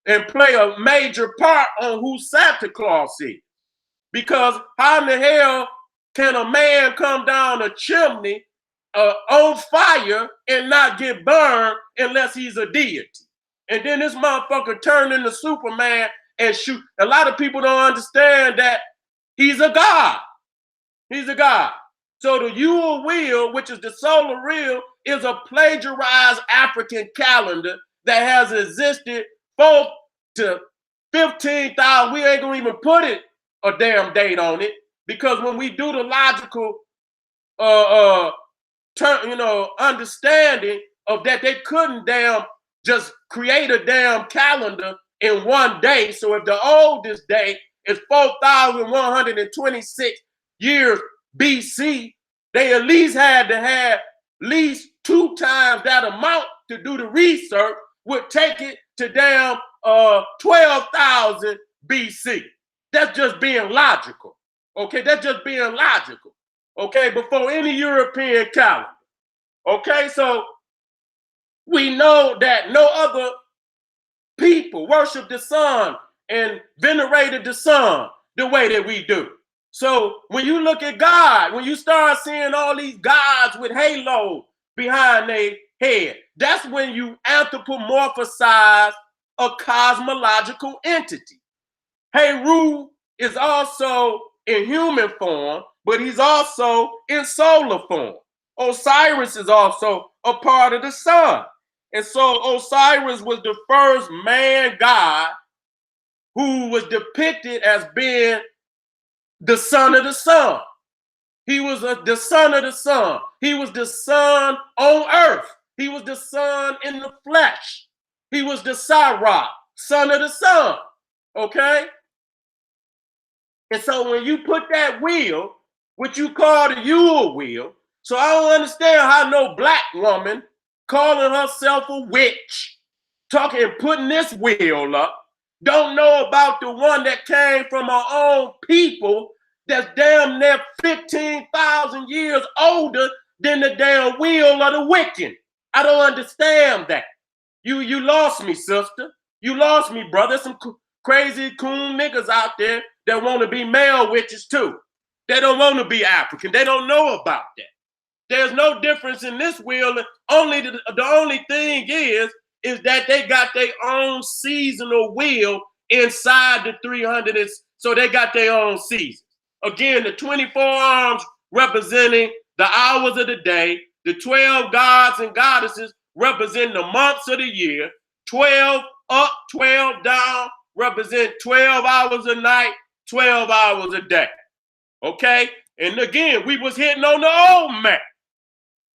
and play a major part on who Santa Claus is. Because how in the hell can a man come down a chimney on fire and not get burned unless he's a deity? And then this motherfucker turned into Superman and shoot. A lot of people don't understand that he's a god. He's a god. So the Yule wheel, which is the solar wheel, is a plagiarized African calendar that has existed both to 15,000. We ain't gonna even put it a damn date on it, because when we do the logical understanding of that, they couldn't damn just create a damn calendar in one day. So if the oldest day is 4,126 years BC, they at least had to have at least 2 times that amount to do the research, would take it to damn 12,000 BC. That's just being logical. Okay, that's just being logical. Okay, before any European calendar. Okay, so we know that no other people worship the sun and venerated the sun the way that we do. So when you look at God, when you start seeing all these gods with halos behind their head, that's when you anthropomorphize a cosmological entity. Heru is also in human form, but he's also in solar form. Osiris is also a part of the sun. And so Osiris was the first man god who was depicted as being the son of the sun. He was the son of the sun. He was the sun on earth. He was the sun in the flesh. He was the Sirach, son of the sun. Okay? And so when you put that wheel, what you call the Yule wheel, so I don't understand how no black woman calling herself a witch, talking and putting this wheel up, don't know about the one that came from our own people that's damn near 15,000 years older than the damn wheel of the Wiccan. I don't understand that. You lost me, sister. You lost me, brother. Some crazy coon niggas out there that want to be male witches too. They don't want to be African. They don't know about that. There's no difference in this wheel. Only the only thing is that they got their own seasonal wheel inside the 300. So they got their own season. Again, the 24 arms representing the hours of the day, the 12 gods and goddesses represent the months of the year, 12 up, 12 down, represent 12 hours a night, 12 hours a day. Okay? And again, we was hitting on the old map.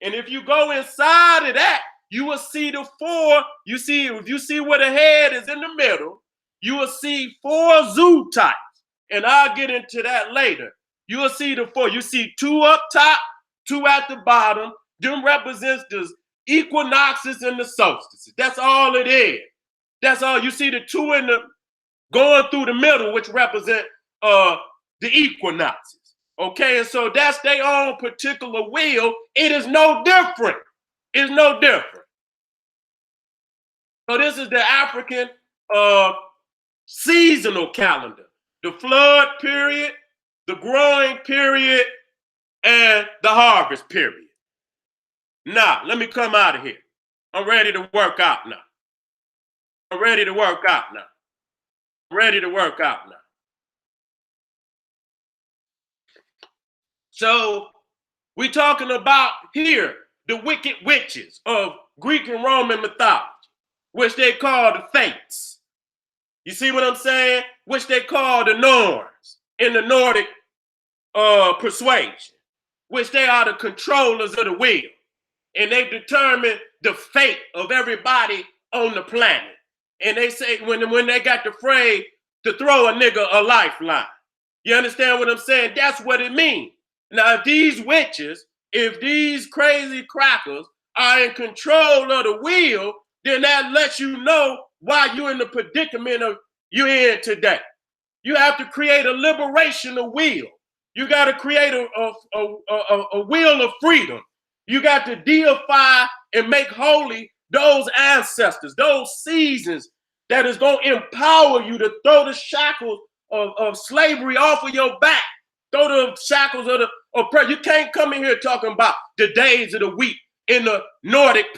And if you go inside of that, you will see the 4. You see, if you see where the head is in the middle, you will see 4 zoo types. And I'll get into that later. You will see the 4. You see 2 up top, 2 at the bottom. Them represents the equinoxes and the solstices. That's all it is. That's all. You see the 2 in the going through the middle, which represent the equinoxes. Okay, and so that's their own particular wheel. It is no different. It's no different. So this is the African seasonal calendar. The flood period, the growing period, and the harvest period. Now, let me come out of here. I'm ready to work out now. I'm ready to work out now. I'm ready to work out now. So we're talking about here the wicked witches of Greek and Roman mythology, which they call the Fates. You see what I'm saying? Which they call the Norns in the Nordic persuasion, which they are the controllers of the wheel. And they determine the fate of everybody on the planet. And they say when they got the phrase to throw a nigga a lifeline. You understand what I'm saying? That's what it means. Now, if these witches, if these crazy crackers are in control of the wheel, then that lets you know why you're in the predicament of you're in today. You have to create a liberation of will. You got to create a wheel of freedom. You got to deify and make holy those ancestors, those seasons that is going to empower you to throw the shackles of slavery off of your back. Throw the shackles of the oppressor. You can't come in here talking about the days of the week in the Nordic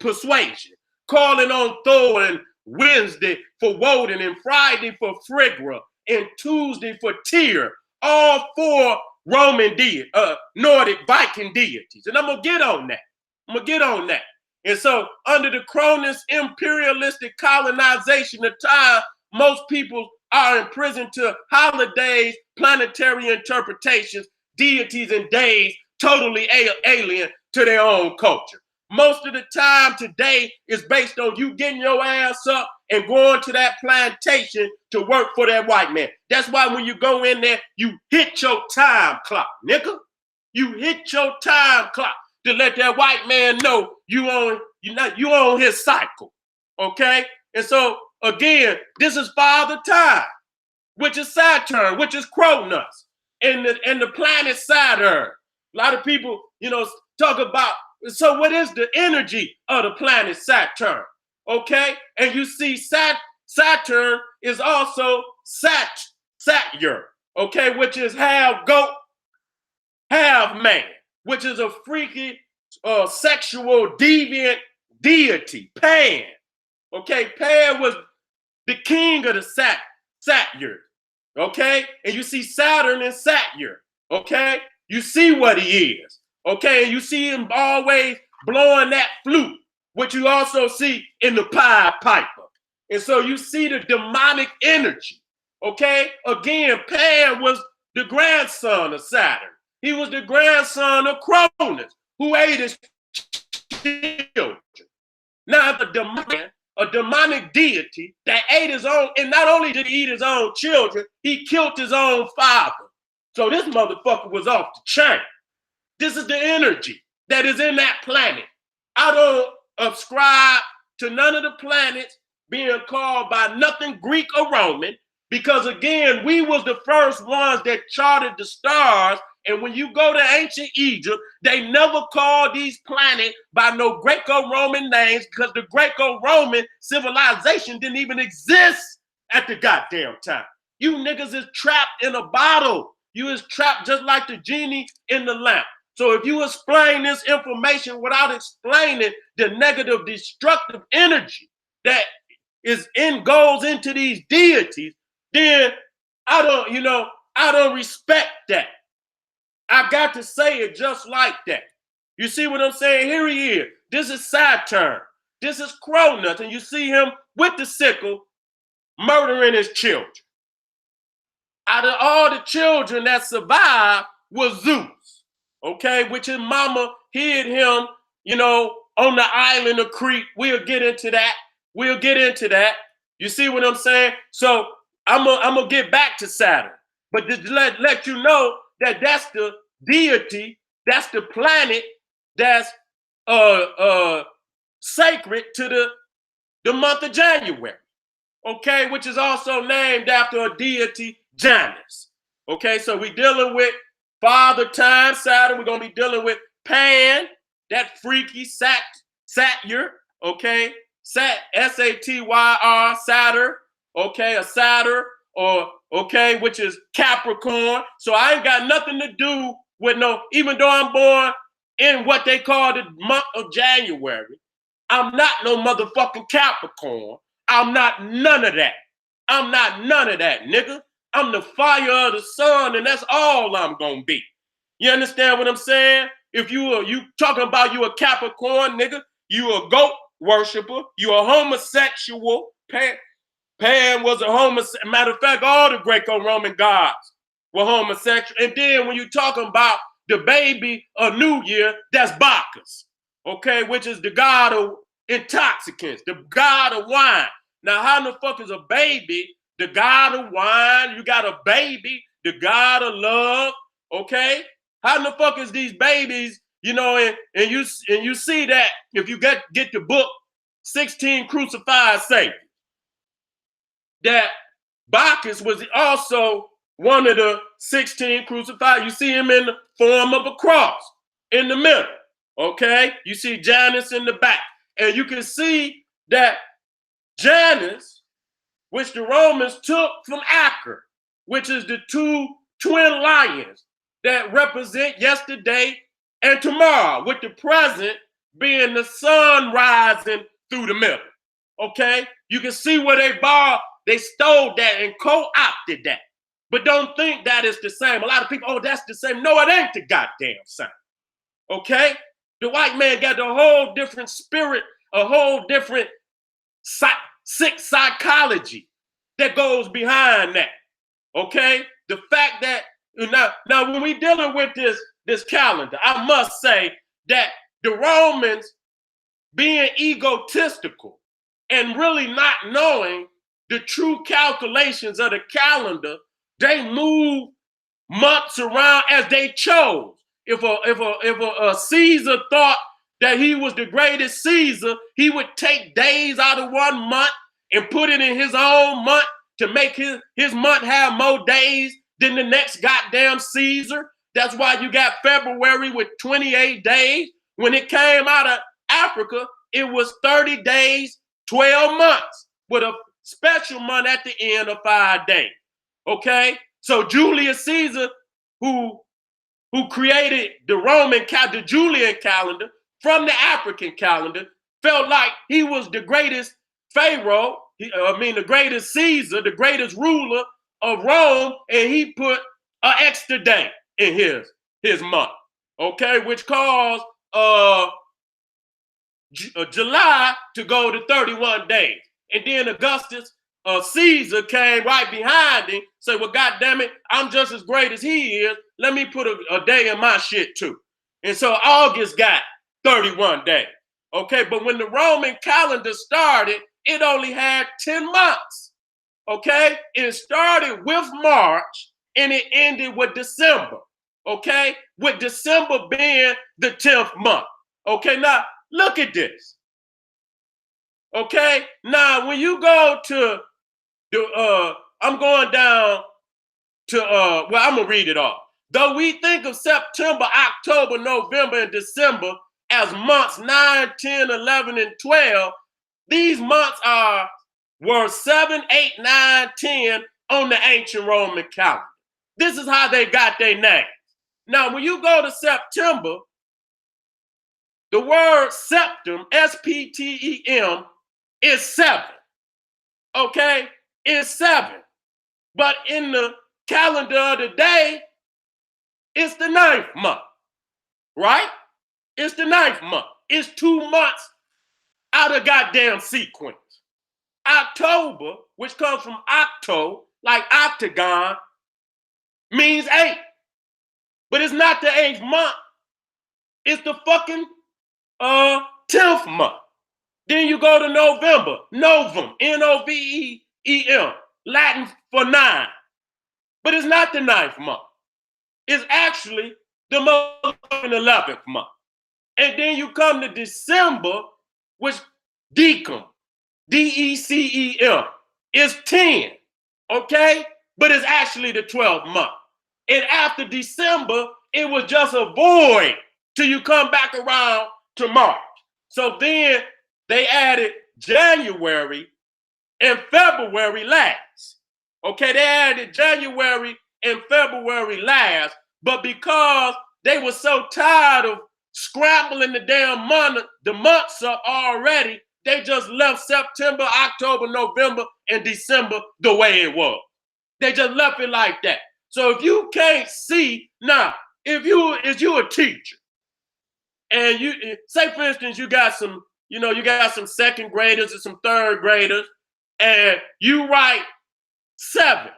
persuasion, calling on Thor and Wednesday for Woden and Friday for Frigra and Tuesday for Tyr, all four Roman Nordic Viking deities. And I'm going to get on that. And so under the Cronus imperialistic colonization of time, most people are imprisoned to holidays, planetary interpretations, deities, and days totally alien to their own culture. Most of the time today is based on you getting your ass up and going to that plantation to work for that white man. That's why when you go in there, you hit your time clock, nigga. You hit your time clock to let that white man know you on his cycle, okay? And so again, this is Father Time, which is Saturn, which is Cronus, and the planet Saturn. A lot of people, talk about. So what is the energy of the planet Saturn? Okay, and you see Saturn is also Satyr, okay, which is half goat, half man, which is a freaky sexual deviant deity, Pan. Okay, Pan was the king of the Satyr. Okay, and you see Saturn and Satyr. Okay, you see what he is. Okay, and you see him always blowing that flute, which you also see in the Pied Piper. And so you see the demonic energy. Okay, again, Pan was the grandson of Saturn. He was the grandson of Cronus, who ate his children. Now, a demonic deity that ate his own, and not only did he eat his own children, he killed his own father. So this motherfucker was off the chain. This is the energy that is in that planet. I don't ascribe to none of the planets being called by nothing Greek or Roman, because again, we was the first ones that charted the stars. And when you go to ancient Egypt, they never called these planets by no Greco-Roman names, because the Greco-Roman civilization didn't even exist at the goddamn time. You niggas is trapped in a bottle. You is trapped just like the genie in the lamp. So if you explain this information without explaining the negative destructive energy that goes into these deities, then I don't respect that. I got to say it just like that. You see what I'm saying? Here he is. This is Saturn. This is Cronus. And you see him with the sickle murdering his children. Out of all the children that survived was Zeus. Okay, which his mama hid him, on the island of Crete. We'll get into that. You see what I'm saying? So I'm gonna get back to Saturn, but just let you know that that's the deity, that's the planet that's sacred to the month of January. Okay, which is also named after a deity, Janus. Okay, so we're dealing with Father Time, Saturn. We're going to be dealing with Pan, that freaky Satyr, okay? Satyr, Saturn, okay? A Saturn, which is Capricorn. So I ain't got nothing to do with even though I'm born in what they call the month of January, I'm not no motherfucking Capricorn. I'm not none of that. Nigga. I'm the fire of the sun, and that's all I'm gonna be. You understand what I'm saying? If you talking about you a Capricorn, nigga, you a goat worshiper, you a homosexual. Pan was a homosexual. Matter of fact, all the Greco-Roman gods were homosexual. And then when you talking about the baby of New Year, that's Bacchus, okay, which is the god of intoxicants, the god of wine. Now, how the fuck is a baby the god of wine? You got a baby, the god of love, okay? How the fuck is these babies, and you see that if you get the book 16 Crucified Saints, that Bacchus was also one of the 16 crucified. You see him in the form of a cross in the middle, okay? You see Janus in the back. And you can see that Janus, which the Romans took from Acher, which is the two twin lions that represent yesterday and tomorrow, with the present being the sun rising through the middle. Okay? You can see where they stole that and co-opted that. But don't think that is the same. A lot of people, oh, that's the same. No, it ain't the goddamn same. Okay? The white man got a whole different spirit, a whole different sick psychology that goes behind that. Okay? The fact that now when we dealing with this calendar, I must say that the Romans being egotistical and really not knowing the true calculations of the calendar, they move months around as they chose. If a Caesar thought that he was the greatest Caesar, he would take days out of one month and put it in his own month to make his month have more days than the next goddamn Caesar. That's why you got February with 28 days. When it came out of Africa, it was 30 days, 12 months, with a special month at the end of 5 days. Okay? So Julius Caesar, who created the Julian calendar from the African calendar, felt like he was the greatest pharaoh, the greatest Caesar, the greatest ruler of Rome, and he put an extra day in his month, okay, which caused July to go to 31 days. And then Augustus Caesar came right behind him, said, well, goddamn it, I'm just as great as he is. Let me put a day in my shit too. And so August got 31 days. Okay, but when the Roman calendar started, it only had 10 months. Okay, it started with March and it ended with December. Okay, with December being the 10th month. Okay, now look at this. Okay, now when you go to I'm going down to I'm gonna read it off. Though we think of September, October, November, and December as months 9, 10, 11, and 12, these months were 7, 8, 9, 10 on the ancient Roman calendar. This is how they got their name. Now, when you go to September, the word septem, S-P-T-E-M, is 7. Okay? It's 7. But in the calendar of the day, it's the 9th month. Right? It's the 9th month. It's 2 months out of goddamn sequence. October, which comes from octo, like octagon, means 8. But it's not the 8th month. It's the fucking 10th month. Then you go to November, novum, N-O-V-E-M, Latin for 9. But it's not the 9th month. It's actually the 11th month. And then you come to December, which decem, D-E-C-E-M, is 10, okay? But it's actually the 12th month. And after December, it was just a void till you come back around to March. So then they added January and February last. Okay, they added January and February last, but because they were so tired of scrambling the months up already, they just left September, October, November, and December the way it was. They just left it like that. So if you can't see, now, if you a teacher, and you say, for instance, you got some second graders and some third graders, and you write 7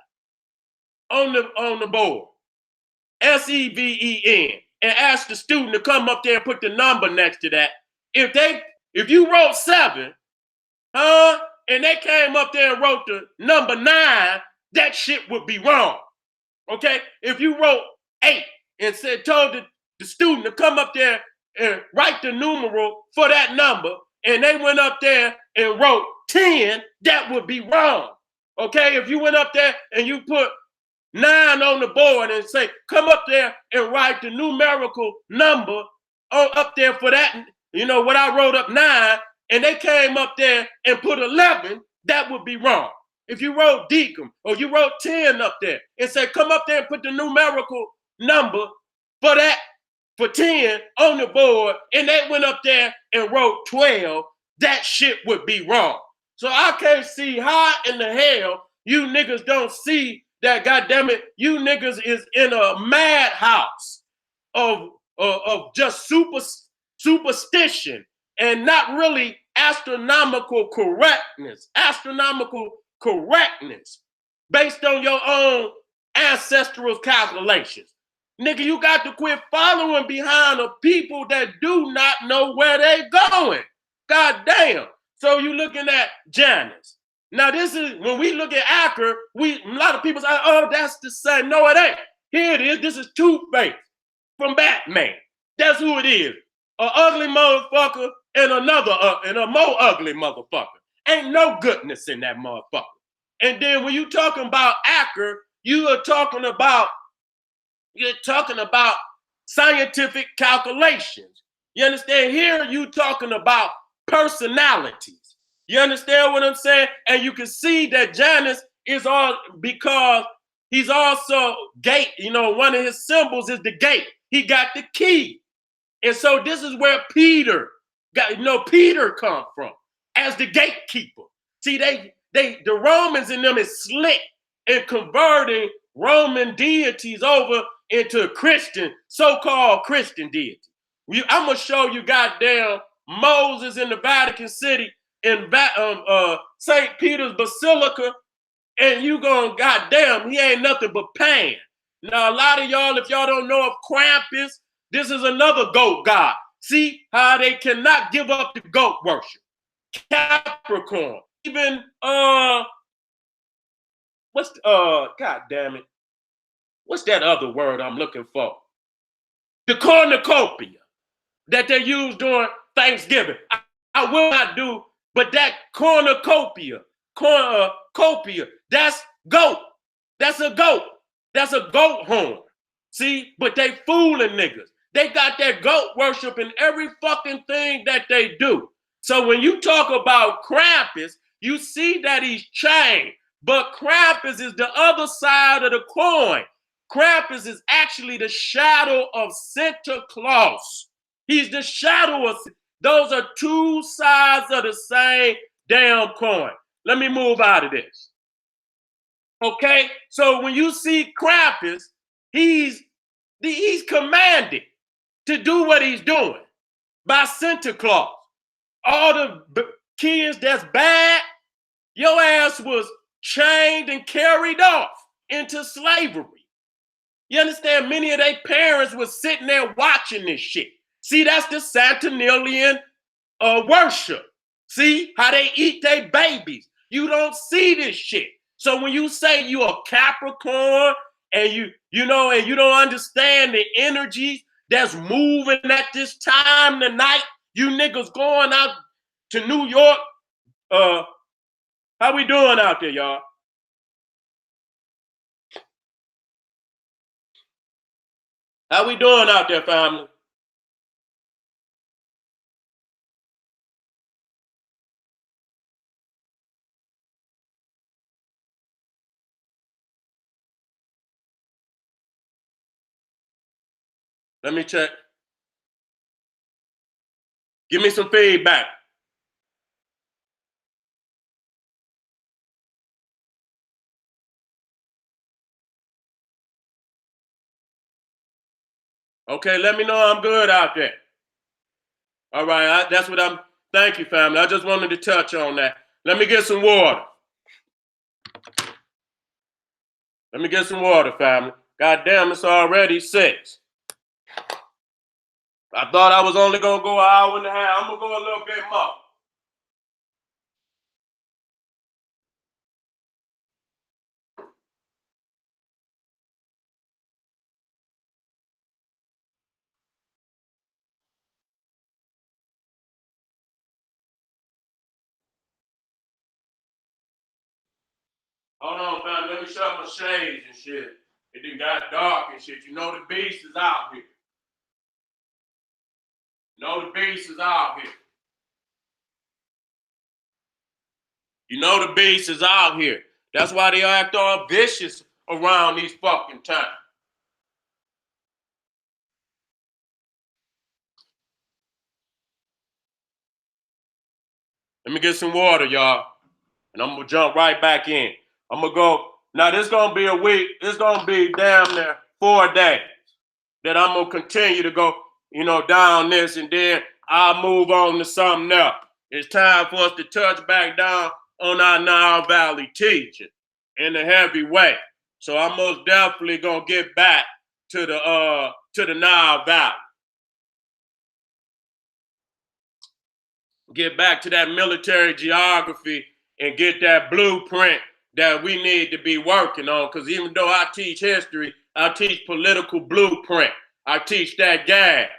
on the board, S-E-V-E-N, and ask the student to come up there and put the number next to that. If you wrote 7, and they came up there and wrote the number 9, that shit would be wrong. Okay? If you wrote 8 and told the student to come up there and write the numeral for that number, and they went up there and wrote 10, that would be wrong. Okay? If you went up there and you put 9 on the board and say, come up there and write the numerical number up there for that, what I wrote up 9, and they came up there and put 11, that would be wrong. If you wrote deacon or you wrote 10 up there and said, come up there and put the numerical number for that, for 10 on the board, and they went up there and wrote 12, that shit would be wrong. So I can't see how in the hell you niggas don't see that, goddamn it, you niggas is in a madhouse of just superstition and not really astronomical correctness based on your own ancestral calculations. Nigga, you got to quit following behind the people that do not know where they're going. God damn. So you looking at Janus. Now this is, when we look at Acker, a lot of people say, oh, that's the same. No, it ain't. Here it is. This is Two-Face from Batman. That's who it is. An ugly motherfucker and and a more ugly motherfucker. Ain't no goodness in that motherfucker. And then when you talking about Acker, you're talking about scientific calculations. You understand? Here you talking about personalities. You understand what I'm saying? And you can see that Janus is all because he's also gate. You know, one of his symbols is the gate. He got the key. And so this is where Peter come from as the gatekeeper. See, the Romans in them is slick in converting Roman deities over into Christian, so-called Christian deity. I'm gonna show you goddamn Moses in the Vatican City in St. Peter's Basilica, and you going, goddamn, he ain't nothing but Pan. Now, a lot of y'all, if y'all don't know of Krampus, this is another goat god. See how they cannot give up the goat worship. Capricorn. Even, God damn it. What's that other word I'm looking for? The cornucopia that they use during Thanksgiving. I will not do, but that cornucopia, that's goat. That's a goat. That's a goat horn. See, but they fooling niggas. They got that goat worship in every fucking thing that they do. So when you talk about Krampus, you see that he's chained, but Krampus is the other side of the coin. Krampus is actually the shadow of Santa Claus. He's the shadow of, those are two sides of the same damn coin. Let me move out of this. Okay, so when you see Krampus, he's commanded to do what he's doing by Santa Claus. All the kids that's bad, your ass was chained and carried off into slavery. You understand? Many of their parents was sitting there watching this shit. See, that's the Saturnalia worship. See how they eat their babies. You don't see this shit. So when you say you a Capricorn and you don't understand the energies that's moving at this time tonight, you niggas going out to New York. How we doing out there, y'all? How we doing out there, family? Let me check. Give me some feedback. Okay, let me know I'm good out there. All right, thank you, family. I just wanted to touch on that. Let me get some water. Let me get some water, family. God damn, it's already 6. I thought I was only going to go an hour and a half. I'm going to go a little bit more. Hold on, fam. Let me shut my shades and shit. It done got dark and shit. You know the beast is out here. You know the beast is out here. You know the beast is out here. That's why they act all vicious around these fucking times. Let me get some water, y'all. And I'm gonna jump right back in. I'm gonna go. Now this gonna be a week. It's gonna be damn near 4 days that I'm gonna continue to go, down this, and then I'll move on to something else. It's time for us to touch back down on our Nile Valley teaching in a heavy way. So I'm most definitely gonna get back to the Nile Valley. Get back to that military geography and get that blueprint that we need to be working on. Because even though I teach history, I teach political blueprint. I teach that gas.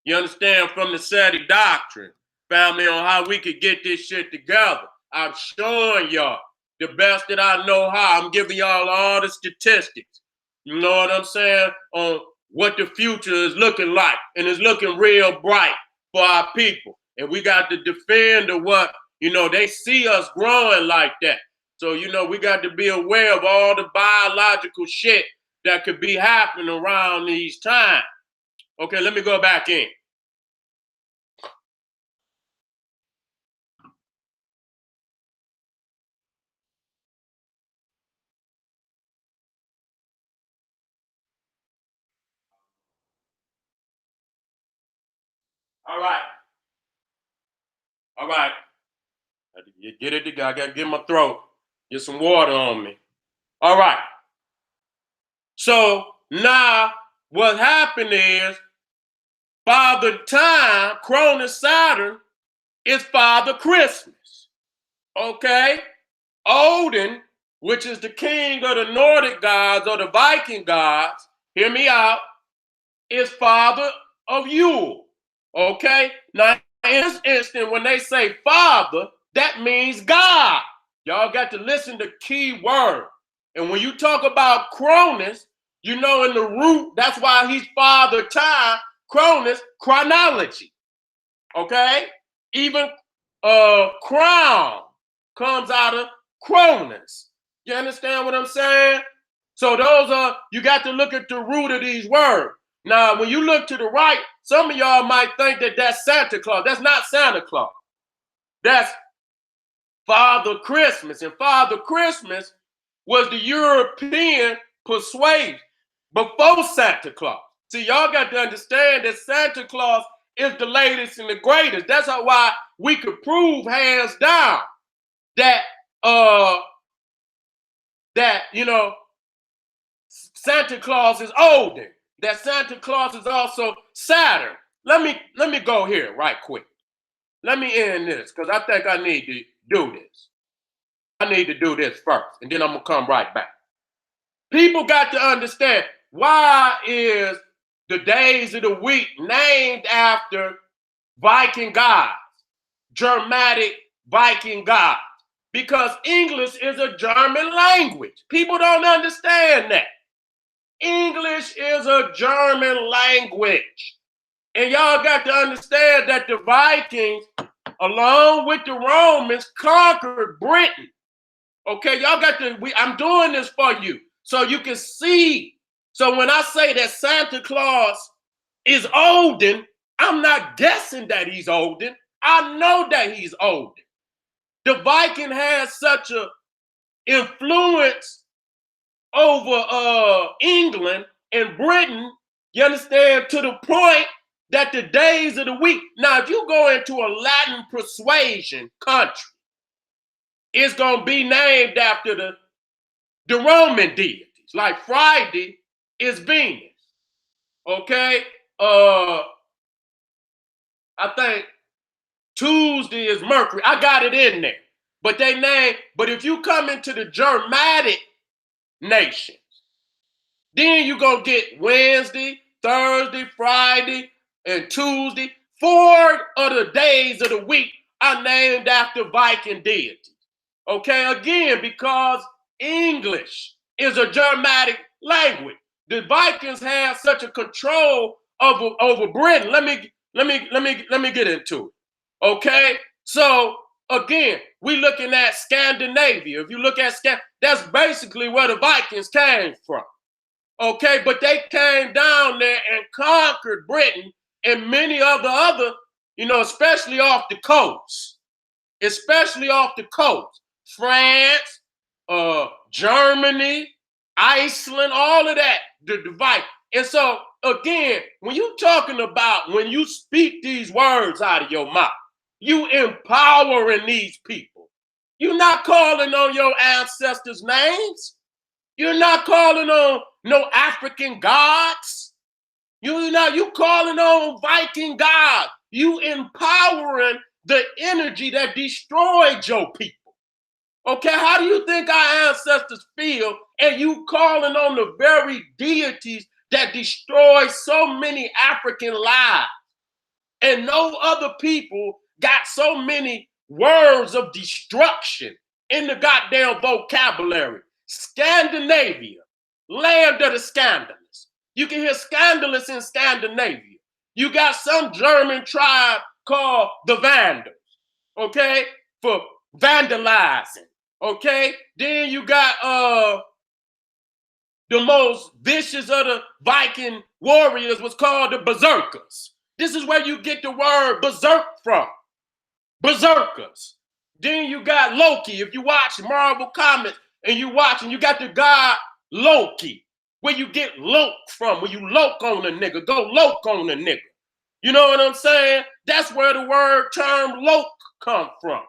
You understand, from the Seti doctrine, family, on how we could get this shit together. I'm showing y'all the best that I know how. I'm giving y'all all the statistics. You know what I'm saying? On what the future is looking like. And it's looking real bright for our people. And we got to defend what, they see us growing like that. So, we got to be aware of all the biological shit that could be happening around these times. Okay, let me go back in. All right. All right. Get it together. I got to get my throat. Get some water on me. All right. So now what happened is Father Time, Cronus Saturn, is Father Christmas. Okay? Odin, which is the king of the Nordic gods or the Viking gods, hear me out, is father of Yule. Okay? Now, in this instant, when they say father, that means God. Y'all got to listen to key word. And when you talk about Cronus, in the root, that's why he's Father Time, Cronus, chronology. Okay? Even crown comes out of Cronus. You understand what I'm saying? So you got to look at the root of these words. Now, when you look to the right, some of y'all might think that that's Santa Claus. That's not Santa Claus. That's Father Christmas. And Father Christmas was the European persuasion before Santa Claus. See, y'all got to understand that Santa Claus is the latest and the greatest. That's why we could prove hands down that Santa Claus is Odin. That Santa Claus is also Saturn. Let me go here right quick. Let me end this because I think I need to do this. I need to do this first, and then I'm gonna come right back. People got to understand, why is the days of the week named after Viking gods, Germanic Viking gods? Because English is a German language. People don't understand that. English is a German language. And y'all got to understand that the Vikings, along with the Romans, conquered Britain. Okay, y'all got to, I'm doing this for you so you can see. So when I say that Santa Claus is Odin, I'm not guessing that he's Odin. I know that he's Odin. The Viking has such an influence over England and Britain, you understand, to the point that the days of the week. Now, if you go into a Latin persuasion country, it's going to be named after the Roman deities. Like Friday is Venus. Okay? I think Tuesday is Mercury. I got it in there. But if you come into the Germanic nations, then you're going to get Wednesday, Thursday, Friday, and Tuesday. 4 of the days of the week are named after Viking deities. Okay, again, because English is a Germanic language. The Vikings had such a control over Britain. Let me get into it. Okay, so again, we looking at Scandinavia. If you look at that's basically where the Vikings came from. Okay, but they came down there and conquered Britain and many of the other, especially off the coast, France, Germany, Iceland, all of that, the device. And so, again, when you speak these words out of your mouth, you empowering these people. You're not calling on your ancestors' names. You're not calling on no African gods. You calling on Viking gods. You empowering the energy that destroyed your people. Okay, how do you think our ancestors feel? And you calling on the very deities that destroyed so many African lives. And no other people got so many words of destruction in the goddamn vocabulary. Scandinavia, land of the scandalous. You can hear scandalous in Scandinavia. You got some German tribe called the Vandals, okay, for vandalizing, okay? Then you got the most vicious of the Viking warriors was called the Berserkers. This is where you get the word berserk from. Berserkers. Then you got Loki. If you watch Marvel Comics and you got the god Loki, where you get loke from, where you loke on a nigga, go loke on a nigga. You know what I'm saying? That's where the word term loke come from.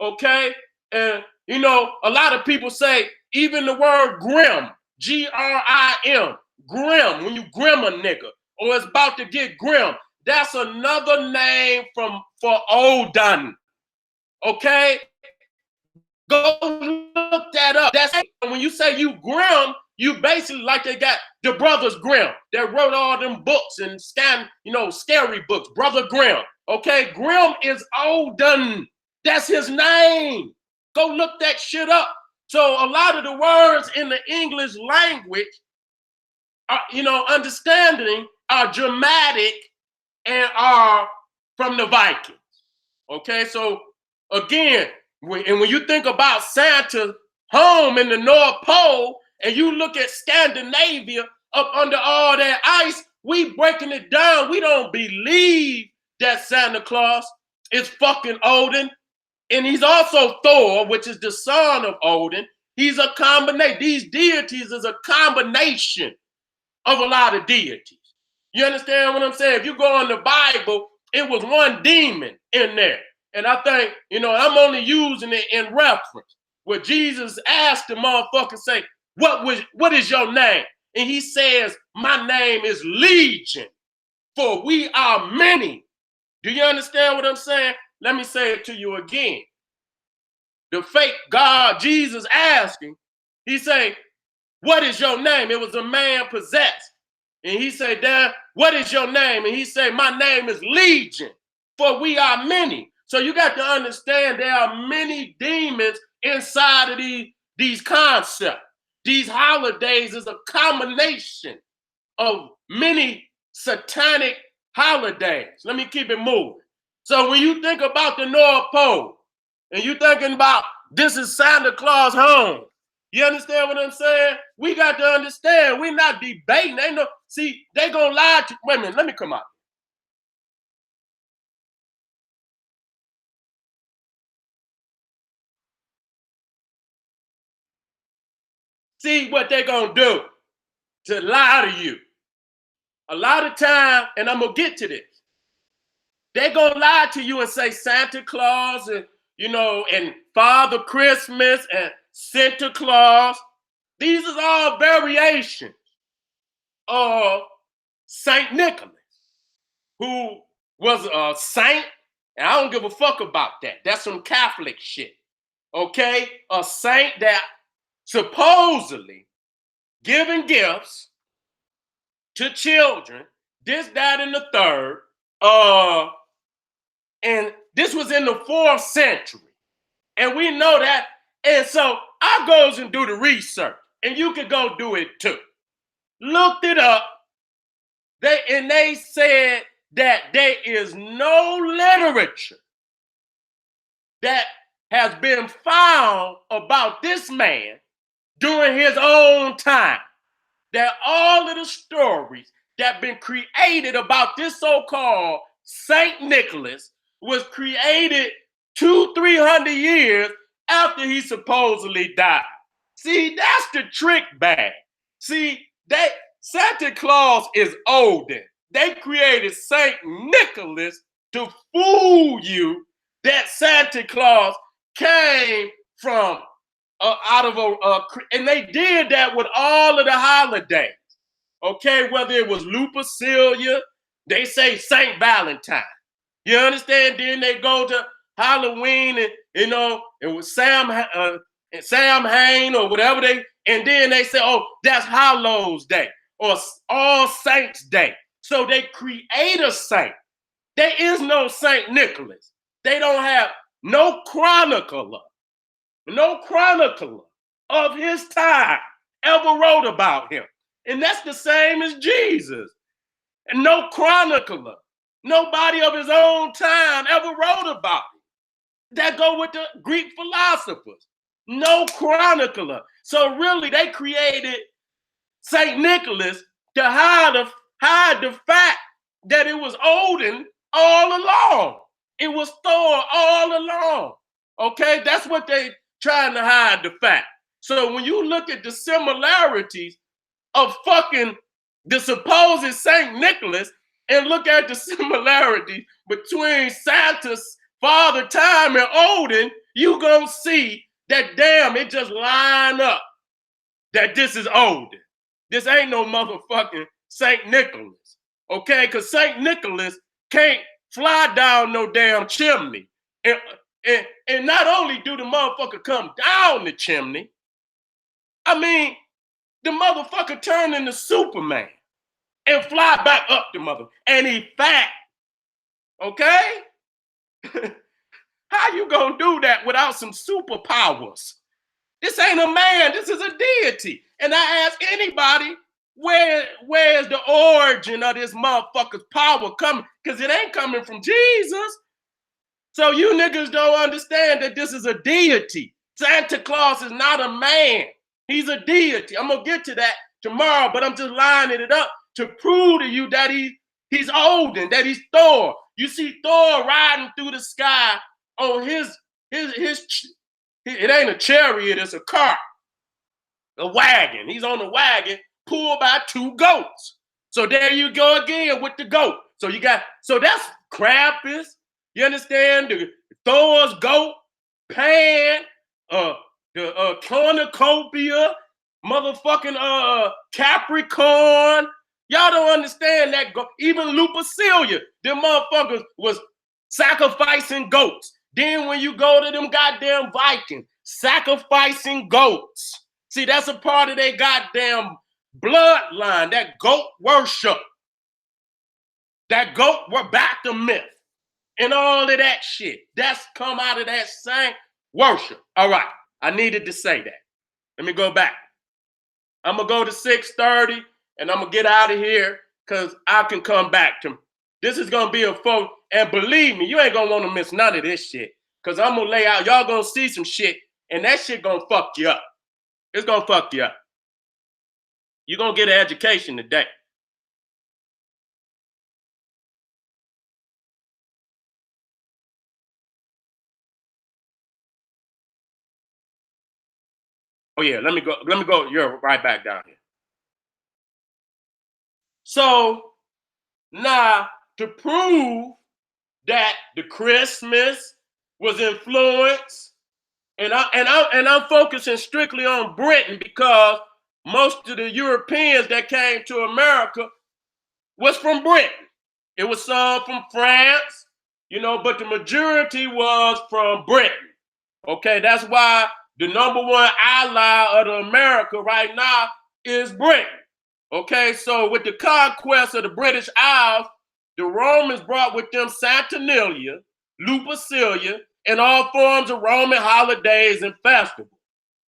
Okay? And a lot of people say even the word grim, Grim, grim, when you grim a nigga, or it's about to get grim, that's another name for Odin. Okay? Go look that up. That's when you say you grim, you basically like they got the brothers Grimm that wrote all them books and scary books. Brother Grimm. Okay, Grimm is Odin. That's his name. Go look that shit up. So a lot of the words in the English language are, understanding are dramatic and are from the Vikings. Okay, so again, when you think about Santa's home in the North Pole and you look at Scandinavia up under all that ice, we breaking it down. We don't believe that Santa Claus is fucking Odin. And he's also Thor, which is the son of Odin. He's a combination. These deities is a combination of a lot of deities. You understand what I'm saying? If you go in the Bible, it was one demon in there. And I think, I'm only using it in reference. Where Jesus asked the motherfucker, say, what is your name? And he says, my name is Legion, for we are many. Do you understand what I'm saying? Let me say it to you again. The fake God, Jesus asking, he say, what is your name? It was a man possessed. And he said, Dad, what is your name? And he said, my name is Legion, for we are many. So you got to understand there are many demons inside of these concepts. These holidays is a combination of many satanic holidays. Let me keep it moving. So when you think about the North Pole, and you're thinking about this is Santa Claus' home, you understand what I'm saying? We got to understand. We're not debating. They gonna lie to. Wait a minute. Let me come out. See what they gonna do to lie to you. A lot of time, and I'm gonna get to this. They gonna lie to you and say Santa Claus and Father Christmas and Santa Claus. These is all variations of Saint Nicholas, who was a saint, and I don't give a fuck about that. That's some Catholic shit. Okay? A saint that supposedly giving gifts to children, this, that, and the third. And this was in the 4th century. And we know that. And so I goes and do the research. And you can go do it too. Looked it up. They said that there is no literature that has been found about this man during his own time. That all of the stories that been created about this so-called Saint Nicholas was created 200-300 years after he supposedly died. See, that's the trick bag. See, Santa Claus is olden. They created Saint Nicholas to fool you that Santa Claus came from out of and they did that with all of the holidays. Okay, whether it was Lupercalia, they say Saint Valentine. You understand? Then they go to Halloween, and it was Sam Hain or whatever and then they say, oh, that's Hallows Day or All Saints Day. So they create a saint. There is no Saint Nicholas. They don't have no chronicler of his time ever wrote about him. And that's the same as Jesus. And no chronicler, nobody of his own time ever wrote about him. That go with the Greek philosophers. No chronicler. So really, they created St. Nicholas to hide the fact that it was Odin all along. It was Thor all along. Okay, that's what they trying to hide the fact. So when you look at the similarities of fucking the supposed St. Nicholas and look at the similarity between Santa's father time and Odin, you gonna see that damn, it just line up that this is Odin. This ain't no motherfucking St. Nicholas, okay? Because St. Nicholas can't fly down no damn chimney. And not only do the motherfucker come down the chimney, I mean, the motherfucker turn into Superman and fly back up the mother. And he fat, okay? How you gonna do that without some superpowers? This ain't a man, this is a deity. And I ask anybody, where's the origin of this motherfucker's power coming? Because it ain't coming from Jesus. So you niggas don't understand that this is a deity. Santa Claus is not a man. He's a deity. I'm gonna get to that tomorrow, but I'm just lining it up to prove to you that he's Odin, that he's Thor. You see Thor riding through the sky on his it ain't a chariot, it's a car, a wagon. He's on a wagon pulled by two goats. So there you go again with the goat. So that's Krampus. You understand? The Thor's goat, Pan, the cornucopia, motherfucking Capricorn. Y'all don't understand that. Even Lupercalia, them motherfuckers was sacrificing goats. Then when you go to them goddamn Vikings, sacrificing goats. See, that's a part of their goddamn bloodline, that goat worship. That goat were back to myth. And all of that shit. That's come out of that same worship. All right, I needed to say that. Let me go back. I'm going to go to 6:30 and I'm going to get out of here because I can come back to. This is going to be a photo. And believe me, you ain't going to want to miss none of this shit because I'm going to lay out. Y'all going to see some shit and that shit going to fuck you up. It's going to fuck you up. You're going to get an education today. Oh yeah, let me go. You're right back down here. So now to prove that the Christmas was influenced, and I'm focusing strictly on Britain because most of the Europeans that came to America was from Britain. It was some from France, but the majority was from Britain. Okay, that's why the number one ally of America right now is Britain. Okay, so with the conquest of the British Isles, the Romans brought with them Saturnalia, Lupercalia, and all forms of Roman holidays and festivals.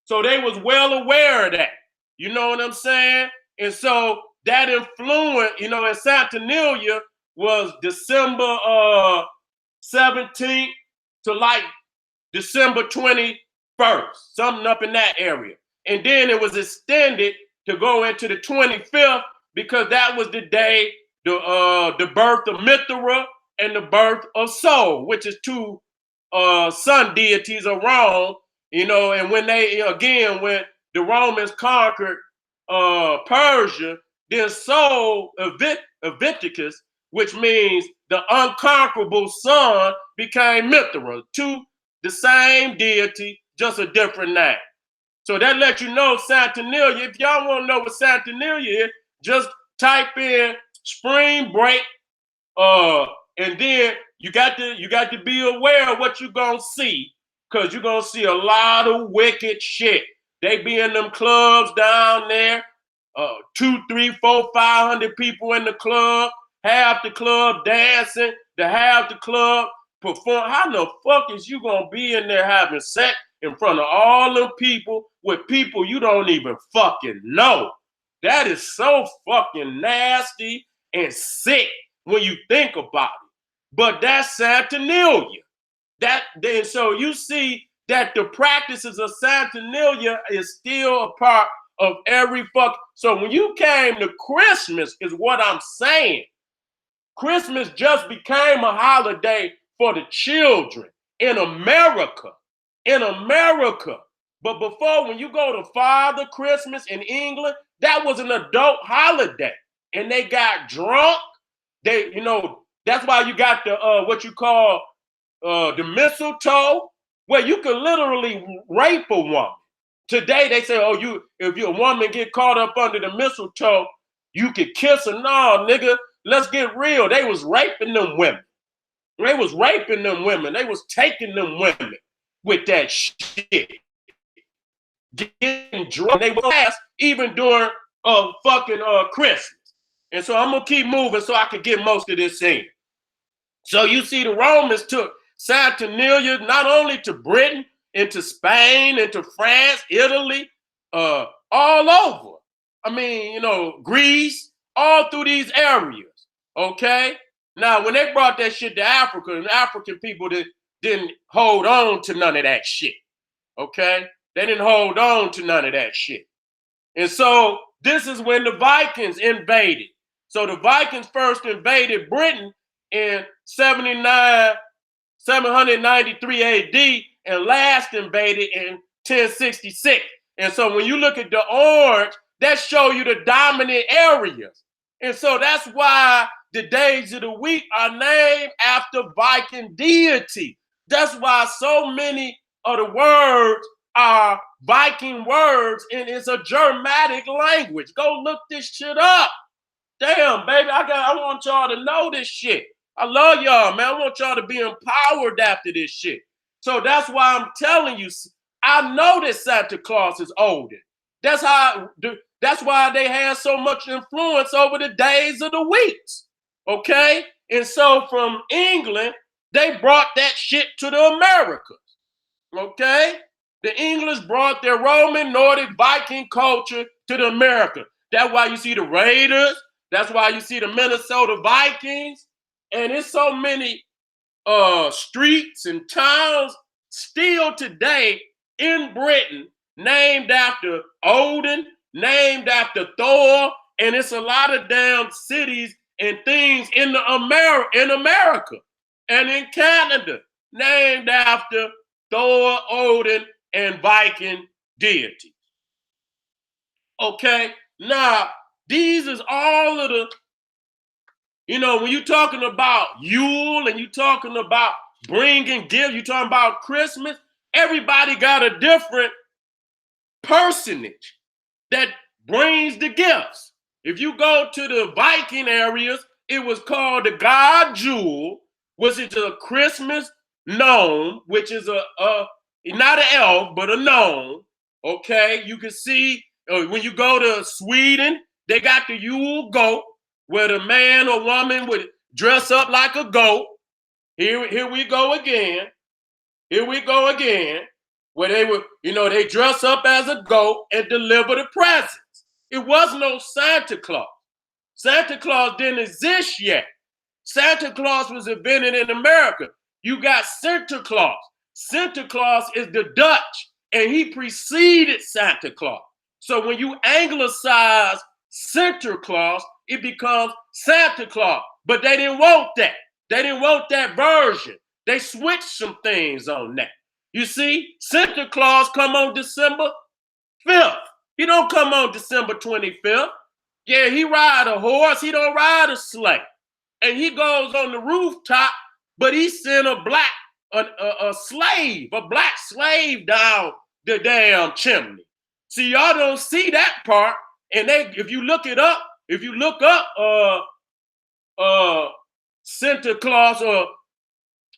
So they was well aware of that. You know what I'm saying? And so that influence, in Saturnalia was December 17th to like December 21st, something up in that area. And then it was extended to go into the 25th because that was the day the birth of Mithra and the birth of Sol, which is two sun deities of Rome, you know, and when they, again, when the Romans conquered Persia, then Sol, Eviticus, which means the unconquerable sun, became Mithra, the same deity, just a different name. So that lets you know Saturnalia. If y'all want to know what Saturnalia is, just type in spring break, and then you got to be aware of what you're gonna see, because you're gonna see a lot of wicked shit. They be in them clubs down there, 2, 3, 4, 500 people in the club, half the club dancing, half the club perform. How the fuck is you gonna be in there having sex in front of all them people with people you don't even fucking know? That is so fucking nasty and sick when you think about it. But that's Saturnalia. So you see that the practices of Saturnalia is still a part of every fuck. So when you came to Christmas, is what I'm saying. Christmas just became a holiday for the children in America. In America. But before, when you go to Father Christmas in England, that was an adult holiday. And they got drunk. They, that's why you got the what you call the mistletoe, where you could literally rape a woman. Today they say, oh, if a woman get caught up under the mistletoe, you could kiss her. No, nigga, let's get real. They was raping them women. They was raping them women. They was taking them women with that shit. Getting drunk. They would last even during fucking Christmas. And so I'm gonna keep moving so I can get most of this in. So you see, the Romans took Saturnalia not only to Britain, into Spain, into France, Italy, all over. I mean, Greece, all through these areas. Okay. Now, when they brought that shit to Africa, and African people didn't hold on to none of that shit. Okay. They didn't hold on to none of that shit. And so this is when the Vikings invaded. So the Vikings first invaded Britain in 793 AD and last invaded in 1066. And so when you look at the orange, that show you the dominant areas. And so that's why the days of the week are named after Viking deity. That's why so many of the words are Viking words, and it's a Germanic language. Go look this shit up. Damn, baby, I want y'all to know this shit. I love y'all, man. I want y'all to be empowered after this shit. So that's why I'm telling you, I know that Santa Claus is older. That's why they have so much influence over the days of the weeks. Okay? And so from England, they brought that shit to the Americas. Okay? The English brought their Roman, Nordic, Viking culture to the America. That's why you see the Raiders. That's why you see the Minnesota Vikings. And it's so many streets and towns still today in Britain named after Odin, named after Thor, and it's a lot of damn cities and things in America and in Canada named after Thor, Odin, and Viking deities. Okay, now these is all of the, when you're talking about Yule and you're talking about bringing gifts, you're talking about Christmas, everybody got a different personage that brings the gifts. If you go to the Viking areas, it was called the god Jule, which is a Christmas gnome, which is not an elf, but a gnome. Okay, you can see when you go to Sweden, they got the Yule goat, where the man or woman would dress up like a goat. Here we go again. Here we go again. Where they would, they dress up as a goat and deliver the presents. It was no Santa Claus. Santa Claus didn't exist yet. Santa Claus was invented in America. You got Santa Claus. Santa Claus is the Dutch, and he preceded Santa Claus. So when you anglicize Santa Claus, it becomes Santa Claus. But they didn't want that. They didn't want that version. They switched some things on that. You see, Santa Claus come on December 5th. He don't come on December 25th. Yeah, he ride a horse. He don't ride a sleigh. And he goes on the rooftop, but he sent a black slave down the damn chimney. See, y'all don't see that part. And if you look it up, if you look up Santa Claus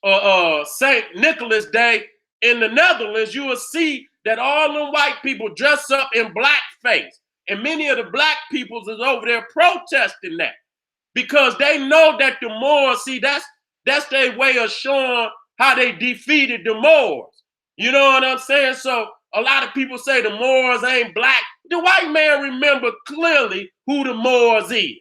or St. Nicholas Day in the Netherlands, you will see that all them white people dress up in blackface. And many of the black peoples is over there protesting that because they know that the Moors, see, that's their way of showing how they defeated the Moors. You know what I'm saying? So a lot of people say the Moors ain't black. The white man remember clearly who the Moors is.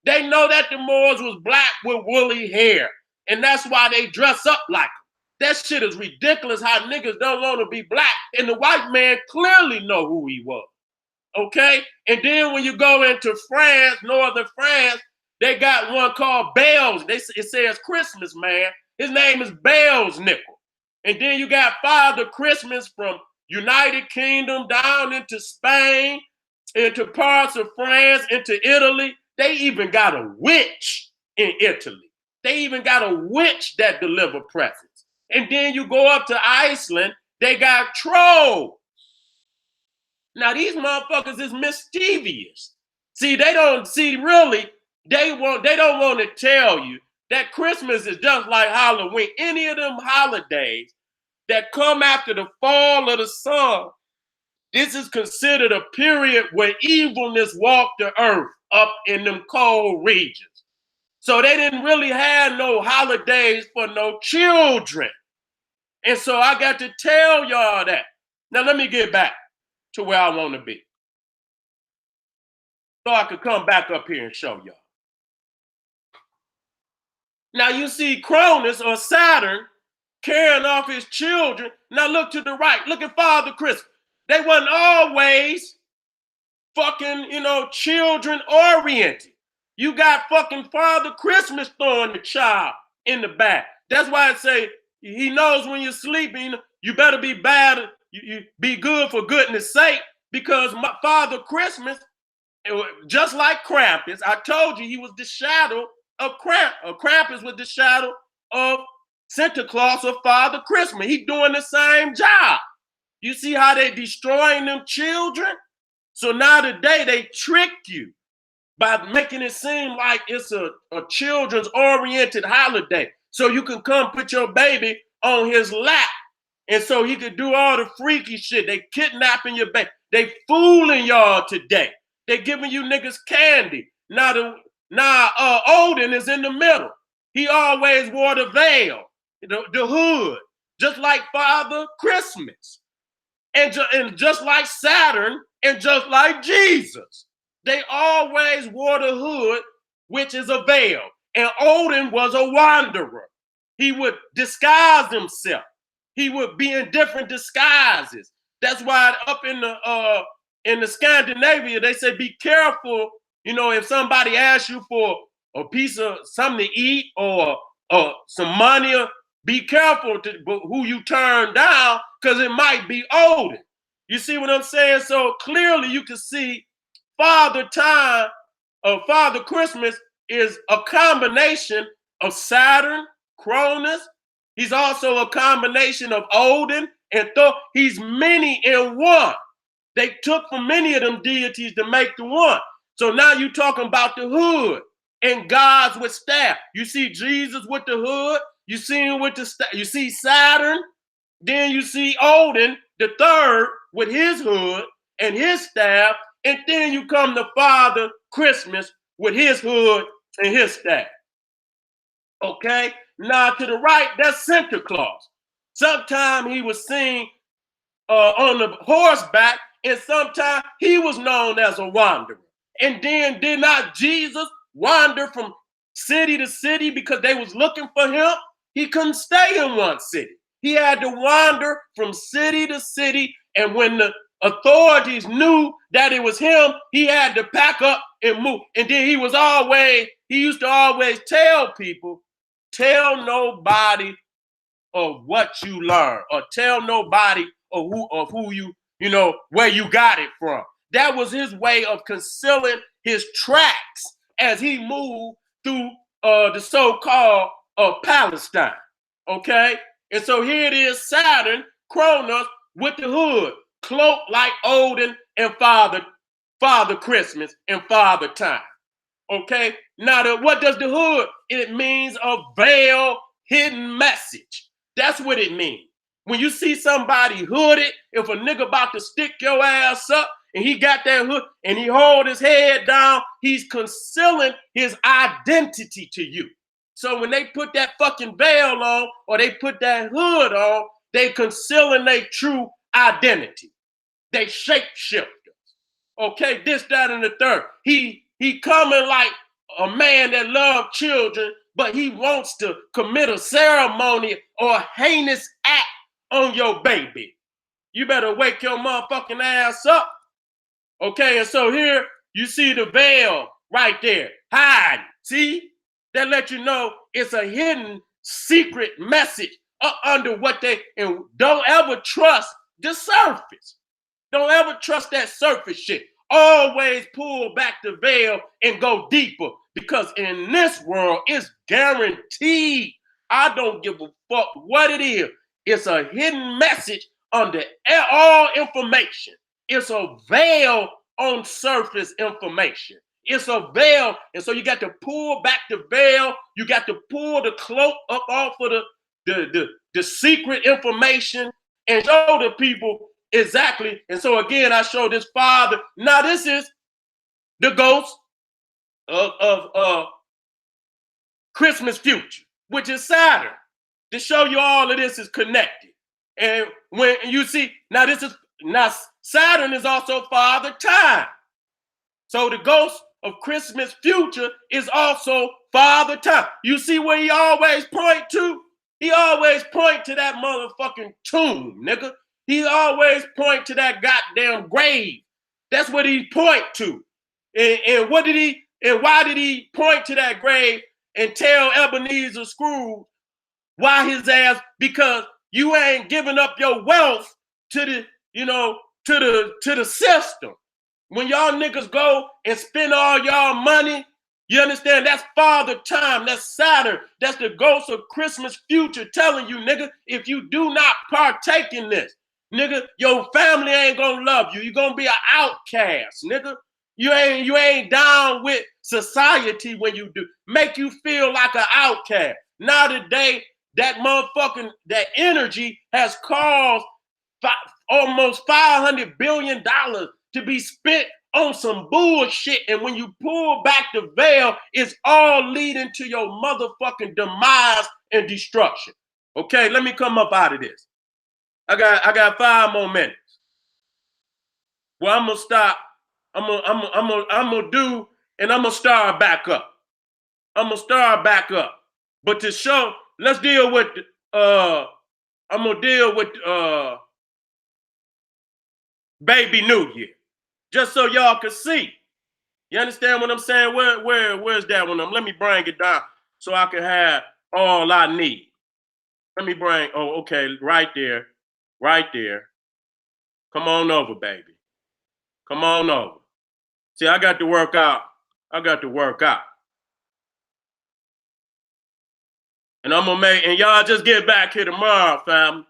They know that the Moors was black with woolly hair. And that's why they dress up like them. That shit is ridiculous how niggas don't want to be black. And the white man clearly know who he was. Okay? And then when you go into France, northern France, they got one called Bells. It says Christmas, man. His name is Bells Nickel. And then you got Father Christmas from United Kingdom down into Spain, into parts of France, into Italy. They even got a witch in Italy. They even got a witch that deliver presents. And then you go up to Iceland, they got trolls. Now these motherfuckers is mischievous. See, they don't want to tell you that Christmas is just like Halloween. Any of them holidays that come after the fall of the sun, this is considered a period where evilness walked the earth up in them cold regions. So they didn't really have no holidays for no children. And so I got to tell y'all that. Now let me get back to where I want to be, so I could come back up here and show y'all. Now you see Cronus or Saturn carrying off his children. Now look to the right. Look at Father Christmas. They wasn't always fucking, children oriented. You got fucking Father Christmas throwing the child in the back. That's why I say he knows when you're sleeping, you better be bad. You be good for goodness sake, because Father Christmas, just like Krampus, I told you he was the shadow of Krampus. Krampus was the shadow of Santa Claus or Father Christmas. He doing the same job. You see how they destroying them children? So now today they trick you by making it seem like it's a children's oriented holiday. So you can come put your baby on his lap. And so he could do all the freaky shit. They kidnapping your baby. They fooling y'all today. They giving you niggas candy. Now Odin is in the middle. He always wore the veil, the hood, just like Father Christmas. And just like Saturn and just like Jesus. They always wore the hood, which is a veil. And Odin was a wanderer. He would disguise himself. He would be in different disguises. That's why up in the Scandinavia, they say be careful, if somebody asks you for a piece of something to eat or some money, be careful who you turn down, because it might be Odin. You see what I'm saying? So clearly you can see Father Christmas is a combination of Saturn, Cronus. He's also a combination of Odin and Thor. He's many in one. They took from many of them deities to make the one. So now you're talking about the hood and gods with staff. You see Jesus with the hood. You see him with the staff. You see Saturn. Then you see Odin, the third, with his hood and his staff. And then you come to Father Christmas with his hood and his staff. Okay? Now to the right, that's Santa Claus. Sometimes he was seen on the horseback, and sometimes he was known as a wanderer. And then did not Jesus wander from city to city because they was looking for him? He couldn't stay in one city. He had to wander from city to city, and when the authorities knew that it was him, he had to pack up and move. And then he used to always tell people, tell nobody of what you learn, or tell nobody of who where you got it from. That was his way of concealing his tracks as he moved through the so-called Palestine. Okay? And so here it is, Saturn, Cronus with the hood, cloaked like Odin and Father Christmas and Father Time. Okay? Now, what does the hood? It means a veiled, hidden message. That's what it means. When you see somebody hooded, if a nigga about to stick your ass up and he got that hood and he hold his head down, he's concealing his identity to you. So when they put that fucking veil on or they put that hood on, they concealing their true identity. They shapeshifters. Okay, this, that, and the third. He coming like a man that loves children, but he wants to commit a ceremony or a heinous act on your baby. You better wake your motherfucking ass up. Okay, and so here you see the veil right there. Hide. See? That let you know it's a hidden secret message up under what and don't ever trust the surface. Don't ever trust that surface shit. Always pull back the veil and go deeper, because in this world, it's guaranteed. I don't give a fuck what it is. It's a hidden message under all information. It's a veil on surface information. It's a veil, and so you got to pull back the veil. You got to pull the cloak up off of the secret information and show the people exactly. And so again, I show this father. Now this is the ghost of Christmas future, which is Saturn, to show you all of this is connected. And when you see, now Saturn is also Father Time. So the ghost of Christmas future is also Father Time. You see where he always point to? He always point to that motherfucking tomb, nigga. He always point to that goddamn grave. That's what he point to. And why did he point to that grave and tell Ebenezer Scrooge why his ass? Because you ain't giving up your wealth to the system. When y'all niggas go and spend all y'all money, you understand? That's Father Time. That's Saturn. That's the ghost of Christmas future telling you, nigga, if you do not partake in this, nigga, your family ain't gonna love you. You're gonna be an outcast, nigga. You ain't down with society when you do. Make you feel like an outcast. Now today, that energy has caused almost $500 billion to be spent on some bullshit. And when you pull back the veil, it's all leading to your motherfucking demise and destruction. Okay, let me come up out of this. I got 5 more minutes. Well, I'm gonna stop. I'm gonna do, and I'm gonna start back up. But to show, let's deal with I'm gonna deal with Baby New Year, just so y'all can see. You understand what I'm saying? Where's that one? Let me bring it down so I can have all I need. Let me bring, okay, right there. Come on over, baby. Come on over. See, I got to work out. And I'm gonna and y'all just get back here tomorrow, fam.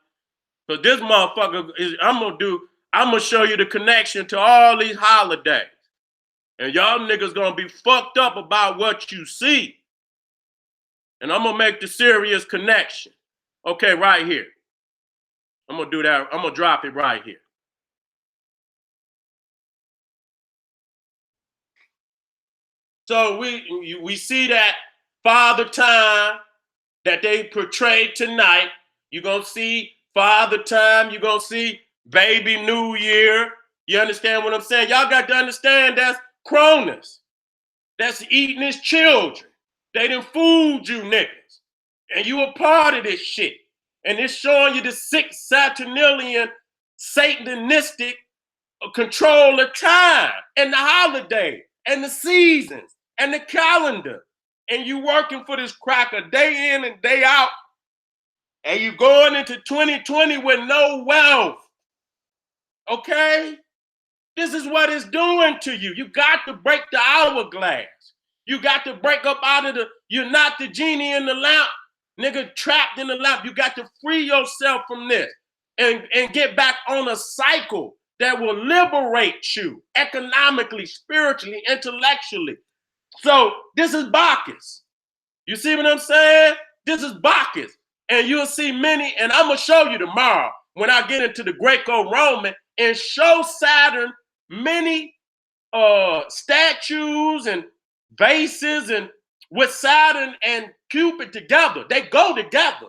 Because this motherfucker I'm gonna show you the connection to all these holidays. And y'all niggas gonna be fucked up about what you see. And I'm gonna make the serious connection. Okay, right here. I'm gonna do that. I'm gonna drop it right here. So we see that Father Time that they portrayed tonight. You're gonna see Father Time. You're gonna see Baby New Year. You understand what I'm saying? Y'all got to understand that's Cronus. That's eating his children. They done fooled you niggas. And you a part of this shit. And it's showing you the 6 Saturnalian, Satanistic control of time and the holiday and the seasons and the calendar. And you working for this cracker day in and day out. And you going into 2020 with no wealth. Okay? This is what it's doing to you. You got to break the hourglass. You got to break up out of you're not the genie in the lamp, nigga, trapped in the lamp. You got to free yourself from this and get back on a cycle that will liberate you economically, spiritually, intellectually. So this is Bacchus. You see what I'm saying? This is Bacchus. And you'll see many, and I'm going to show you tomorrow when I get into the Greco-Roman and show Saturn many statues and vases and with Saturn and Cupid together. They go together.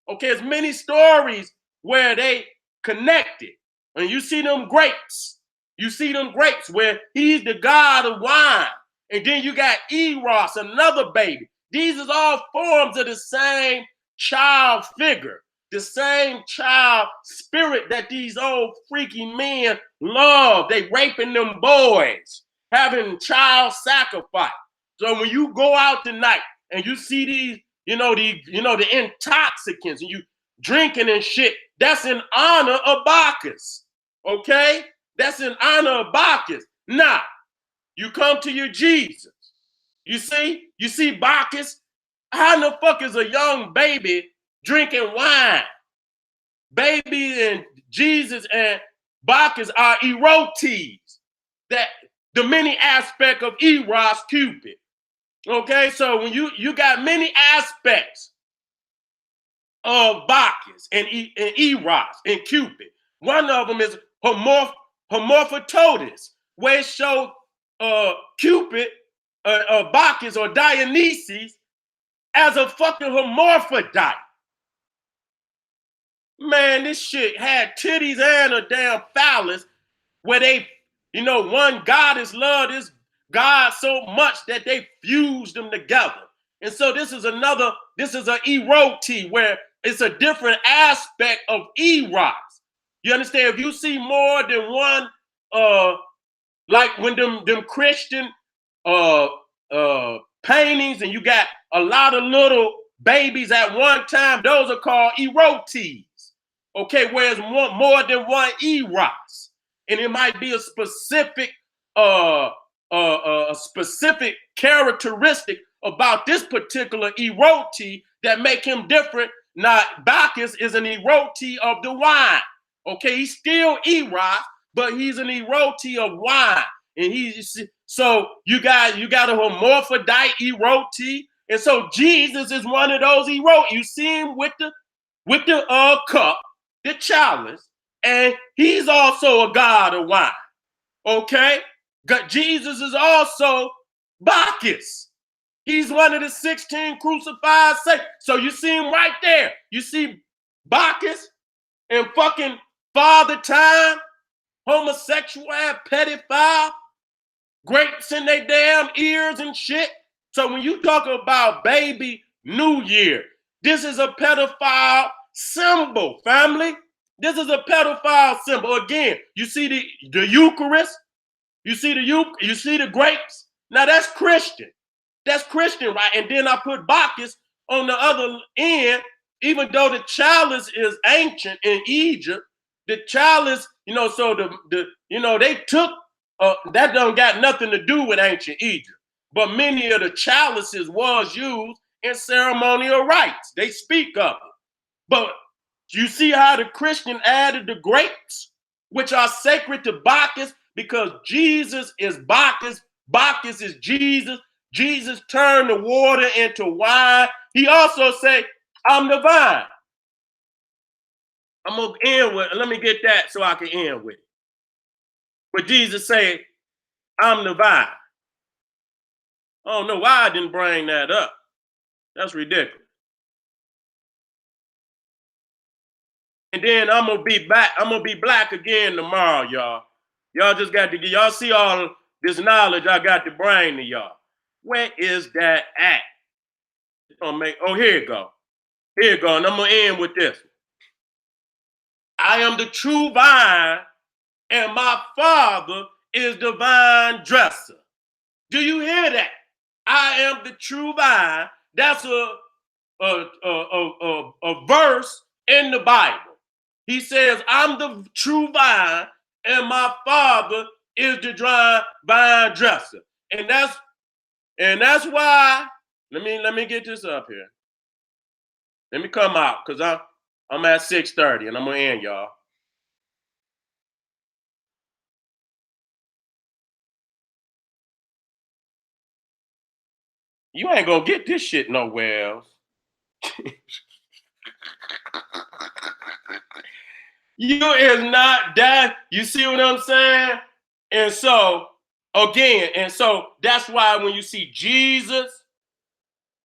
Okay, there's many stories where they connected. And you see them grapes. You see them grapes where he's the god of wine. And then you got Eros, another baby. These is all forms of the same child figure, the same child spirit that these old freaky men love. They raping them boys, having child sacrifice. So when you go out tonight and you see these, the intoxicants and you drinking and shit, that's in honor of Bacchus. Okay? That's in honor of Bacchus. Now, you come to your Jesus. You see Bacchus. How in the fuck is a young baby drinking wine? Baby and Jesus and Bacchus are erotes. That the many aspect of Eros, Cupid. Okay, so when you got many aspects of Bacchus and Eros and Cupid. One of them is Hermaphroditus, where it shows Cupid, Bacchus or Dionysus as a fucking hermaphrodite. Man, this shit had titties and a damn phallus where they, one goddess loved this God so much that they fused them together. And so this is an erote where it's a different aspect of Eros. You understand? If you see more than one, like when them Christian paintings and you got a lot of little babies at one time, those are called erotes. Okay, whereas more than one Eros. And it might be a specific characteristic about this particular erote that make him different. Now, Bacchus is an erote of the wine. Okay, he's still Eros, but he's an erote of wine. And so you got a hermaphrodite erote, and so Jesus is one of those erote. You see him with the cup, the chalice, and he's also a god of wine. Okay, Jesus is also Bacchus. He's one of the 16 crucified saints. So you see him right there. You see Bacchus and fucking Father Time, homosexual, pedophile, grapes in their damn ears and shit. So when you talk about baby New Year, this is a pedophile symbol, family. This is a pedophile symbol. Again, you see the Eucharist, you see the grapes. Now that's Christian. That's Christian, right? And then I put Bacchus on the other end, even though the chalice is ancient in Egypt. The chalice, so they took that don't got nothing to do with ancient Egypt. But many of the chalices was used in ceremonial rites. They speak of it. But you see how the Christian added the grapes, which are sacred to Bacchus, because Jesus is Bacchus. Bacchus is Jesus. Jesus turned the water into wine. He also said, I'm the vine. I'm going to end with, let me get that so I can end with it. But Jesus said, I'm the vine. I don't know why I didn't bring that up. That's ridiculous. And then I'm going to be back. I'm going to be black again tomorrow, y'all. Y'all just got to get, y'all see all this knowledge I got to bring to y'all. Where is that at? Oh, here you go. Here you go. And I'm going to end with this. I am the true vine, and my Father is the vine dresser. Do you hear that? I am the true vine. That's a verse in the Bible. He says, I'm the true vine, and my Father is the vine dresser. And that's why, let me get this up here. Let me come out, because I'm at 6:30 and I'm gonna end, y'all. You ain't gonna get this shit nowhere else. You is not that. You see what I'm saying? And so, again, and so that's why when you see Jesus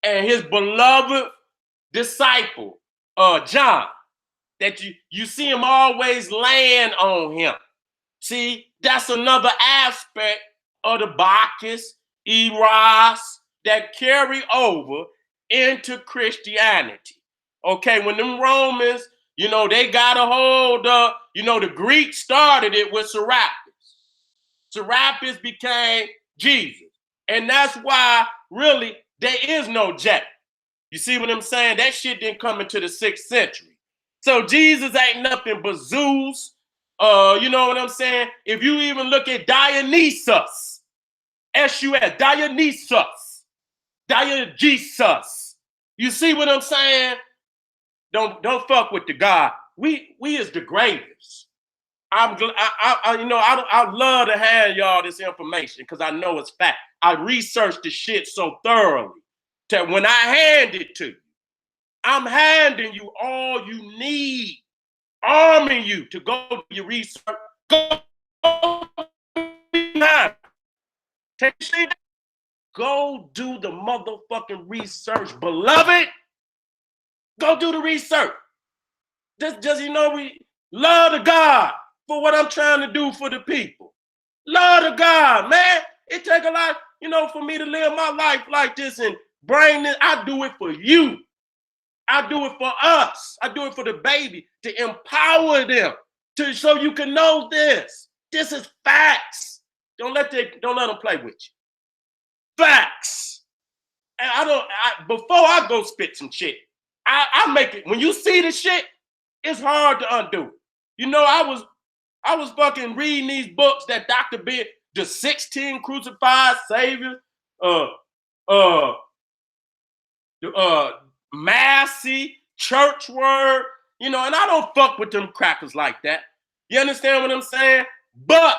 and his beloved disciple, John, that you see him always land on him. See, that's another aspect of the Bacchus, Eros, that carry over into Christianity. Okay, when them Romans, they got a hold of, the Greeks started it with Serapis. Serapis became Jesus. And that's why, really, there is no jet. You see what I'm saying? That shit didn't come into the 6th century. So Jesus ain't nothing but Zeus. You know what I'm saying? If you even look at Dionysus, S-U-S, Dionysus. You see what I'm saying? Don't fuck with the God. We is the greatest. I love to hand y'all this information because I know it's fact. I researched the shit so thoroughly that when I hand it to you, I'm handing you all you need, arming you to go do your research. Go Go do the motherfucking research, beloved. Go do the research. Just we love the God for what I'm trying to do for the people. Love the God, man. It take a lot, for me to live my life like this and bring this. I do it for you. I do it for us. I do it for the baby to empower them so you can know this. This is facts. Don't let them play with you. Facts. And before I go spit some shit, I make it. When you see the shit, it's hard to undo. I was fucking reading these books that Dr. B, the 16 crucified saviors, Massey, Church Word, and I don't fuck with them crackers like that. You understand what I'm saying? But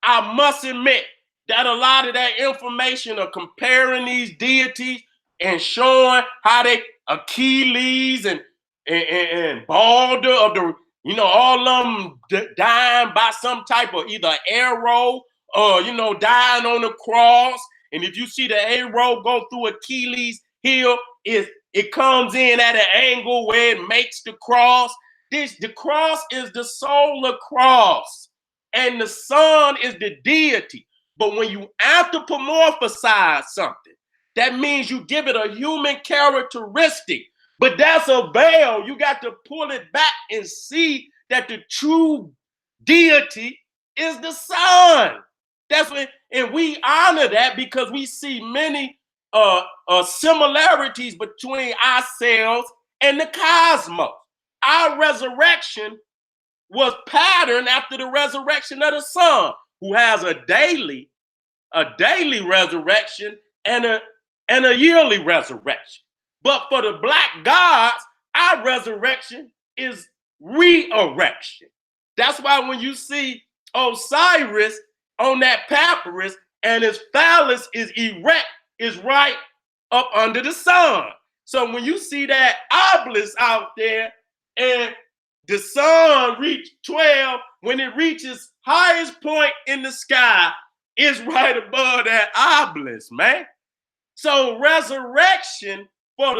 I must admit that a lot of that information of comparing these deities and showing how they Achilles and Balder of the, all of them dying by some type of either arrow or, dying on the cross. And if you see the arrow go through Achilles' heel, it comes in at an angle where it makes the cross. The cross is the solar cross, and the sun is the deity. But when you anthropomorphize something, that means you give it a human characteristic. But that's a veil. You got to pull it back and see that the true deity is the sun. That's what, and we honor that because we see many similarities between ourselves and the cosmos. Our resurrection was patterned after the resurrection of the sun, who has a daily resurrection and a yearly resurrection. But for the black gods, our resurrection is re-erection. That's why when you see Osiris on that papyrus and his phallus is erect, is right up under the sun. So when you see that obelisk out there and the sun reach 12, when it reaches highest point in the sky, it's right above that obelisk, man. So resurrection for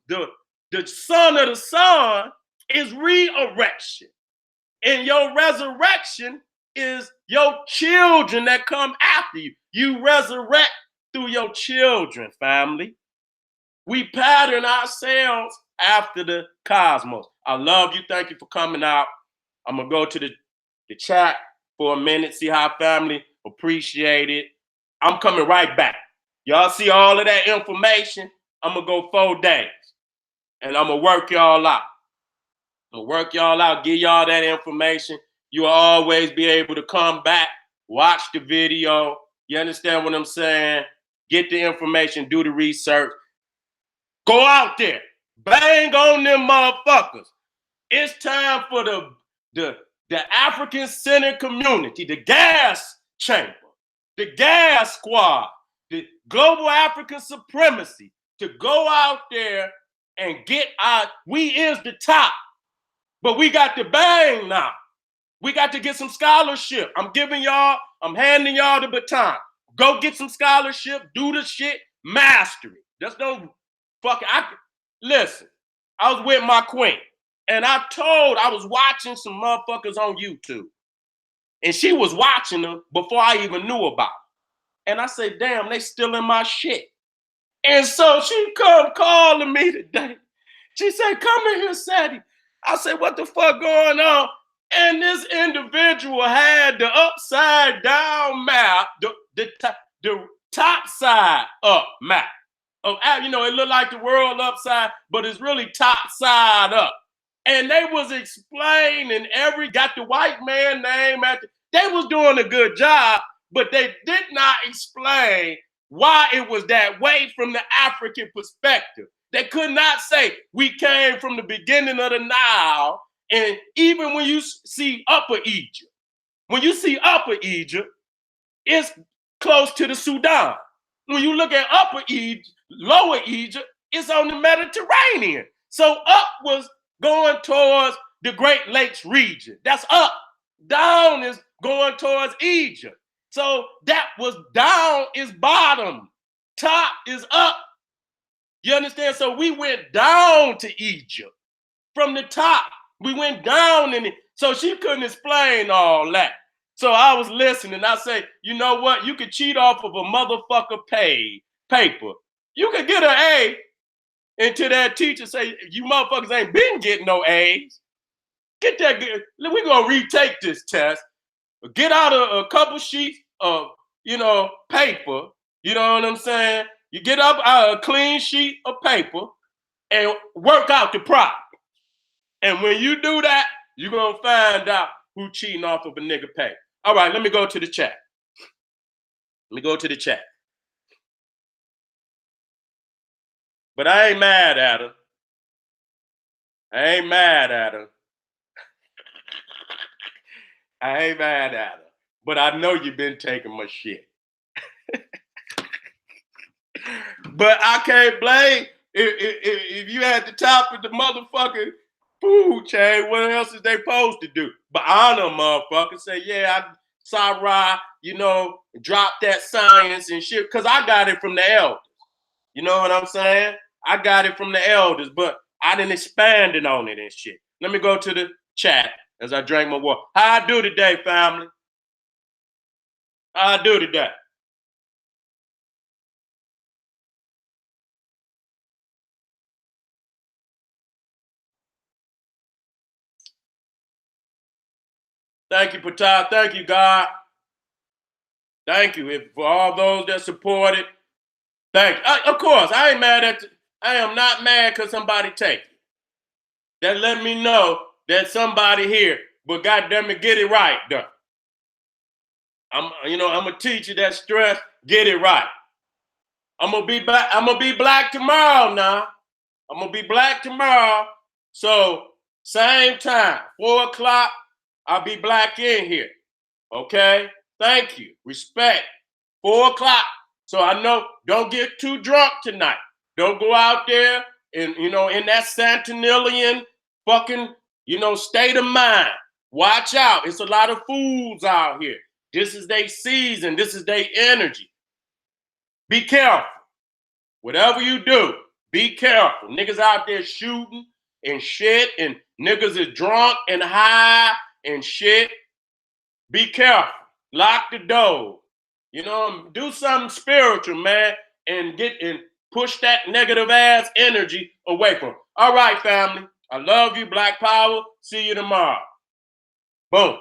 the son of the sun is re-erection. And your resurrection is your children that come after you. You resurrect through your children, family. We pattern ourselves after the cosmos. I love you. Thank you for coming out. I'm gonna go to the chat for a minute, see how family appreciate it. I'm coming right back. Y'all see all of that information? I'm gonna go 4 days and I'm gonna work y'all out. I'm gonna work y'all out, give y'all that information. You'll always be able to come back, watch the video. You understand what I'm saying? Get the information, do the research. Go out there, bang on them motherfuckers. It's time for the African-centered community, the gas chamber, the gas squad, the global African supremacy to go out there and get out. We is the top, but we got to bang now. We got to get some scholarship. I'm handing y'all the baton. Go get some scholarship, do the shit, mastery. Just don't fucking, listen, I was with my queen. And I was watching some motherfuckers on YouTube. And she was watching them before I even knew about it. And I said, damn, they stealing my shit. And so she come calling me today. She said, come in here, Seti. I said, what the fuck going on? And this individual had the upside down map, the top side up map. You know, it looked like the world upside, but it's really top side up. And they was explaining got the white man name they was doing a good job, but they did not explain why it was that way from the African perspective. They could not say we came from the beginning of the Nile. And even when you see Upper Egypt, it's close to the Sudan. When you look at Upper Egypt, Lower Egypt, it's on the Mediterranean. So up was going towards the Great Lakes region. That's up. Down is going towards Egypt. So that was down is bottom. Top is up. You understand? So we went down to Egypt from the top. We went down in it. So she couldn't explain all that. So I was listening. I say, you know what? You could cheat off of a motherfucker paper. You could get an A until that teacher say, you motherfuckers ain't been getting no A's. Get that. We're going to retake this test. Get out a couple sheets of, paper. You know what I'm saying? You get up a clean sheet of paper and work out the problem. And when you do that, you're going to find out who cheating off of a nigga pay. All right, let me go to the chat. But I ain't mad at her. I ain't mad at her. But I know you've been taking my shit. But I can't blame if you at the top of the motherfucking food chain, what else is they supposed to do? But honor motherfucker, say, yeah, Sarah, drop that science and shit, because I got it from the elders. You know what I'm saying? I got it from the elders, but I didn't expand it on it and shit. Let me go to the chat as I drink my water. How I do today, family? How I do today? Thank you, Patah. Thank you, God. Thank you for all those that supported. Thank you. Of course, I ain't mad at. I am not mad because somebody take it. That let me know that somebody here. But goddamn it, get it right, though. I'm a teacher that stress. Get it right. I'm gonna be back. I'm gonna be black tomorrow. Now, I'm gonna be black tomorrow. So same time, 4:00. I'll be black in here. Okay. Thank you. Respect. 4:00. So I know, don't get too drunk tonight. Don't go out there and, in that Santinillian fucking, state of mind. Watch out. It's a lot of fools out here. This is their season. This is their energy. Be careful. Whatever you do, be careful. Niggas out there shooting and shit, and niggas is drunk and high and shit. Be careful. Lock the door. Do something spiritual, man, and push that negative ass energy away from. All right, family. I love you, Black Power. See you tomorrow. Boom.